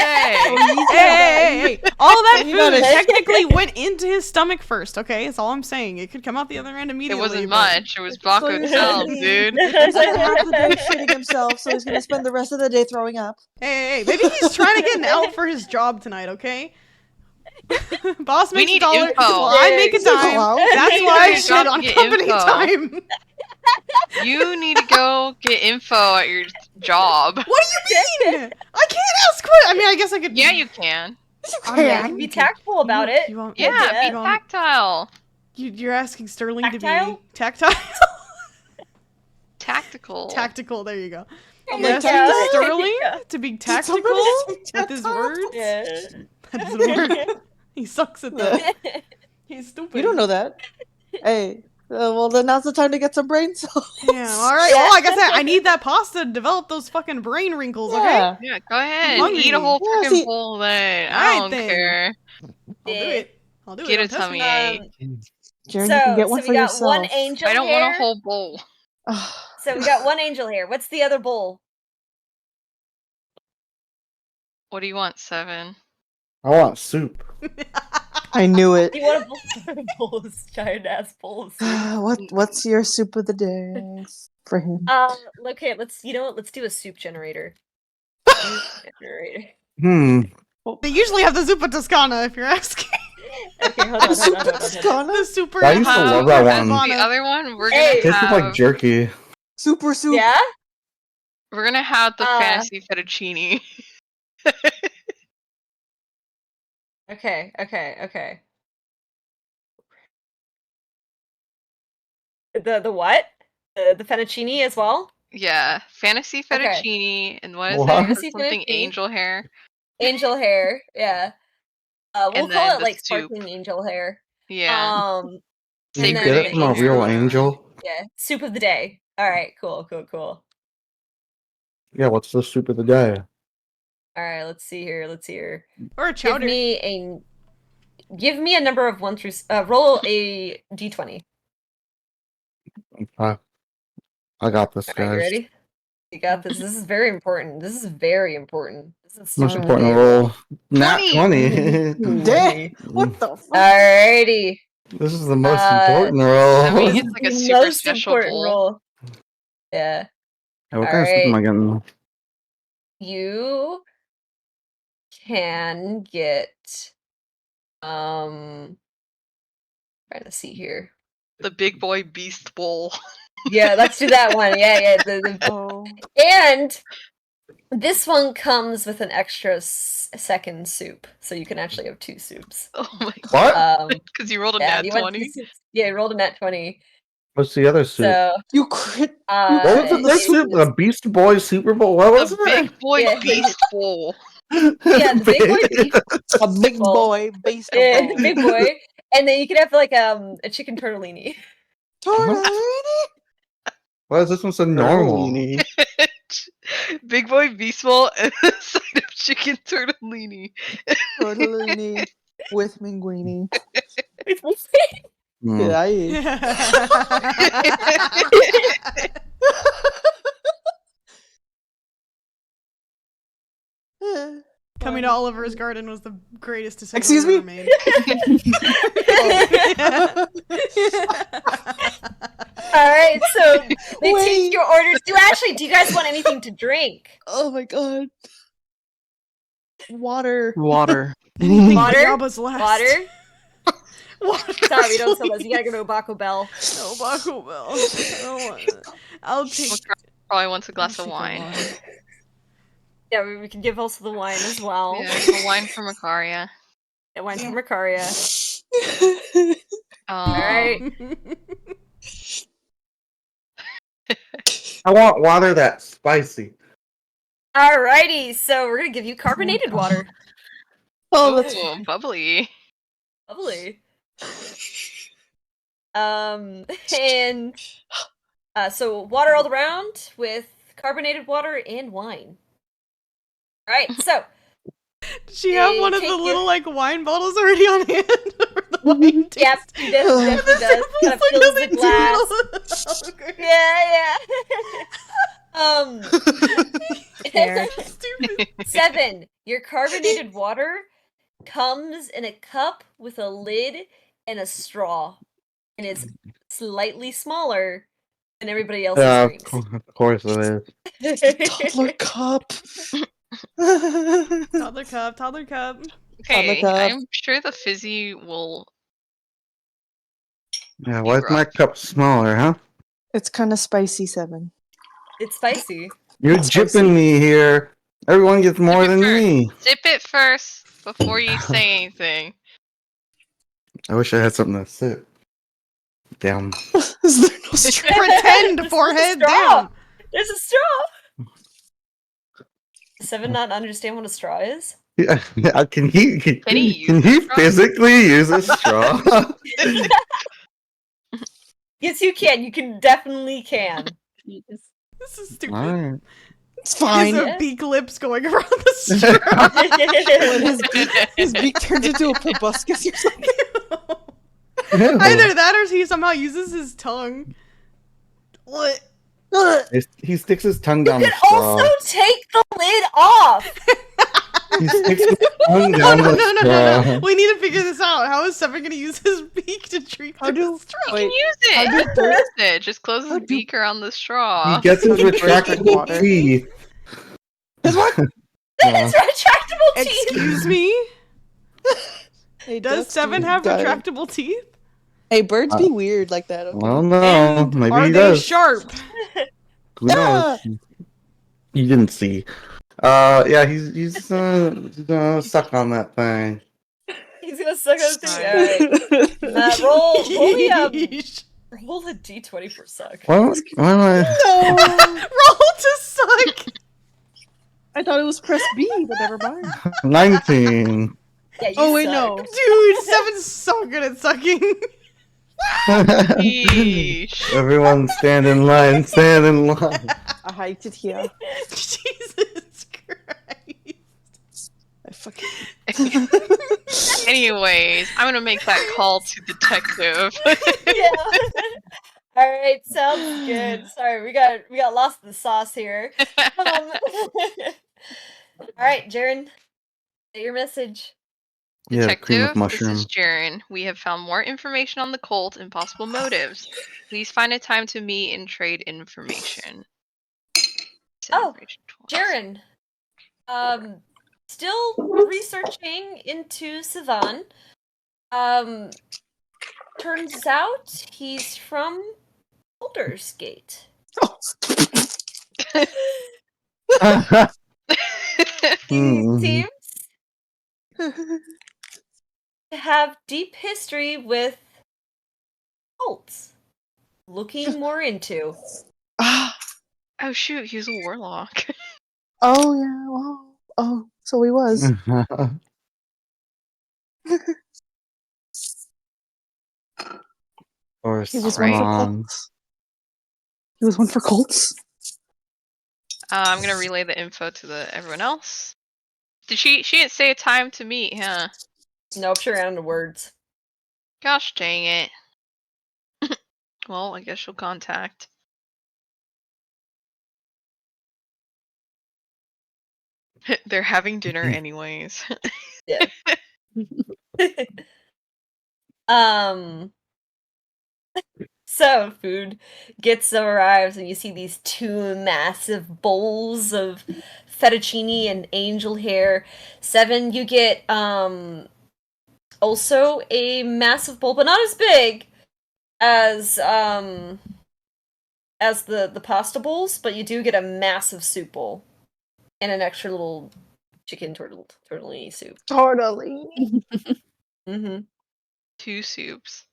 Hey! All that You gotta- food technically went into his stomach first. Okay, that's all I'm saying. It could come out the other end It immediately. wasn't but- much. It was Baco So you're itself, saying- dude. He's gonna have the day shitting himself, so he's gonna spend the rest of the day throwing up. Hey! Maybe he's trying to get an out for his job tonight. Okay. Boss We makes need $1. info. Well, I make a He's gonna dime. go out. That's why I Your shit job on to get company info. time. You need to go get info at your job. What do you mean? I can't ask. I mean, I guess I could. Yeah, you can. Yeah, you can be tactful about it. You want, Yeah, Yeah. be tactile. You're asking Sterling to Tactile? be tactile. Tactical. Tactical. There you go. I'm You're like, asking tactile? Sterling Yeah. to be Did tactical somebody say with his tactile? words. Yeah. That doesn't work. He sucks at that. He's stupid. You don't know that. Hey, Well, then now's the time to get some brain cells. Yeah, alright. Well, like I said, I need that pasta to develop those fucking brain wrinkles, okay? Yeah. Yeah, go ahead. hungry. Eat a whole Yeah, freaking see- bowl then. I Alright don't then. care. I'll do Yeah. it. I'll do Get it. a Don't test me. tummy ache. Jared, you can get one So for we got yourself. one angel I don't hair. want a whole bowl. So we got one angel hair. What's the other bowl? What do you want, 7? I want soup. I knew it. You want a bowl of giant ass bowl of soup? What's your soup of the day for him? Okay, let's do a soup generator. Soup generator. They usually have the Zuppa Toscana, if you're asking. Okay, hold on. The super. I used to love that As one. the other one, we're Hey. gonna Tastes have like jerky. Super soup. Yeah? we're gonna have the fantasy fettuccine. Okay. The what? The fettuccine as well? Yeah, fantasy Okay. fettuccine, and what is What? it? Fantasy Something fettuccine. angel hair. Angel hair, yeah. We'll And call then it the like soup. sparkling angel hair. Yeah. Did you And Sacred get then it from a angel real hair. angel? yeah, soup of the day. All right, cool. Yeah, what's the soup of the day? All right, let's see here. Or a Give chowder. me a number of 1 through. Roll a d20. I got this, All right, you guys. ready? You got this. This is very important. This is Most soup of the important day roll. Nat 20. 20. Damn. What the fuck? Alrighty. This is the most important roll. I mean, it's like a super Most special important bowl. roll. Yeah. Hey, what kind of soup am I getting? You can get trying to see here. The big boy beast bowl. Yeah, let's do that one. Yeah. Oh. And this one comes with an extra second soup, so you can actually have 2 soups. Oh my What? Because you rolled a Yeah, nat you want 2 20. soups? Yeah, I rolled a nat 20. What's the other soup? So You crit. What was the it next soup? is- The Beast Boy Super Bowl? What was The it? big boy Yeah. beast bowl. Yeah, the big boy beef. A big Bowl. boy based Yeah, on the big boy. And then you could have like a chicken tortellini. Why is this one so normal? Big boy beast bowl and a side of chicken tortellini. Tortellini with linguine. Hmm. Yeah, I eat. Coming to Oliver's Garden was the greatest decision Excuse ever me? made. Alright, so they Wait. take your orders. Do you guys want anything to drink? Oh my god. Water. Water. Anything but Water? Jabba's last. Water? Water. Sorry, we don't sell those. You gotta go to Baco Bell. No, Baco Bell. I don't want it. I'll take. Probably wants a glass I'll of take a wine. water. Yeah, we can give also the wine as well. Yeah, a wine from Icaria. Yeah, wine from Ricaria. Alright. I want water that's spicy. Alrighty, so we're gonna give you carbonated water. Oh, that's Ooh, bubbly. Lovely. And so water all around with carbonated water and wine. Alright, so Does she have They one of take the you- little like wine bottles already on hand for the wine taste? yep, she definitely does. Kind of fills the glass. Yeah. Stupid. 7. Your carbonated water comes in a cup with a lid and a straw, and it's slightly smaller than everybody else's Yeah, drinks. of course it is. toddler cup. Toddler cup. Toddler cup. Okay, cup. I'm sure the fizzy will. Yeah, why is my cup smaller, huh? It's kind of spicy, 7. It's spicy. You're Spicy. jipping me here. Everyone gets more Sip it than first. me. Sip it first before you say anything. I wish I had something to sip. Damn. Is there no straw? Pretend There's forehead a straw. down. There's a straw. 7 not understand what a straw is? Yeah, can he use can a he straw? physically use a straw? Yes, you can. You can definitely can. This is stupid. Alright. It's fine. His Yeah. beak lips going around the straw. What, his beak turns into a proboscis or something. Either that or he somehow uses his tongue. What? He sticks his tongue down You the can straw. also take the lid off. He sticks his tongue No, down no, the no, no, straw. no, no. We need to figure this out. How is Seven going to use his beak to drink How through do- the straw? wait. Use it. How do He birds- use it. Just close his how do- beak around the He straw. gets his Birds drink retractable water. teeth. His what? It's retractable teeth. Excuse me? Hey, Does ducks Seven do- have got it. retractable teeth? Hey, birds be weird like that. Okay. I don't know. And Maybe are he they does. sharp? Who knows? You didn't see. Yeah, he's gonna suck on that thing. He's gonna suck on the Alright. thing. Alright. Roll Yeesh. a d20 for suck. Why am I? No, Roll to suck. I thought it was press B, but never mind. 19. Yeah, you Oh wait, suck. no. Dude, Seven's so good at sucking. Yeesh. Everyone stand in line. Stand in line. I hiked it here. Jesus Christ. I fucking. Anyways, I'm gonna make that call to detective. Yeah. All right, sounds good. Sorry, we got lost in the sauce here. All right, Jaren, say your message. Yeah, cream Detective, of mushroom. this is Jaren. We have found more information on the cult and possible motives. Please find a time to meet and trade information. Oh, Celebration tools. Jaren, still researching into Sivan. Turns out he's from Baldur's Gate. He Mhm. seems to have deep history with cults. Looking more into. Ah. Oh shoot, he was a warlock. Oh yeah. Well. Oh, so he was. Or He was one for Alright. cults. He was one for cults. I'm gonna relay the info to everyone else. Did she didn't say a time to meet, huh? Nope, she ran into words. Gosh dang it. Well, I guess she'll contact. They're having dinner anyways. Yeah. So food arrives and you see these two massive bowls of fettuccine and angel hair. 7, you get also a massive bowl, but not as big as the pasta bowls, but you do get a massive soup bowl and an extra little chicken tortellini soup. Totally. Mm-hmm. 2 soups.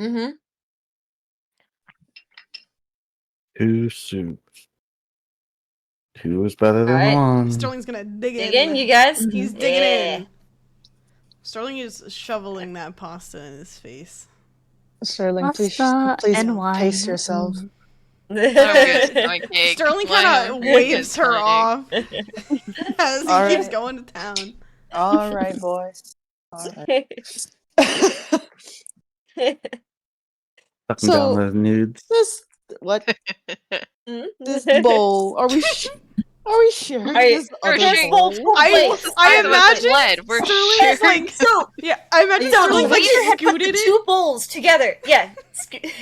Mm-hmm. 2 soups. 2 is better than Alright. 1. Sterling's gonna dig Dig in. in, you guys. He's digging Yeah. in. Sterling is shoveling that pasta in his face. Sterling, please, Pasta please and wine. pace yourself. I'm good. Stomach ache. Sterling Why kind am of I good waves her stomach ache? off as he All keeps right. going to town. All right, boy. All right. Sucking down So- those nudes. this what? This bowl? Are we sure? Are you- This We're other sharing- bowl? I imagine blood. We're Sterling is sharing. like, So, yeah, I imagine so Sterling the like waiter had put scooted the it. 2 bowls together. Yeah. Sterling has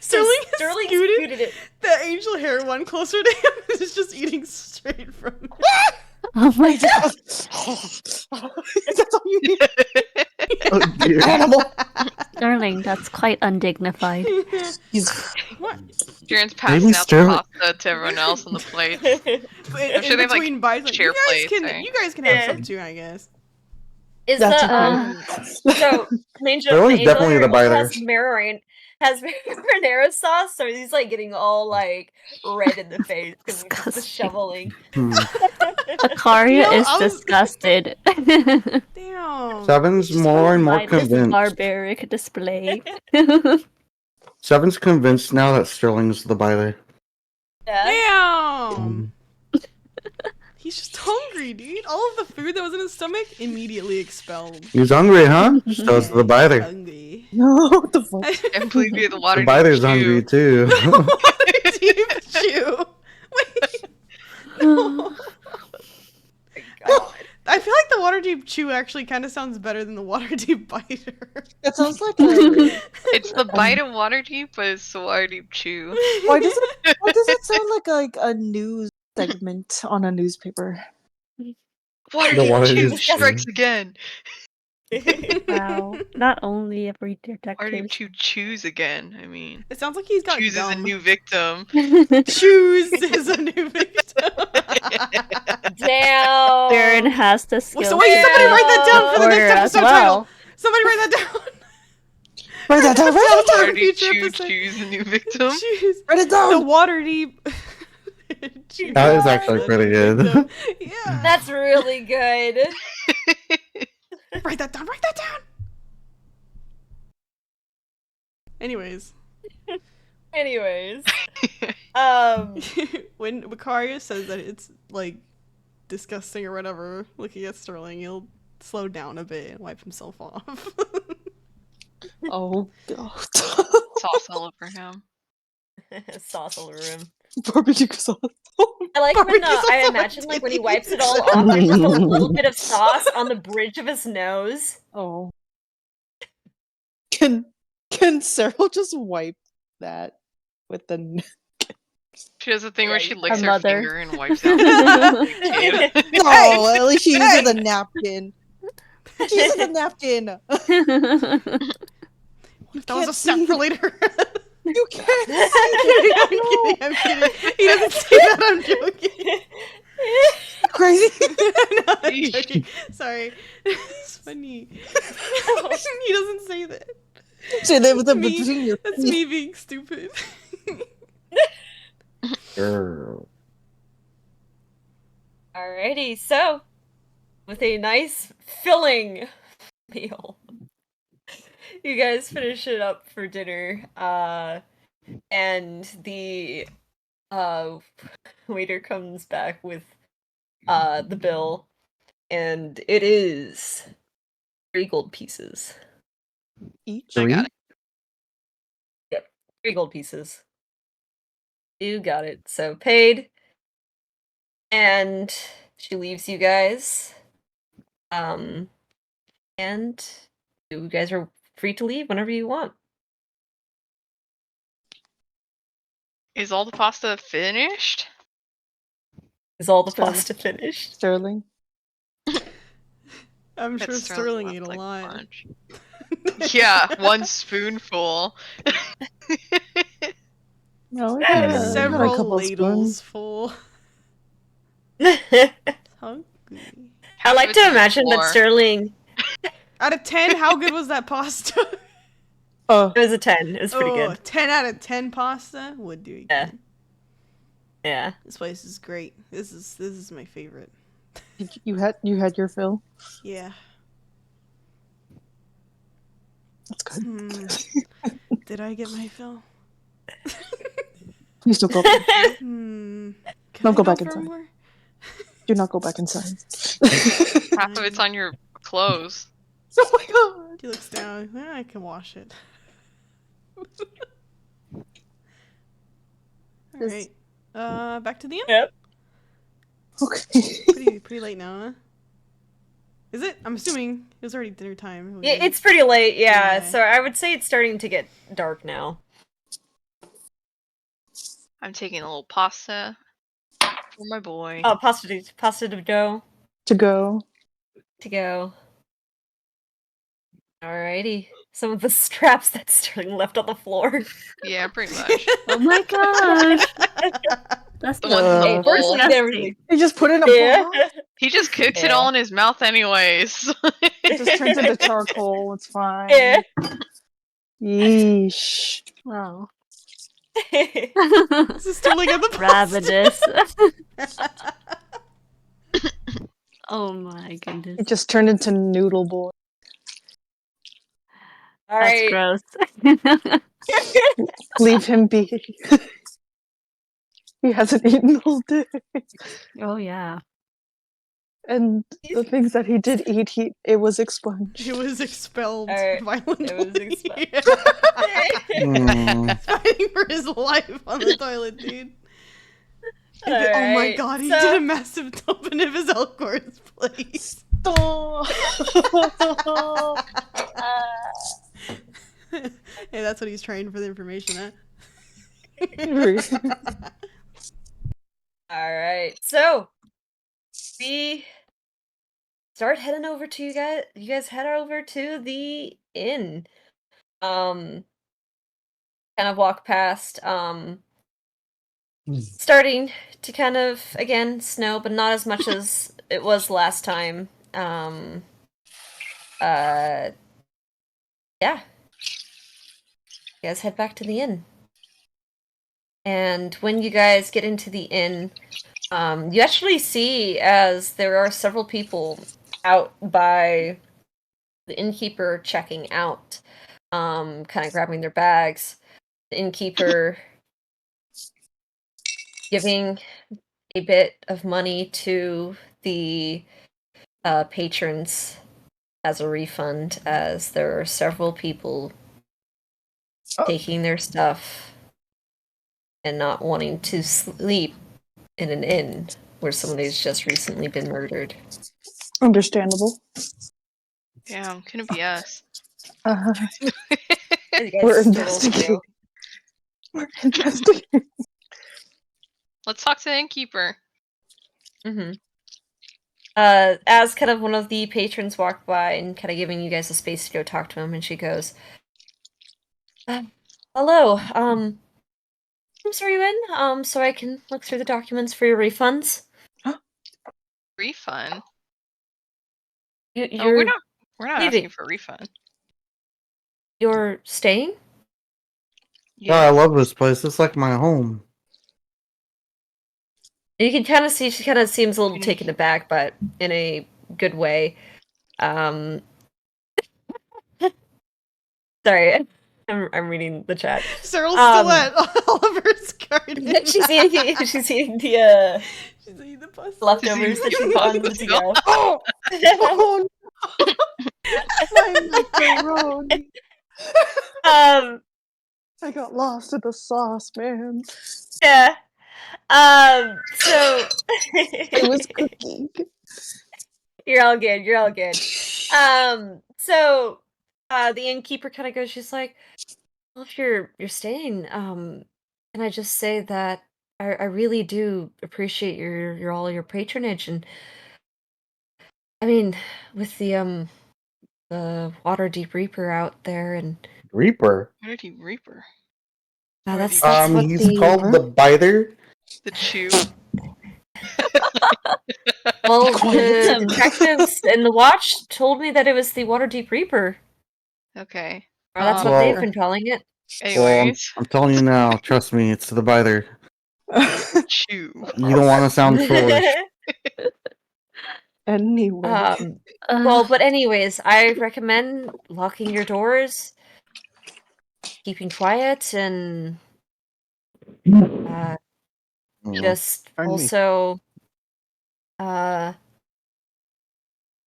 Sterling scooted scooted it. the angel hair one closer to him and is just eating straight from it. Oh my god. That's all you need. Oh dear. Animal. Sterling, that's quite undignified. What? Jaren's passing Maybe out Sterling- the pasta to everyone else on the plate. In sure they have, like, between bites, like, share you guys plates, can eh? you guys can have Yeah. some too, I guess. Is That's the so Angel Sterling's definitely Angel the biter. has marinara sauce, so he's like getting all like red in the face because of the Disgusting. shoveling. Akaria No, is I was- disgusted. Damn. 7's more and more By this convinced. barbaric display. Seven's convinced now that Sterling's the biter. Yeah. Damn! He's just hungry, dude. All of the food that was in his stomach immediately expelled. He's hungry, huh? So's the biter. Hungry. No, what the fuck? I believe you're the The water biter's hungry too. Waterdeep chew. Wait. No. God. I feel like the Waterdeep chew actually kind of sounds better than the Waterdeep biter. That sounds like a. It's the bite of Waterdeep, but it's the Waterdeep chew. Why does it sound like a news segment on a newspaper? Waterdeep Waterdeep chew chew. strikes again. Wow. Not only every detective. Waterdeep chew chews again. I mean, It sounds like he's got chooses a gum. new victim. Choose is a new victim. Damn. Baron has the skill. So wait, somebody write that down for the order next as episode well. title. Somebody write that down. Write that down. Write that down. Waterdeep Future chew episode. choose a new victim. Choose Write it the down. Waterdeep. Choose That is a actually new pretty good. victim. Yeah. That's really good. Write that down. Write that down. Anyways, when Macario says that it's like disgusting or whatever, looking at Sterling, he'll slow down a bit and wipe himself off. Oh god. Sauce all over him. Sauce all over him. Barbecue sauce. I like when Barbecue sauce I on my imagine like when he titties. wipes it all off, there's just a little bit of sauce on the bridge of his nose. Oh. Can Cyril just wipe that with the? She does a thing where Yeah, she you- licks Her her mother. finger and wipes out. No, at least she uses a napkin. She uses a napkin. That was a step for later. You can't. I'm kidding. He doesn't say that. I'm joking. Crazy. No, I'm joking. Sorry. It's funny. He doesn't say that. So there was a Me- between your That's me being stupid. Girl. Alrighty, so with a nice filling meal, you guys finish it up for dinner. And the waiter comes back with the bill, and it is 3 gold pieces. each. I got it. 3 gold pieces. You got it. So paid. And she leaves you guys. And you guys are free to leave whenever you want. Is all the pasta finished? Is all the Sterling. pasta finished? Sterling. I'm Bet sure Sterling ate a left, like, lot. bunch. Yeah, 1 spoonful. No, we Yeah, got a Several couple ladles spoons. full. I Hungry. Half of like it's to on the imagine that floor. Sterling. Out of 10, how good was that pasta? Oh, It was a 10. It was pretty Oh, good. 10 out of 10 pasta would do Yeah. again. Yeah. This place is great. This is my favorite. you had your fill. Yeah. That's good. Did I get my fill? Please don't go. Can Don't I go back for inside. more? Do not go back inside. Half of it's on your clothes. Oh my god. He looks down. I can wash it. Alright. Back to the inn? Yep. Okay. Pretty late now, huh? Is it? I'm assuming it was already dinner time. It's pretty late, yeah. Yeah. So I would say it's starting to get dark now. I'm taking a little pasta for my boy. Oh, pasta to go. To go. To go. Alrighty. Some of the scraps that Sterling left on the floor. Yeah, pretty much. Oh my gosh. That's The ones in the Hey, bowl. first disgusting. everything. You just put it in a Yeah. pot. He just cooks it Yeah. all in his mouth anyways. It just turns into charcoal. It's fine. Yeah. Yeesh. Wow. This is Sterling at the pasta. Ravenous. Oh my goodness. It just turned into noodle boy. All That's right. gross. Leave him be. He hasn't eaten all day. Oh yeah. And the things that he did eat, it was expunged. He was expelled Alright, violently. it was expelled. Hmm. He's fighting for his life on the toilet, dude. Oh my Alright, god, he so- did a massive dump in his Elcor's place. Hey, that's what he's trying for the information at. Alright, so we start heading over to you guys head over to the inn. Kind of walk past, starting to kind of, again, snow, but not as much as it was last time. Yeah. You guys head back to the inn. And when you guys get into the inn, you actually see as there are several people out by the innkeeper checking out, kind of grabbing their bags. The innkeeper giving a bit of money to the patrons as a refund, as there are several people taking their stuff and not wanting to sleep in an inn where somebody's just recently been murdered. Understandable. Damn, couldn't be us. Uh, You guys We're still investigating. fail. We're investigating. Let's talk to the innkeeper. Mm-hmm. As kind of one of the patrons walked by and kind of giving you guys a space to go talk to him, and she goes, "Hello. Rooms are you in? So I can look through the documents for your refunds." Refund? You're Oh, we're not leaving. asking for a refund. You're staying? Yeah, I love this place. It's like my home. You can kind of see she kind of seems a little Can you- taken aback, but in a good way. Sorry, I'm reading the chat. Cyril's still at Oliver's garden. She's eating the She's eating the pasta. leftovers that she bought months ago. Oh! Oh no! My macaroni! I got lost in the sauce, man. Yeah. So It was cooking. You're all good. You're all good. So the innkeeper kind of goes. She's like, "Well, if you're staying, can I just say that I really do appreciate your all your patronage, and I mean, with the Water Deep Reaper out there, and Reaper. What did he Reaper? that's what He's the called the Biter. The chew. well Quiet. the detectives and the watch told me that it was the Water Deep Reaper, Okay. or that's what Well- they've been calling it. Anyways, I'm telling you now. Trust me, it's the Biter. chew. You don't want to sound foolish. Anyway. Well, but anyways, I recommend locking your doors, keeping quiet, and just Pardon me. also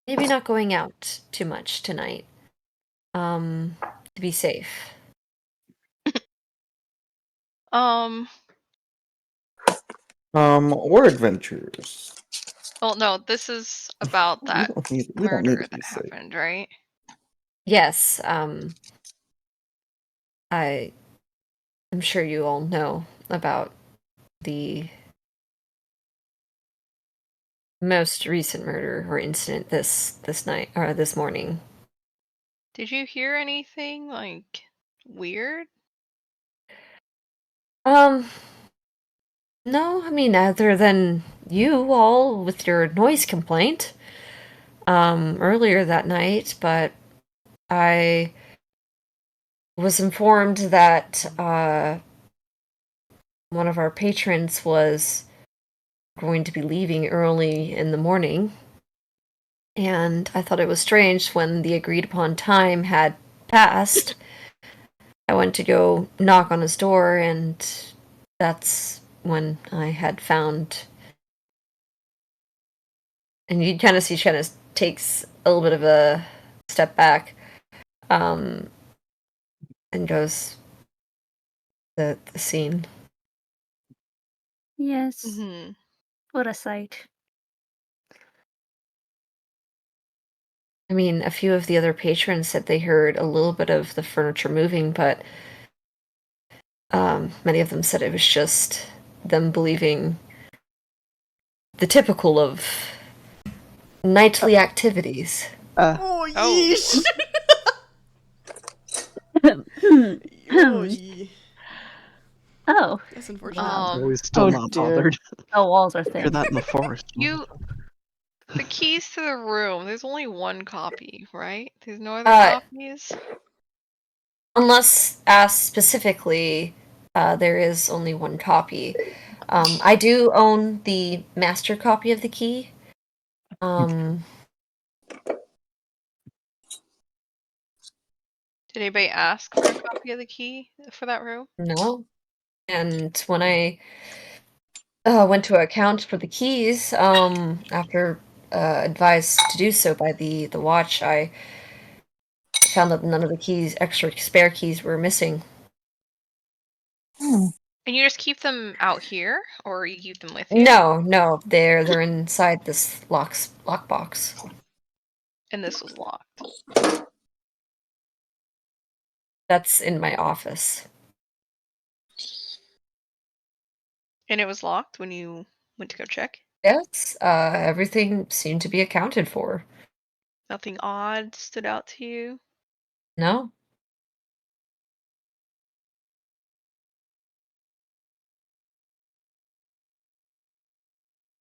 maybe not going out too much tonight. To be safe. We're adventurers. Well, no, this is about that We don't need murder to be that safe. happened, right? Yes, I'm sure you all know about the most recent murder or incident this night or this morning. Did you hear anything like weird? No, I mean, other than you all with your noise complaint, earlier that night, but I was informed that, one of our patrons was going to be leaving early in the morning, and I thought it was strange when the agreed upon time had passed. I went to go knock on his door, and that's when I had found. And you kind of see she kind of takes a little bit of a step back, and goes the scene. Yes. Hmm. What a sight. I mean, a few of the other patrons said they heard a little bit of the furniture moving, but many of them said it was just them believing the typical of nightly activities. Oh, Oh. yeesh! Oh, yee. Oh, That's unfortunate. wow. Zoe's still Oh, not dear. bothered. Oh, walls are Hear thick. that in the forest. The keys to the room. There's only one copy, right? There's no other Uh, copies. Unless asked specifically, there is only one copy. I do own the master copy of the key. Did anybody ask for a copy of the key for that room? No. And when I went to account for the keys, after advised to do so by the watch, I found that none of the keys, extra spare keys, were missing. And you just keep them out here, or you keep them with you? No, they're inside this lockbox. And this was locked. That's in my office. And it was locked when you went to go check? Yes, everything seemed to be accounted for. Nothing odd stood out to you? No.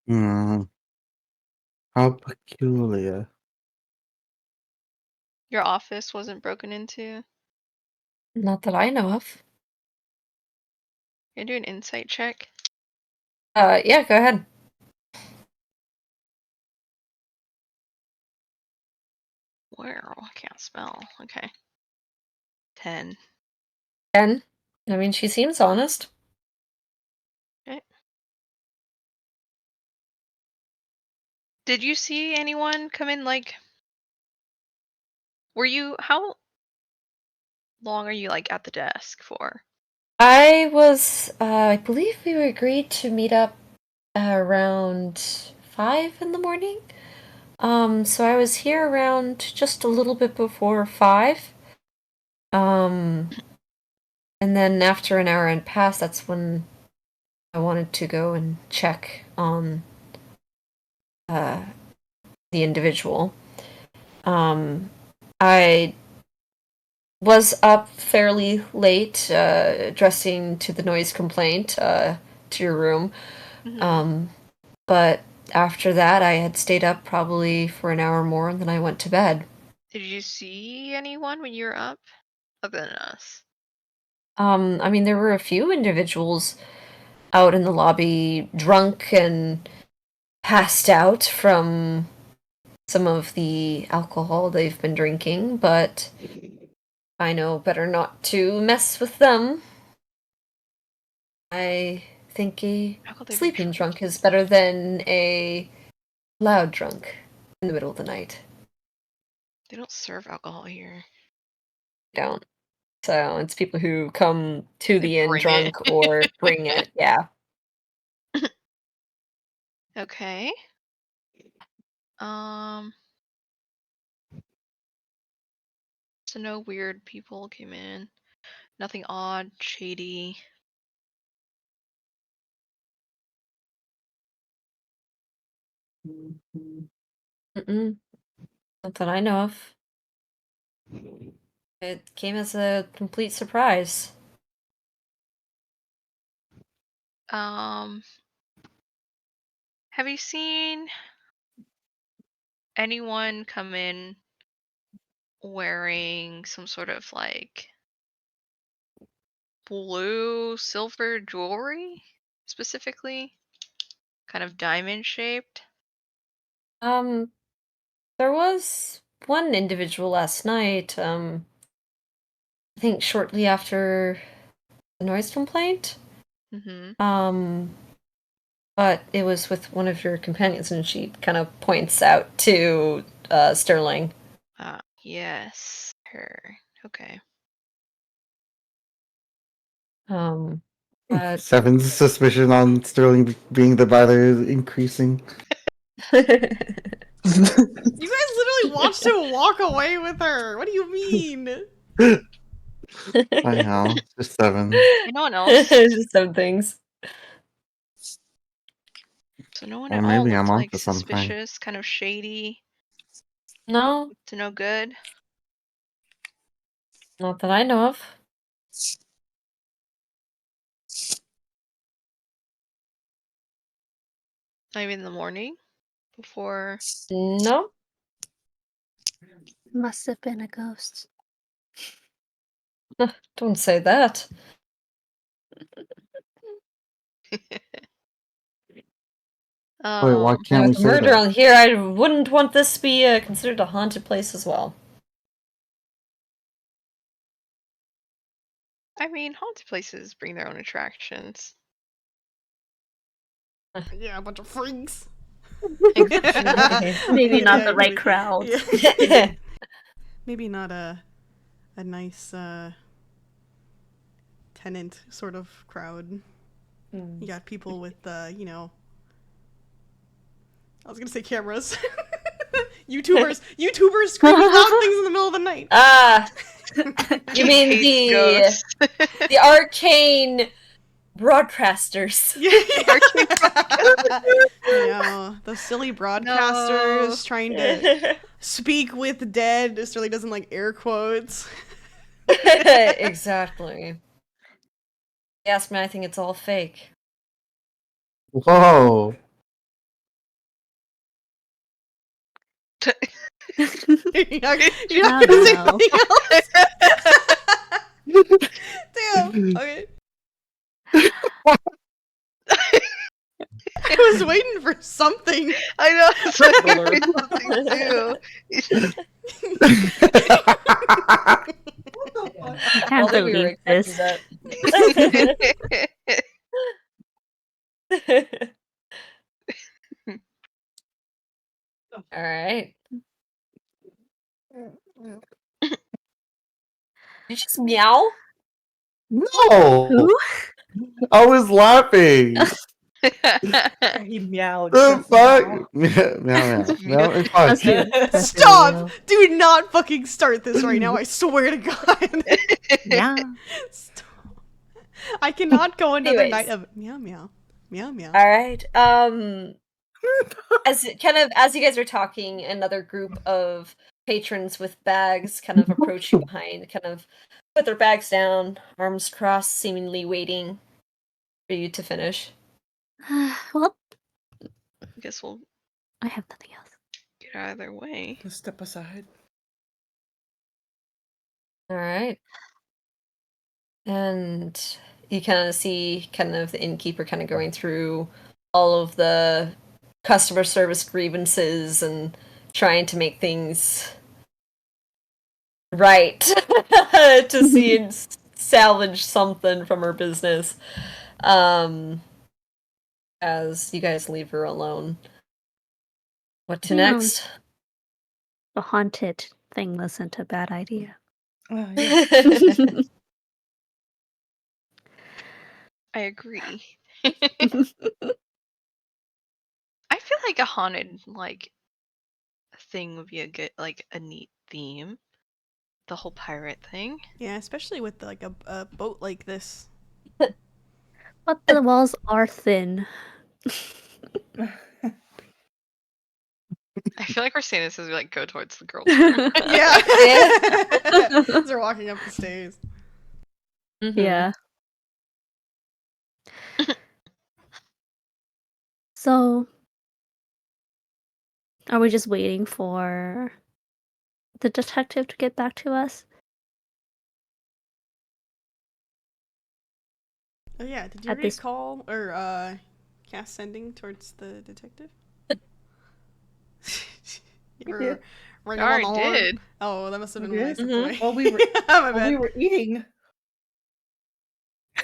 Hmm. How peculiar. Your office wasn't broken into? Not that I know of. Can I do an insight check? Yeah, go ahead. Wow, I can't spell. Okay. 10. 10. I mean, she seems honest. Okay. Did you see anyone come in, like... How long are you, like, at the desk for? I believe we agreed to meet up around 5 in the morning. So I was here around just a little bit before 5. And then after an hour had passed, that's when I wanted to go and check on the individual. I was up fairly late, addressing to the noise complaint, to your room. Mhm. But after that, I had stayed up probably for an hour more, and then I went to bed. Did you see anyone when you were up? Other than us? I mean, there were a few individuals out in the lobby, drunk and passed out from some of the alcohol they've been drinking, but I know better not to mess with them. I think a How could they be sleeping drunk is better than a loud drunk in the middle of the night. They don't serve alcohol here. Don't. So it's people who come to They the inn bring it. drunk or bring it. Yeah. Okay. So no weird people came in. Nothing odd, shady. Mm-mm. Not that I know of. It came as a complete surprise. Have you seen anyone come in wearing some sort of like blue silver jewelry specifically? Kind of diamond shaped? Um, there was one individual last night, I think shortly after the noise complaint. Mm-hmm. But it was with one of your companions, and she kind of points out to Sterling. Yes, her. Okay. But Seven's suspicion on Sterling being the brother is increasing. You guys literally watched him walk away with her. What do you mean? I know, just 7. And no one else. Just some things. So no one Or at all maybe I'm looked like onto something. suspicious, kind of shady, No, to no good. not that I know of. Maybe in the morning before. No. Must have been a ghost. Don't say that. Wait, why Now, can't we with the say murder that? on here, I wouldn't want this to be considered a haunted place as well. I mean, haunted places bring their own attractions. Yeah, a bunch of freaks. Maybe not the right crowd. Yeah. Maybe not a nice tenant sort of crowd. You got people with you know, I was gonna say cameras. YouTubers screaming loud things in the middle of the night. You mean Hates the arcane broadcasters? Yeah, the silly broadcasters trying to speak with the dead. This really doesn't like air quotes. Exactly. Yes, man, I think it's all fake. Whoa. You're not gonna say anything else? Damn. Okay. I was waiting for something. I know. It's like something too. I can't believe this. All right. Did you just meow? No! Who? I was laughing! He meowed. The just fuck? now. Meow, meow. It's fine. That's you. That's Stop! real. Do not fucking start this right now. I swear to God. Yeah. Stop. I cannot go another Anyways. night of meow meow meow meow. All right. As you guys are talking, another group of patrons with bags kind of approach you behind, kind of put their bags down, arms crossed, seemingly waiting for you to finish. Well, I guess we'll I have nothing else. get out of their way. Just step aside. All right. And you kind of see kind of the innkeeper kind of going through all of the customer service grievances and trying to make things right to see and salvage something from her business. As you guys leave her alone. What to Yeah. next? The haunted thing wasn't a bad idea. Oh, yeah. I agree. I feel like a haunted thing would be a good a neat theme. The whole pirate thing. Yeah, especially with like a boat like this. But the walls are thin. I feel like we're saying this as we go towards the girls' room. Yeah. As they're walking up the stairs. Mm-hmm. Yeah. So, are we just waiting for the detective to get back to us? Oh yeah, did you At this- recall or cast sending towards the detective? You were ringing on already the horn. did. Oh, that must have been Yes. nice. Mhm. Boy. While we were My while bad. we were eating.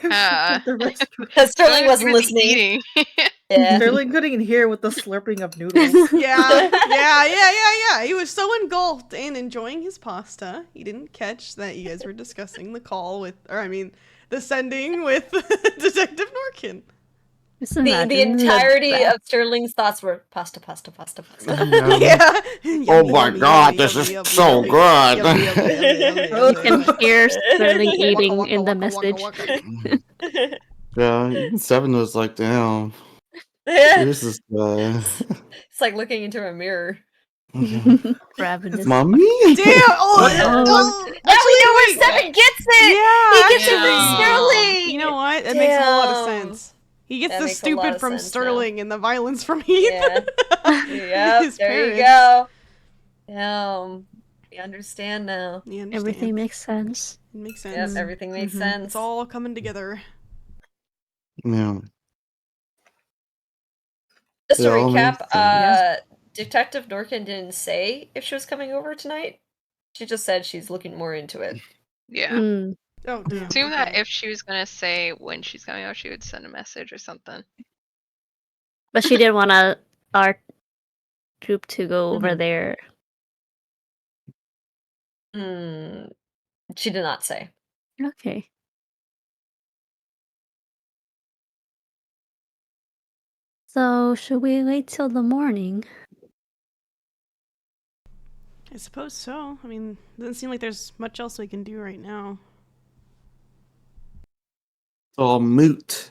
The rest of Because Sterling I was wasn't busy listening. eating. Yeah. Sterling couldn't even hear with the slurping of noodles. Yeah. He was so engulfed in enjoying his pasta, he didn't catch that you guys were discussing the call with, the sending with Detective Norkin. Just The imagine entirety of Sterling's thoughts were pasta. Yeah. Oh my god, this is so good. You can hear Sterling eating Waka, in the waka, waka, message. waka. Yeah, even Seven was like, damn, Yeah. who's this guy? It's like looking into a mirror. Ravenous. Mommy? Damn! Oh, Yeah. oh, Now we know where wait. Seven gets it! Yeah, He gets it actually. from Sterling! You know what? It makes a whole lot of Damn. sense. He gets That the makes a lot stupid of from sense now. Sterling and the violence from Heath. Yeah. Yep, His there parents. you go. Damn. We understand now. You understand. Everything makes sense. It makes Yep, sense. everything makes Mhm. sense. It's all coming together. Yeah. Just to It all recap, makes sense. Detective Norkin didn't say if she was coming over tonight. She just said she's looking more into it. Yeah. Mm. Oh, damn. Assume that okay. if she was gonna say when she's coming out, she would send a message or something. But she didn't want our group to go over Mhm. there. She did not say. Okay. So, should we wait till the morning? I suppose so. I mean, doesn't seem like there's much else we can do right now. It's all moot.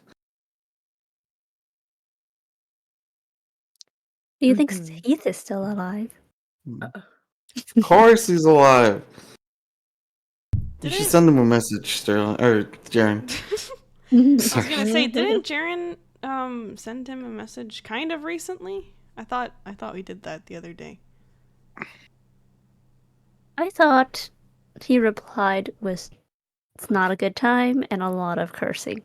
Do you think Mhm. Heath is still alive? Of course he's alive. You should Didn't- send him a message, Sterling. Or Jaren. I was Sorry. gonna say, didn't Jaren send him a message kind of recently? I thought we did that the other day. I thought he replied with, "It's not a good time," and a lot of cursing.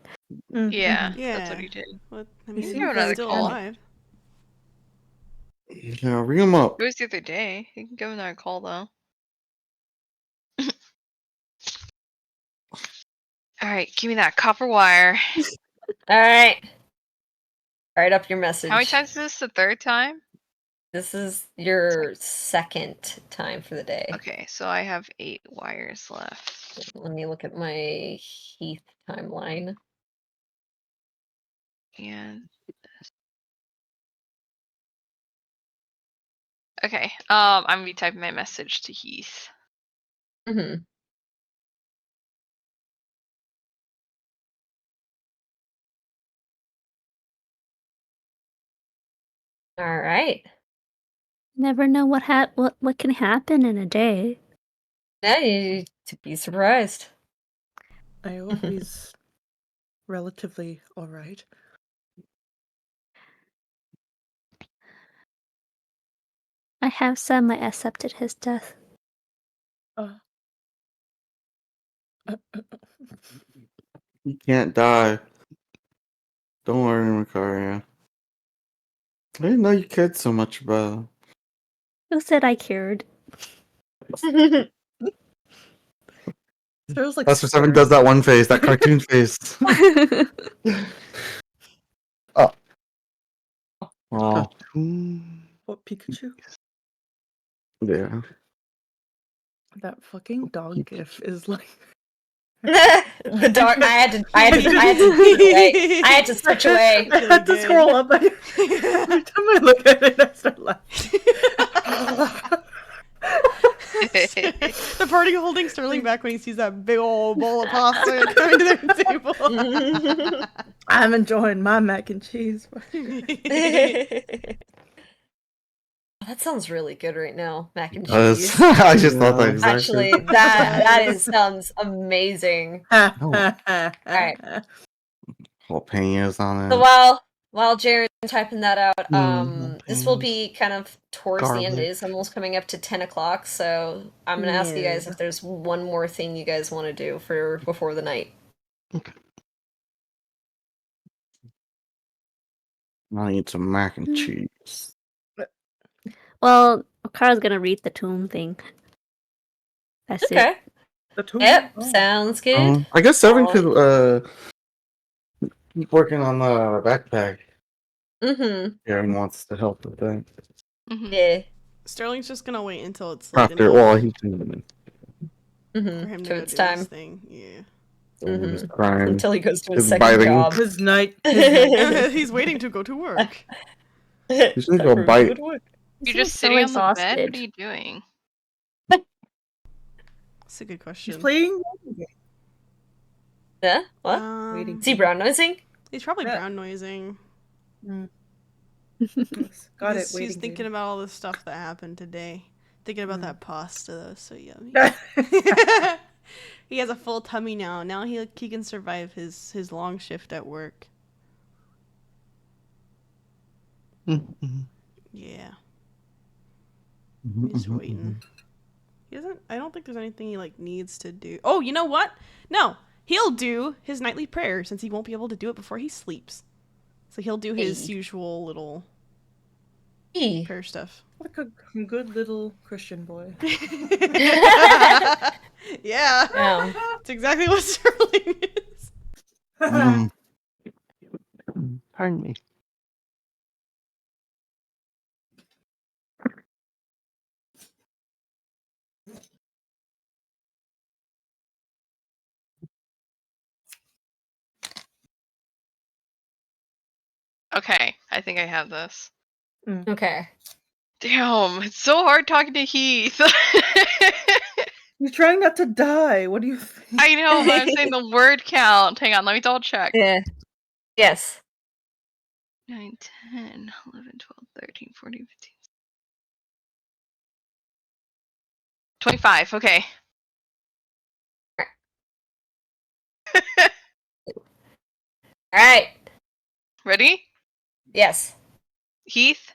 Yeah, Yeah. that's what he did. What? I He mean, seemed he's very still calm. alive. Yeah, ring him up. It was the other day. You can give him that call though. Alright, give me that copper wire. Alright. Write up your message. How many times is this? The third time? This is your second time for the day. Okay, so I have 8 wires left. Let me look at my Heath timeline. And okay, I'm gonna be typing my message to Heath. Mm-hmm. All right. Never know what can happen in a day. Yeah, you to be surprised. I hope he's relatively alright. I have semi-accepted his death. You can't die. Don't worry, Makaria. I didn't know you cared so much about him. Who said I cured? Sterling's like That's what Seven does that one face, that cartoon face. Oh. Oh. What, Pikachu? Yeah. That fucking dog gif is like The dog. I had to switch away. I had to switch away. I had to Really scroll up. Every time I look at it, I start laughing. The party holding Sterling back when he sees that big old bowl of pasta coming to their table. I'm enjoying my mac and cheese. That sounds really good right now, mac and I cheese. just thought that exactly. Actually, that sounds amazing. Alright. Jalapenos on it. So while Jaren's typing that out, this will be kind of towards the end. It Garlic. is almost coming up to 10 o'clock, so I'm gonna ask you guys if there's one more thing you guys want to do for before the night. I need some mac and cheese. Well, Kara's gonna read the tomb thing. I see. Okay. The two. Yep, Oh. sounds good. I guess Seven Oh. could keep working on the backpack. Mm-hmm. Aaron wants to help with that. Mhm. Yeah. Sterling's just gonna wait until it's late After, enough well, he can for Mm-hmm. him to So go it's do his time. thing. Yeah. do his Mm-hmm. crime. Until he goes to his His second biting. job. His night. His night. He's waiting to go to work. He's gonna go bite. You're He just seems so sitting on the bed? What exhausted. are you doing? That's a good question. He's playing. Yeah? What? Waiting. Is he brown nosing? He's probably Yeah. brown noising. Yes, got it. He's Waiting. thinking about all the stuff that happened today. Thinking about that pasta that was so yummy. about. He has a full tummy now. Now he can survive his long shift at work. Mhm. Yeah. Mm-hmm, He's waiting. He doesn't. I don't think there's anything he like needs to do. Oh, you know what? No, he'll do his nightly prayer since he won't be able to do it before he sleeps. So he'll do his Hey. usual little Hey. prayer stuff. Like a good little Christian boy. Yeah, Yeah. that's exactly what Sterling is. Mm. Pardon me. Okay, I think I have this. Okay. Damn, it's so hard talking to Heath. He's trying not to die. What do you think? I know, but I'm saying the word count. Hang on, let me double check. Yeah. Yes. 9, 10, 11, 12, 13, 14, 15. 25, okay. All right. Ready? Yes. Heath,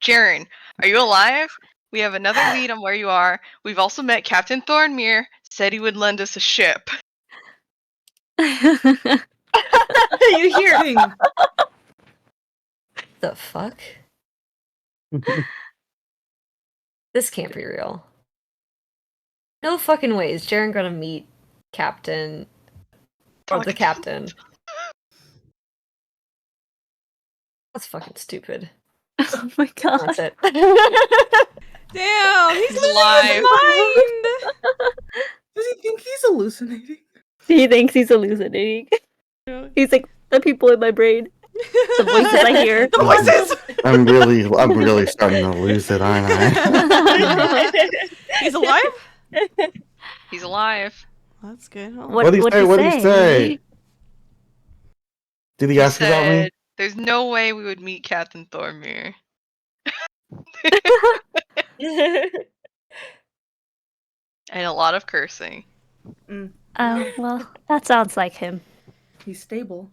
Jaren, are you alive? We have another lead on where you are. We've also met Captain Thornmere, said he would lend us a ship. You hear King. the fuck? This can't be real. No fucking way is Jaren gonna meet Captain or the captain. That's fucking stupid. Oh my god. That's it. Damn, he's losing live. his mind. Does he think he's hallucinating? He thinks he's hallucinating. He's like, the people in my brain. The voices I hear. The voices. I'm really starting to lose it, aren't I? He's alive. He's alive. That's good. Oh. What'd he say? What'd he say? Did he ask about me? Said, there's no way we would meet Captain Thornmere. And a lot of cursing. Oh, well, that sounds like him. He's stable.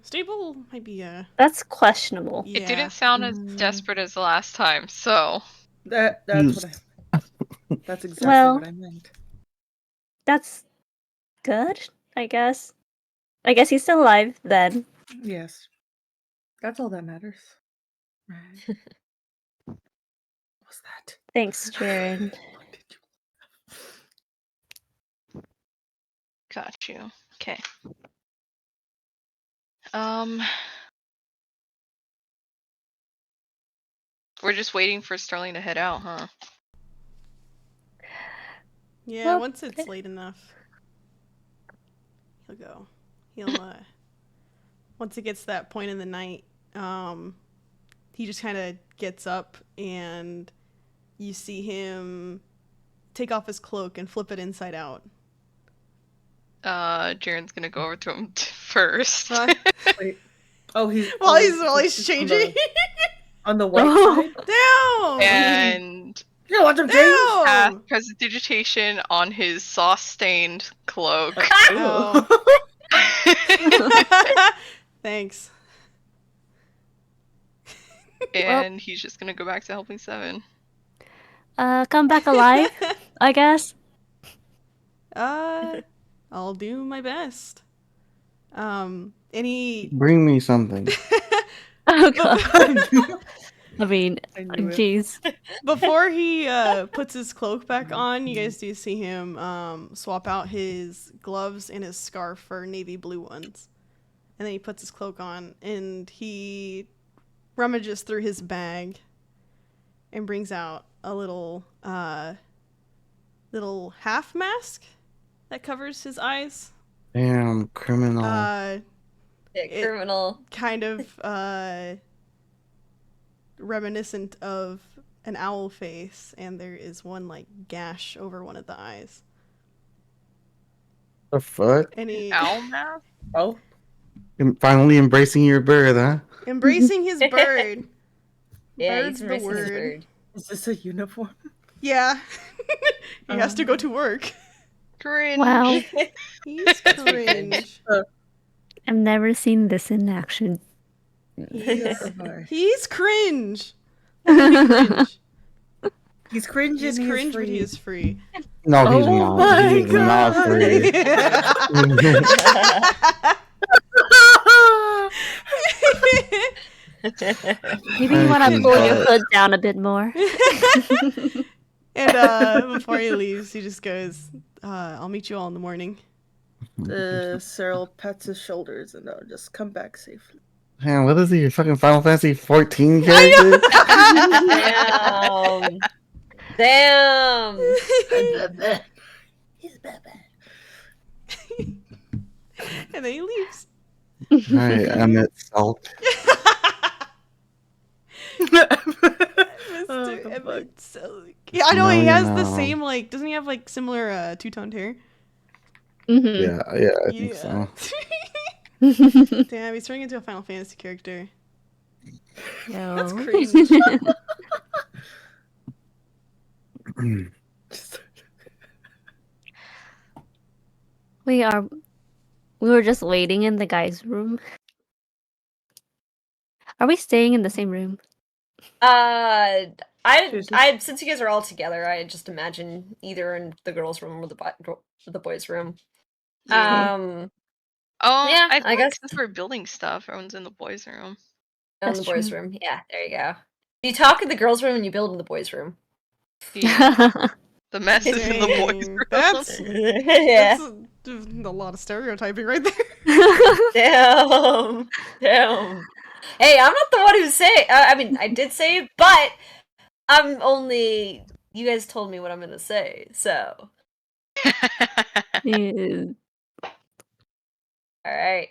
Stable might be That's questionable. yeah. It didn't sound as desperate as the last time, so. That's what I. That's exactly Well- what I meant. That's good, I guess. I guess he's still alive then. Yes. That's all that matters. Right. What was that? Thanks, Jaren. What did you? Got you. Okay. We're just waiting for Sterling to head out, huh? Yeah, Well, once it's late enough, he'll go. He'll once it gets to that point in the night, he just kind of gets up and you see him take off his cloak and flip it inside out. Jaren's gonna go over to him first. Huh? Wait. Oh, he's while he's he's changing. on the white Oh. side. Down. And Yeah, watch him change. Down. prestidigitation on his sauce-stained cloak. Oh. Thanks. And he's just gonna go back to helping Seven. Come back alive, I guess. I'll do my best. Any Bring me something. Oh god. I mean, I knew it. jeez. Before he puts his cloak back on, you guys do see him swap out his gloves and his scarf for navy blue ones. And then he puts his cloak on and he rummages through his bag and brings out a little half mask that covers his eyes. Damn, criminal. It- Criminal. Kind of reminiscent of an owl face, and there is one like gash over one of the eyes. The fuck? And he Owl mask? Oh, Finally embracing your bird, huh? embracing his bird. Yeah, Bird's he's the embracing his word. bird. is this a uniform? Yeah. He has to go to work. Cringe. Wow. He's cringe. I've never seen this in action. He's cringe. Let me cringe. He's cringe He's and cringe, but he is free. No, he's Oh not. my He's not God. free. Maybe you want to pull your hood down a bit more. And before he leaves, he just goes, I'll meet you all in the morning. Cyril pats his shoulders and just come back safely. Man, what is he? Your fucking Final Fantasy 14 character? Damn. Damn. He's bad. And then he leaves. Alright, Emmett Salt. Mr. the Emmett Selleck. Yeah, I know No, he you has the know. same like. Doesn't he have like similar two-toned hair? Mhm. Yeah, I think so. Damn, he's turning into a Final Fantasy character. No. That's cringe. We were just waiting in the guy's room. Are we staying in the same room? I Seriously? since you guys are all together, I just imagine either in the girls' room or the boys' room. Yeah. Oh, Yeah, I I think guess- since we're building stuff, everyone's in the boys' room. In That's the boys' true. room. Yeah, there you go. You talk in the girls' room and you build in the boys' room. The mess is in the boys' Dang, room. That's Yeah. a lot of stereotyping right there. Damn. Damn. Hey, I'm not the one who say. I mean, I did say it, but I'm only. You guys told me what I'm gonna say, so. Yeah. All right.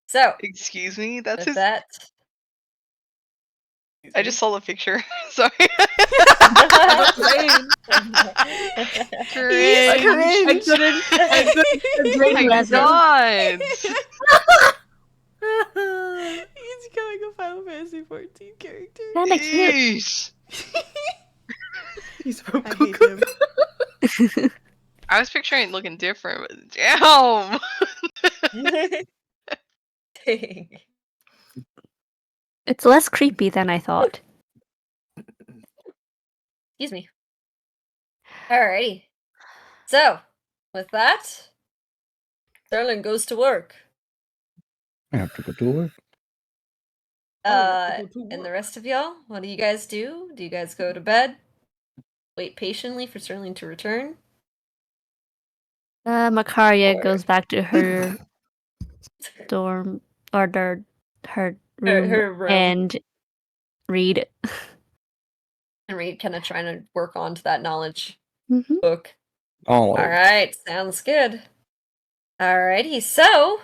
So Excuse me? That's with his. that. I just saw the picture. Sorry. He's Cringe. cringe. Oh my god. He's becoming a Final Fantasy 14 character. Kinda cute. Yeesh. He's I hate him. I was picturing it looking different, but damn. Dang. It's less creepy than I thought. Excuse me. Alrighty. So, with that, Sterling goes to work. I have to go to work. And the rest of y'all, what do you guys do? Do you guys go to bed? Wait patiently for Sterling to return? Makaria Or- goes back to her dorm or her room, her room. and read. And Reed kind of trying to work onto that knowledge Mhm. book. Oh, Alright, sounds good. Alrighty, so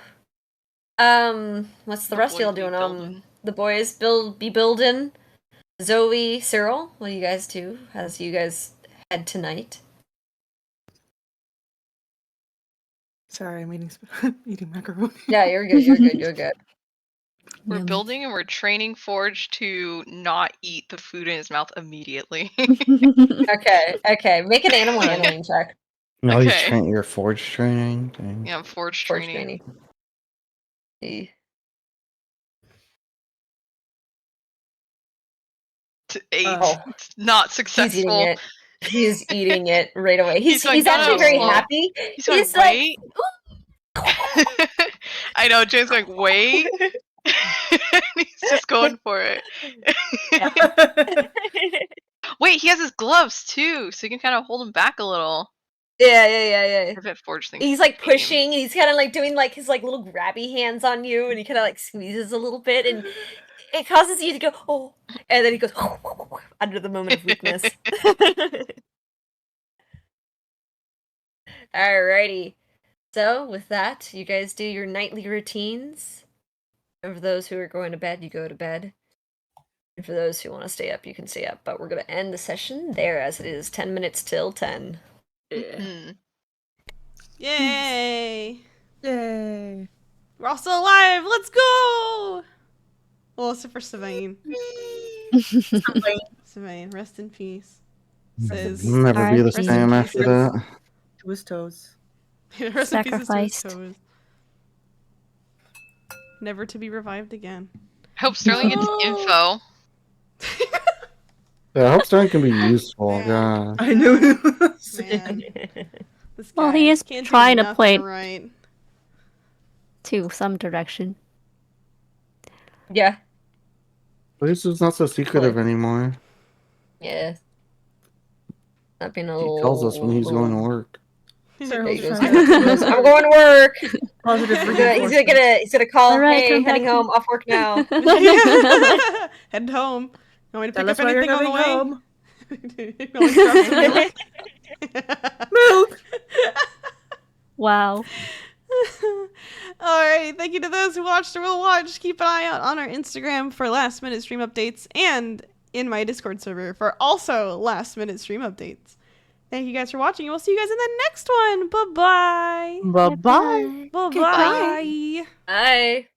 what's the The rest of y'all boys be doing? building. The boys be building. Zoe, Cyril, what do you guys do as you guys head tonight? Sorry, I'm eating macaroni. Yeah, you're good, you're good, you're good. We're Yum. building and we're training Forge to not eat the food in his mouth immediately. Okay, make an animal handling check. no, Okay. your forge training. Dang. Yeah, Forge Forge training. training. To 8. Oh. It's not He's successful. eating it. He's eating it right away. He's He's like, actually "No." very happy. He's going, He's like, wait. I know, James like, wait. And he's just going for it. Wait, he has his gloves too, so you can kind of hold him back a little. Yeah. I bet Forge thinks He's it's a like game. pushing, and he's kind of like doing like his like little grabby hands on you, and he kind of like squeezes a little bit, and it causes you to go, oh, and then he goes under the moment of weakness. Alrighty. So with that, you guys do your nightly routines. And for those who are going to bed, you go to bed. And for those who want to stay up, you can stay up. But we're going to end the session there, as it is 10 minutes till 10. Mm. Yay! Yay. We're all still alive. Let's go. Well, except for Sylvain. Sylvain, rest in peace. Says Never be the R.I.P. same after that. To his toes. rest in pieces to his Sacrificed. toes. Never to be revived again. I hope Sterling gets No. info. Yeah, I hope Sterling can be useful. Man. God. I knew it was Man. This guy Well, he is can't do trying to nothing point right. to some direction. Yeah. At least it's not so secretive anymore. Yeah. Not being a He little. tells us when he's going to work. Sorry, There he goes. trying to- I'm going to work. Positive He's reinforcement. gonna call. Alright, Hey, come heading back. home. Off work now. Head home. You want me to Tell pick us up why you're anything on the coming way? home. You want me to grab some milk? Milk! Wow. Alright, thank you to those who watched or will watch. Keep an eye out on our Instagram for last minute stream updates and in my Discord server for also last minute stream updates. Thank you guys for watching, and we'll see you guys in the next one. Bye-bye. Bye-bye. Bye-bye. Bye.